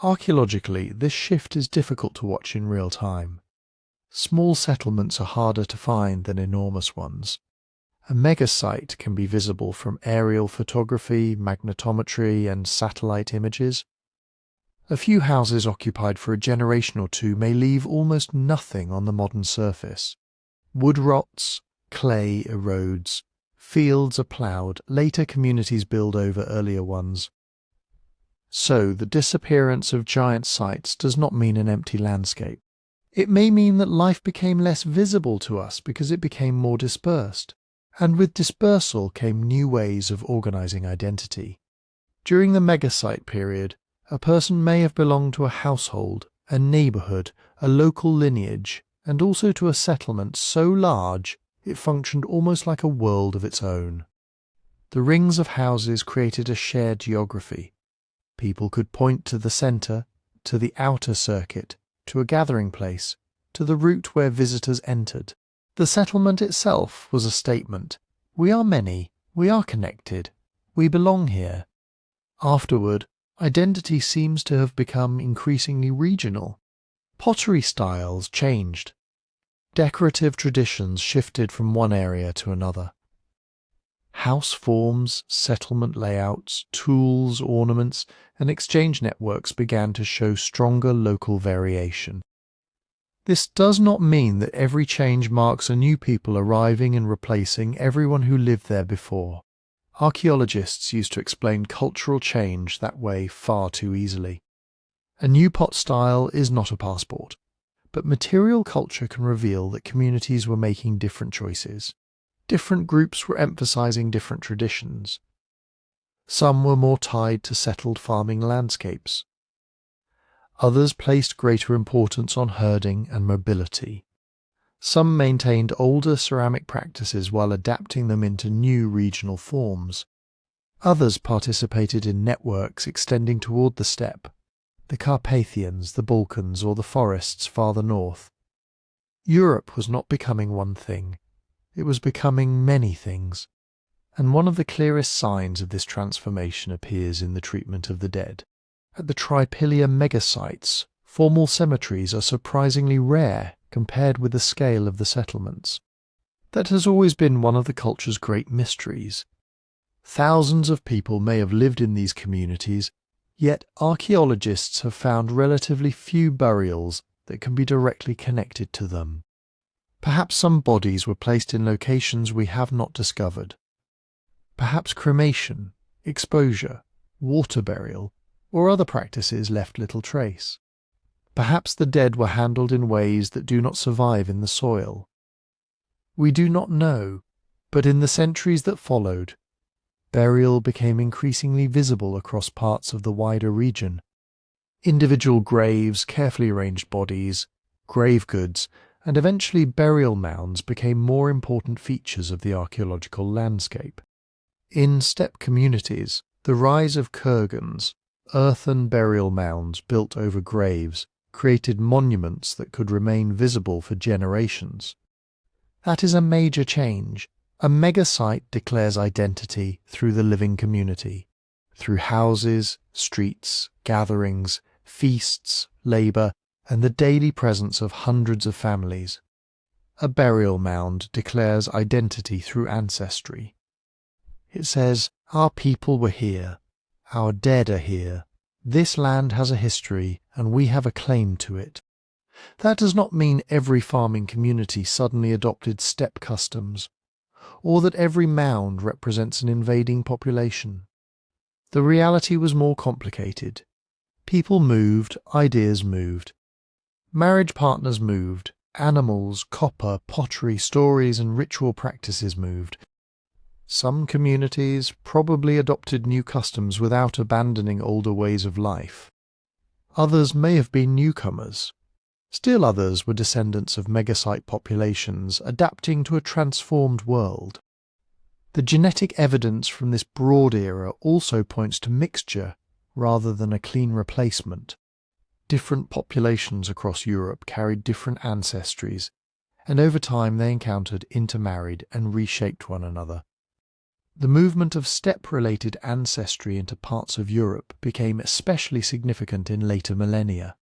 Archaeologically, this shift is difficult to watch in real time. Small settlements are harder to find than enormous ones. A megasite can be visible from aerial photography, magnetometry, and satellite images. A few houses occupied for a generation or two may leave almost nothing on the modern surface. Wood rots, clay erodes, fields are ploughed, later communities build over earlier ones. So the disappearance of giant sites does not mean an empty landscape. It may mean that life became less visible to us because it became more dispersed. And with dispersal came new ways of organizing identity. During the megasite period, a person may have belonged to a household, a neighborhood, a local lineage, and also to a settlement so large it functioned almost like a world of its own. The rings of houses created a shared geography. People could point to the center, to the outer circuit, to a gathering place, to the route where visitors entered. The settlement itself was a statement. We are many, we are connected, we belong here. Afterward, identity seems to have become increasingly regional. Pottery styles changed. Decorative traditions shifted from one area to another. House forms, settlement layouts, tools, ornaments, and exchange networks began to show stronger local variation. This does not mean that every change marks a new people arriving and replacing everyone who lived there before. Archaeologists used to explain cultural change that way far too easily. A new pot style is not a passport, but material culture can reveal that communities were making different choices. Different groups were emphasizing different traditions. Some were more tied to settled farming landscapes. Others placed greater importance on herding and mobility. Some maintained older ceramic practices while adapting them into new regional forms. Others participated in networks extending toward the steppe, the Carpathians, the Balkans, or the forests farther north. Europe was not becoming one thing, it was becoming many things, and one of the clearest signs of this transformation appears in the treatment of the dead. At the Trypillia megasites, formal cemeteries are surprisingly rare compared with the scale of the settlements. That has always been one of the culture's great mysteries. Thousands of people may have lived in these communities, yet archaeologists have found relatively few burials that can be directly connected to them. Perhaps some bodies were placed in locations we have not discovered. Perhaps cremation, exposure, water burial, or other practices left little trace. Perhaps the dead were handled in ways that do not survive in the soil. We do not know, but in the centuries that followed, burial became increasingly visible across parts of the wider region. Individual graves, carefully arranged bodies, grave goods, and eventually burial mounds became more important features of the archaeological landscape. In steppe communities, the rise of kurgans, earthen burial mounds built over graves, created monuments that could remain visible for generations. That is a major change. A megasite declares identity through the living community, through houses, streets, gatherings, feasts, labour, and the daily presence of hundreds of families. A burial mound declares identity through ancestry. It says, our people were here, our dead are here, this land has a history and we have a claim to it. That does not mean every farming community suddenly adopted steppe customs, or that every mound represents an invading population. The reality was more complicated. People moved, ideas moved. Marriage partners moved, animals, copper, pottery, stories and ritual practices moved. Some communities probably adopted new customs without abandoning older ways of life. Others may have been newcomers. Still others were descendants of megasite populations adapting to a transformed world. The genetic evidence from this broad era also points to mixture rather than a clean replacement. Different populations across Europe carried different ancestries, and over time they encountered, intermarried, and reshaped one another. The movement of steppe-related ancestry into parts of Europe became especially significant in later millennia.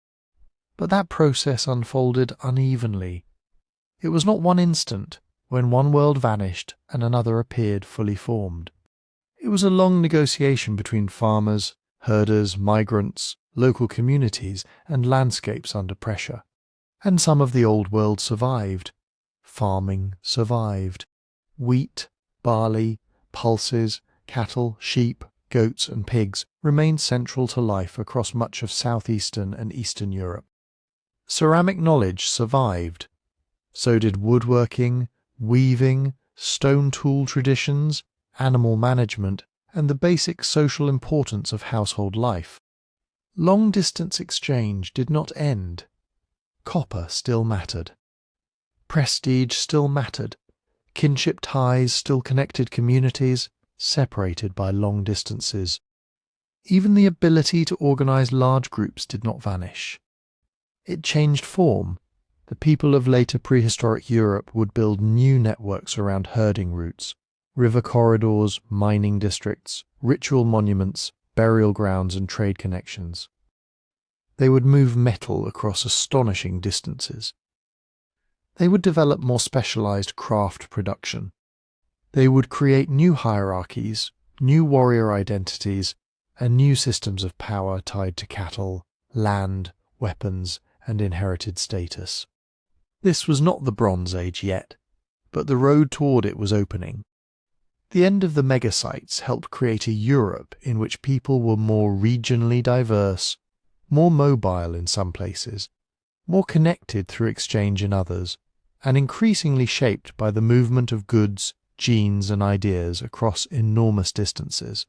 But that process unfolded unevenly. It was not one instant, when one world vanished and another appeared fully formed. It was a long negotiation between farmers, herders, migrants, local communities, and landscapes under pressure. And some of the old world survived. Farming survived. Wheat, barley, pulses, cattle, sheep, goats and pigs remained central to life across much of southeastern and eastern Europe. Ceramic knowledge survived. So did woodworking, weaving, stone tool traditions, animal management, and the basic social importance of household life. Long-distance exchange did not end. Copper still mattered. Prestige still mattered. Kinship ties still connected communities, separated by long distances. Even the ability to organize large groups did not vanish. It changed form. The people of later prehistoric Europe would build new networks around herding routes, river corridors, mining districts, ritual monuments, burial grounds and trade connections. They would move metal across astonishing distances. They would develop more specialized craft production. They would create new hierarchies, new warrior identities, and new systems of power tied to cattle, land, weapons, and inherited status. This was not the Bronze Age yet, but the road toward it was opening. The end of the megasites helped create a Europe in which people were more regionally diverse, more mobile in some places, more connected through exchange in others, and increasingly shaped by the movement of goods, genes, and ideas across enormous distances.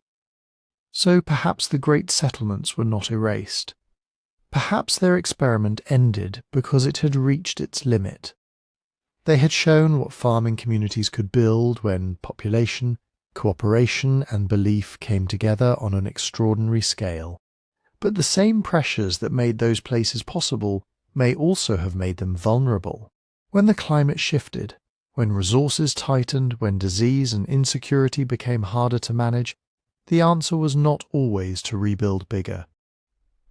So perhaps the great settlements were not erased. Perhaps their experiment ended because it had reached its limit. They had shown what farming communities could build when population, cooperation, and belief came together on an extraordinary scale. But the same pressures that made those places possible may also have made them vulnerable. When the climate shifted, when resources tightened, when disease and insecurity became harder to manage, the answer was not always to rebuild bigger.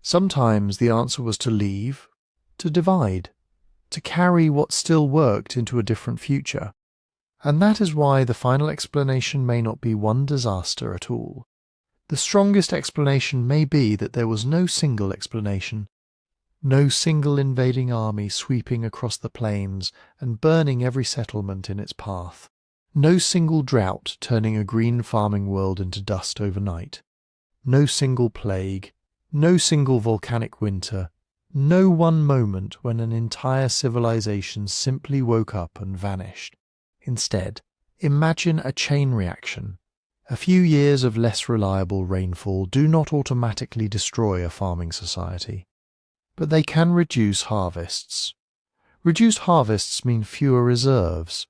Sometimes the answer was to leave, to divide, to carry what still worked into a different future. And that is why the final explanation may not be one disaster at all. The strongest explanation may be that there was no single explanation, no single invading army sweeping across the plains and burning every settlement in its path, no single drought turning a green farming world into dust overnight, no single plague, no single volcanic winter, no one moment when an entire civilization simply woke up and vanished. Instead, imagine a chain reaction. A few years of less reliable rainfall do not automatically destroy a farming society, but they can reduce harvests. Reduced harvests mean fewer reserves.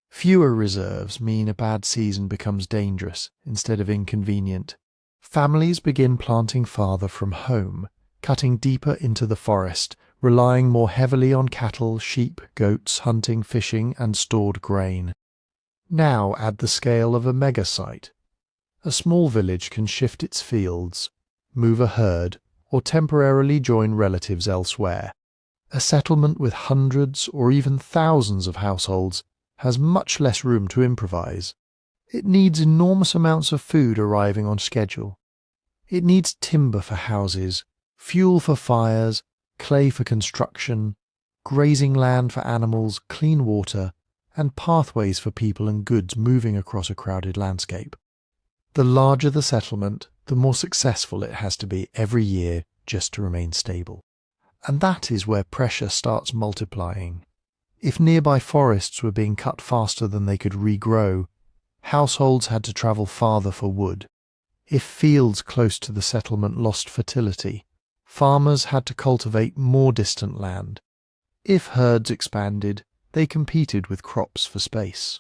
Fewer reserves mean a bad season becomes dangerous instead of inconvenient. Families begin planting farther from home, cutting deeper into the forest, relying more heavily on cattle, sheep, goats, hunting, fishing, and stored grain. Now add the scale of a mega-site. A small village can shift its fields, move a herd, or temporarily join relatives elsewhere. A settlement with hundreds or even thousands of households has much less room to improvise. It needs enormous amounts of food arriving on schedule. It needs timber for houses, fuel for fires, clay for construction, grazing land for animals, clean water, and pathways for people and goods moving across a crowded landscape. The larger the settlement, the more successful it has to be every year just to remain stable. And that is where pressure starts multiplying. If nearby forests were being cut faster than they could regrow, households had to travel farther for wood. If fields close to the settlement lost fertility, farmers had to cultivate more distant land. If herds expanded, they competed with crops for space.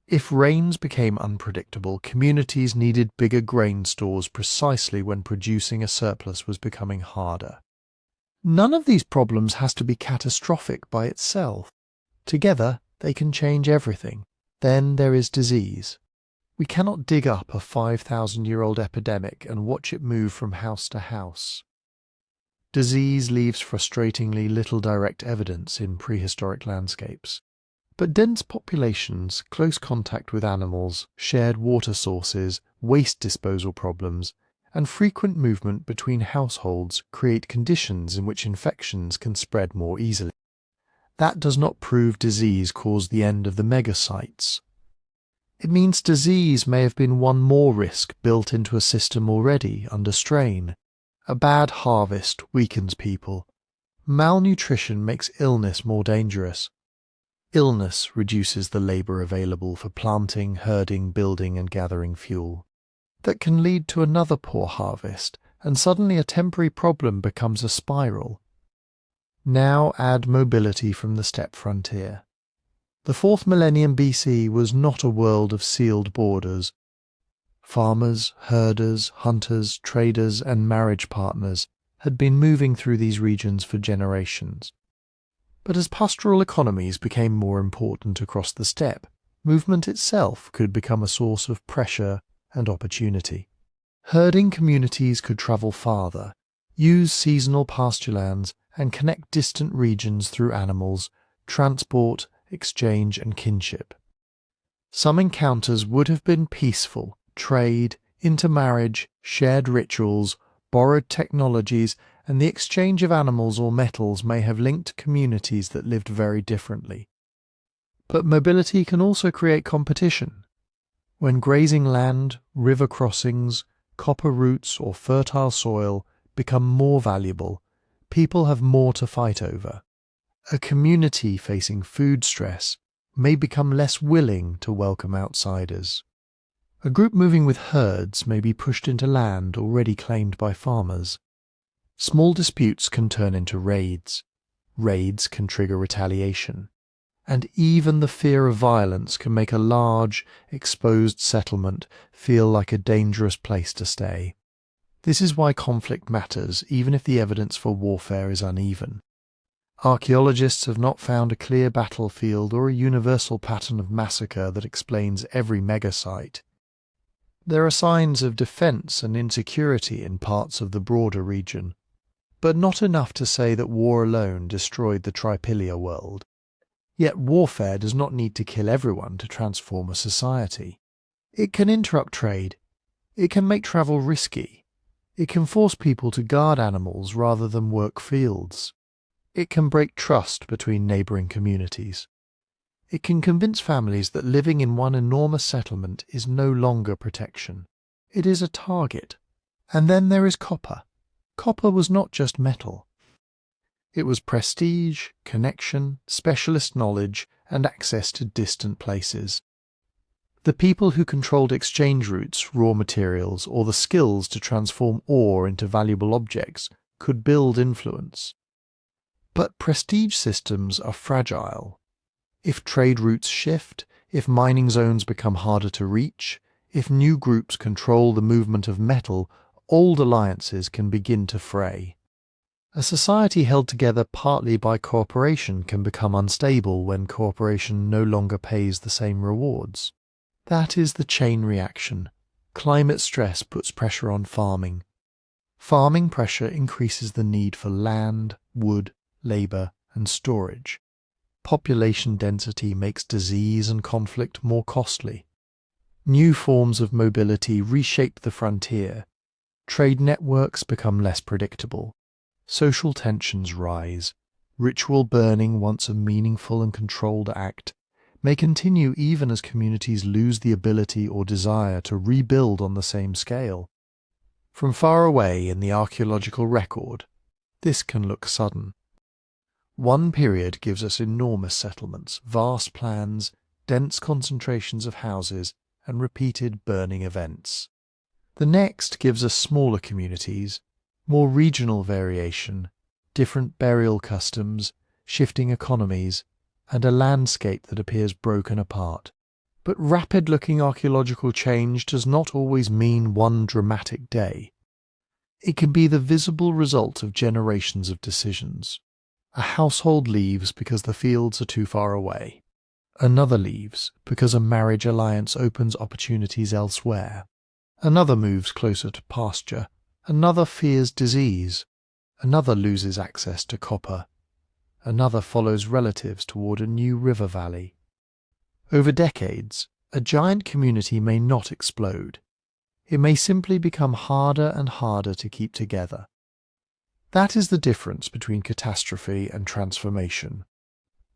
If rains became unpredictable, communities needed bigger grain stores precisely when producing a surplus was becoming harder. None of these problems has to be catastrophic by itself. Together, they can change everything. Then there is disease. We cannot dig up a 5,000-year-old epidemic and watch it move from house to house. Disease leaves frustratingly little direct evidence in prehistoric landscapes. But dense populations, close contact with animals, shared water sources, waste disposal problems, and frequent movement between households create conditions in which infections can spread more easily. That does not prove disease caused the end of the megasites. It means disease may have been one more risk built into a system already under strain. A bad harvest weakens people. Malnutrition makes illness more dangerous. Illness reduces the labour available for planting, herding, building and gathering fuel. That can lead to another poor harvest, and suddenly a temporary problem becomes a spiral. Now add mobility from the steppe frontier. The 4th millennium BC was not a world of sealed borders. Farmers, herders, hunters, traders and marriage partners had been moving through these regions for generations. But as pastoral economies became more important across the steppe, movement itself could become a source of pressure and opportunity. Herding communities could travel farther, use seasonal pasturelands and connect distant regions through animals, transport, exchange and kinship. Some encounters would have been peaceful: trade, intermarriage, shared rituals, borrowed technologies, and the exchange of animals or metals may have linked communities that lived very differently. But mobility can also create competition. When grazing land, river crossings, copper roots or fertile soil become more valuable, people have more to fight over. A community facing food stress may become less willing to welcome outsiders. A group moving with herds may be pushed into land already claimed by farmers. Small disputes can turn into raids. Raids can trigger retaliation. And even the fear of violence can make a large, exposed settlement feel like a dangerous place to stay. This is why conflict matters, even if the evidence for warfare is uneven. Archaeologists have not found a clear battlefield or a universal pattern of massacre that explains every megasite. There are signs of defense and insecurity in parts of the broader region, but not enough to say that war alone destroyed the Trypillia world. Yet warfare does not need to kill everyone to transform a society. It can interrupt trade. It can make travel risky. It can force people to guard animals rather than work fields. It can break trust between neighbouring communities. It can convince families that living in one enormous settlement is no longer protection. It is a target. And then there is copper. Copper was not just metal. It was prestige, connection, specialist knowledge, and access to distant places. The people who controlled exchange routes, raw materials, or the skills to transform ore into valuable objects could build influence. But prestige systems are fragile. If trade routes shift, if mining zones become harder to reach, if new groups control the movement of metal, old alliances can begin to fray. A society held together partly by cooperation can become unstable when cooperation no longer pays the same rewards. That is the chain reaction. Climate stress puts pressure on farming. Farming pressure increases the need for land, wood, labour, and storage. Population density makes disease and conflict more costly. New forms of mobility reshape the frontier. Trade networks become less predictable. Social tensions rise. Ritual burning, once a meaningful and controlled act, may continue even as communities lose the ability or desire to rebuild on the same scale. From far away in the archaeological record, this can look sudden. One period gives us enormous settlements, vast plans, dense concentrations of houses, and repeated burning events. The next gives us smaller communities, more regional variation, different burial customs, shifting economies, and a landscape that appears broken apart. But rapid-looking archaeological change does not always mean one dramatic day. It can be the visible result of generations of decisions. A household leaves because the fields are too far away. Another leaves because a marriage alliance opens opportunities elsewhere. Another moves closer to pasture. Another fears disease. Another loses access to copper. Another follows relatives toward a new river valley. Over decades, a giant community may not explode. It may simply become harder and harder to keep together. That is the difference between catastrophe and transformation.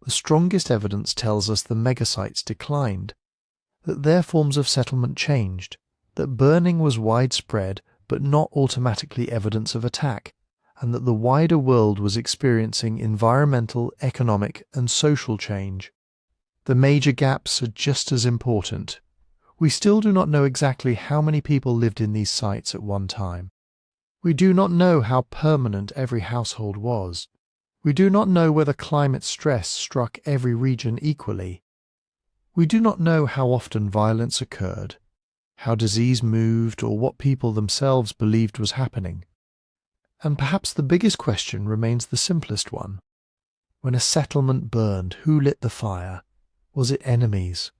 The strongest evidence tells us the megasites declined, that their forms of settlement changed, that burning was widespread but not automatically evidence of attack, and that the wider world was experiencing environmental, economic, and social change. The major gaps are just as important. We still do not know exactly how many people lived in these sites at one time. We do not know how permanent every household was. We do not know whether climate stress struck every region equally. We do not know how often violence occurred, how disease moved, or what people themselves believed was happening. And perhaps the biggest question remains the simplest one. When a settlement burned, who lit the fire? Was it enemies?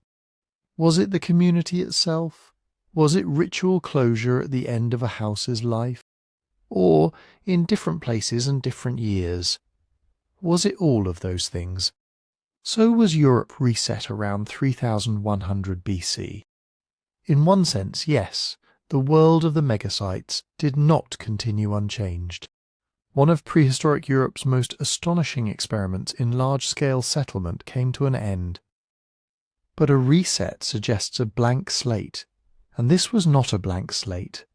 Was it the community itself? Was it ritual closure at the end of a house's life? Or, in different places and different years, was it all of those things? So was Europe reset around 3100 BC. In one sense, yes, the world of the megasites did not continue unchanged. One of prehistoric Europe's most astonishing experiments in large-scale settlement came to an end. But a reset suggests a blank slate, and this was not a blank slate.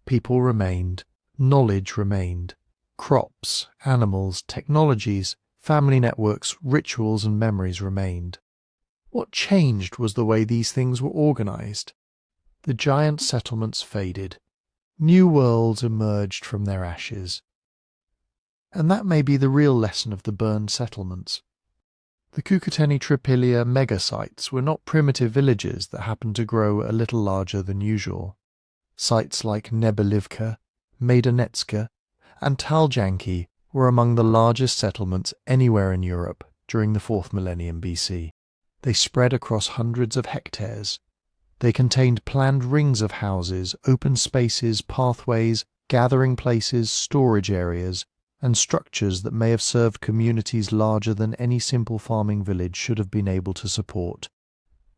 People remained, Knowledge remained. Crops, animals, technologies, family networks, rituals and memories remained. What changed was the way these things were organized. The giant settlements faded. New worlds emerged from their ashes. And that may be the real lesson of the burned settlements. The Cucuteni-Trypillia megasites were not primitive villages that happened to grow a little larger than usual. Sites like Nebelivka, Maidanetske, and Taljanky were among the largest settlements anywhere in Europe during the 4th millennium BC. They spread across hundreds of hectares. They contained planned rings of houses, open spaces, pathways, gathering places, storage areas, and structures that may have served communities larger than any simple farming village should have been able to support.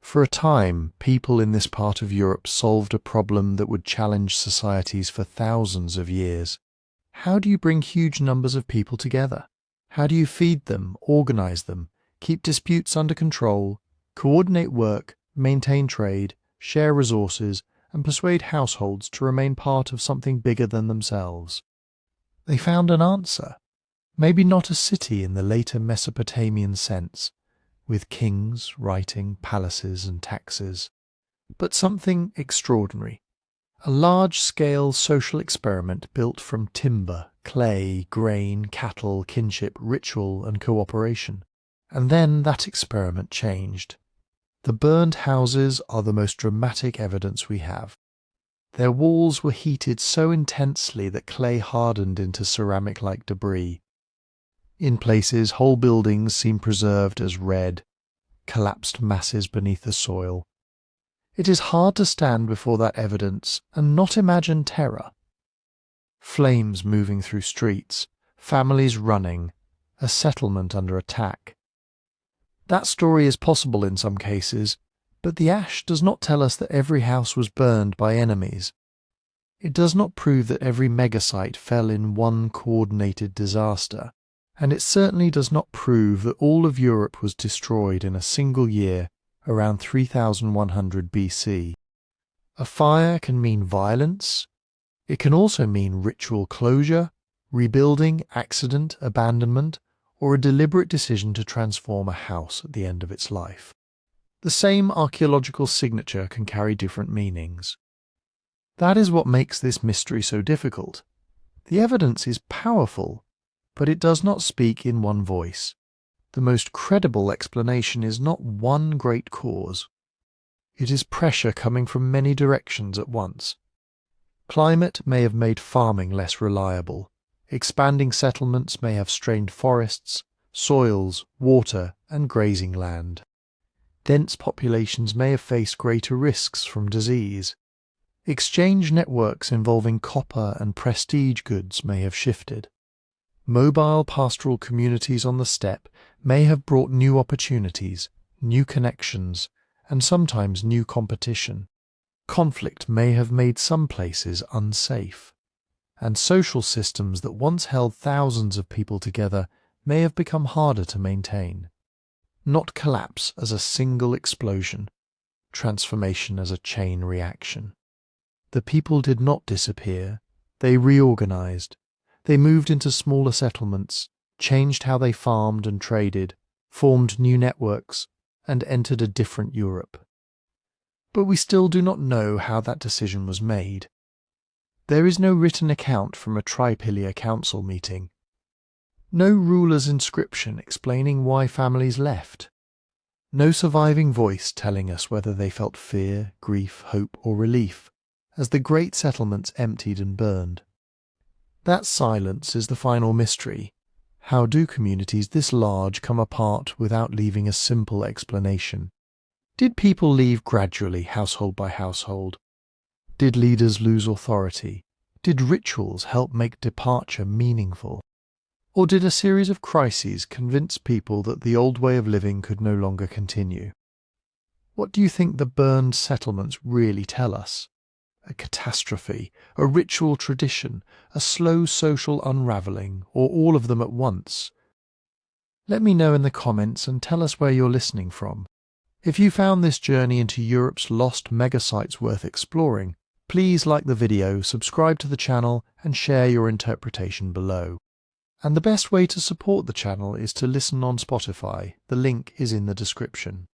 For a time, people in this part of Europe solved a problem that would challenge societies for thousands of years. How do you bring huge numbers of people together? How do you feed them, organize them, keep disputes under control, coordinate work, maintain trade, share resources, and persuade households to remain part of something bigger than themselves? They found an answer. Maybe not a city in the later Mesopotamian sense, with kings, writing, palaces and taxes, but something extraordinary. A large-scale social experiment built from timber, clay, grain, cattle, kinship, ritual and cooperation. And then that experiment changed. The burned houses are the most dramatic evidence we have. Their walls were heated so intensely that clay hardened into ceramic-like debris. In places, whole buildings seem preserved as red, collapsed masses beneath the soil. It is hard to stand before that evidence and not imagine terror. Flames moving through streets, families running, a settlement under attack. That story is possible in some cases, but the ash does not tell us that every house was burned by enemies. It does not prove that every megasite fell in one coordinated disaster, and it certainly does not prove that all of Europe was destroyed in a single year around 3100 BC. A fire can mean violence. It can also mean ritual closure, rebuilding, accident, abandonment, or a deliberate decision to transform a house at the end of its life. The same archaeological signature can carry different meanings. That is what makes this mystery so difficult. The evidence is powerful, but it does not speak in one voice. The most credible explanation is not one great cause. It is pressure coming from many directions at once. Climate may have made farming less reliable. Expanding settlements may have strained forests, soils, water, and grazing land. Dense populations may have faced greater risks from disease. Exchange networks involving copper and prestige goods may have shifted. Mobile pastoral communities on the steppe may have brought new opportunities, new connections, and sometimes new competition. Conflict may have made some places unsafe, and social systems that once held thousands of people together may have become harder to maintain. Not collapse as a single explosion, transformation as a chain reaction. The people did not disappear, they reorganized. They moved into smaller settlements, changed how they farmed and traded, formed new networks, and entered a different Europe. But we still do not know how that decision was made. There is no written account from a Trypillia council meeting. No ruler's inscription explaining why families left. No surviving voice telling us whether they felt fear, grief, hope, or relief, as the great settlements emptied and burned. That silence is the final mystery. How do communities this large come apart without leaving a simple explanation? Did people leave gradually, household by household? Did leaders lose authority? Did rituals help make departure meaningful? Or did a series of crises convince people that the old way of living could no longer continue? What do you think the burned settlements really tell us? A catastrophe, a ritual tradition, a slow social unravelling, or all of them at once? Let me know in the comments and tell us where you're listening from. If you found this journey into Europe's lost megasites worth exploring, Please like the video, subscribe to the channel and share your interpretation below. And the best way to support the channel is to listen on Spotify. The link is in the description.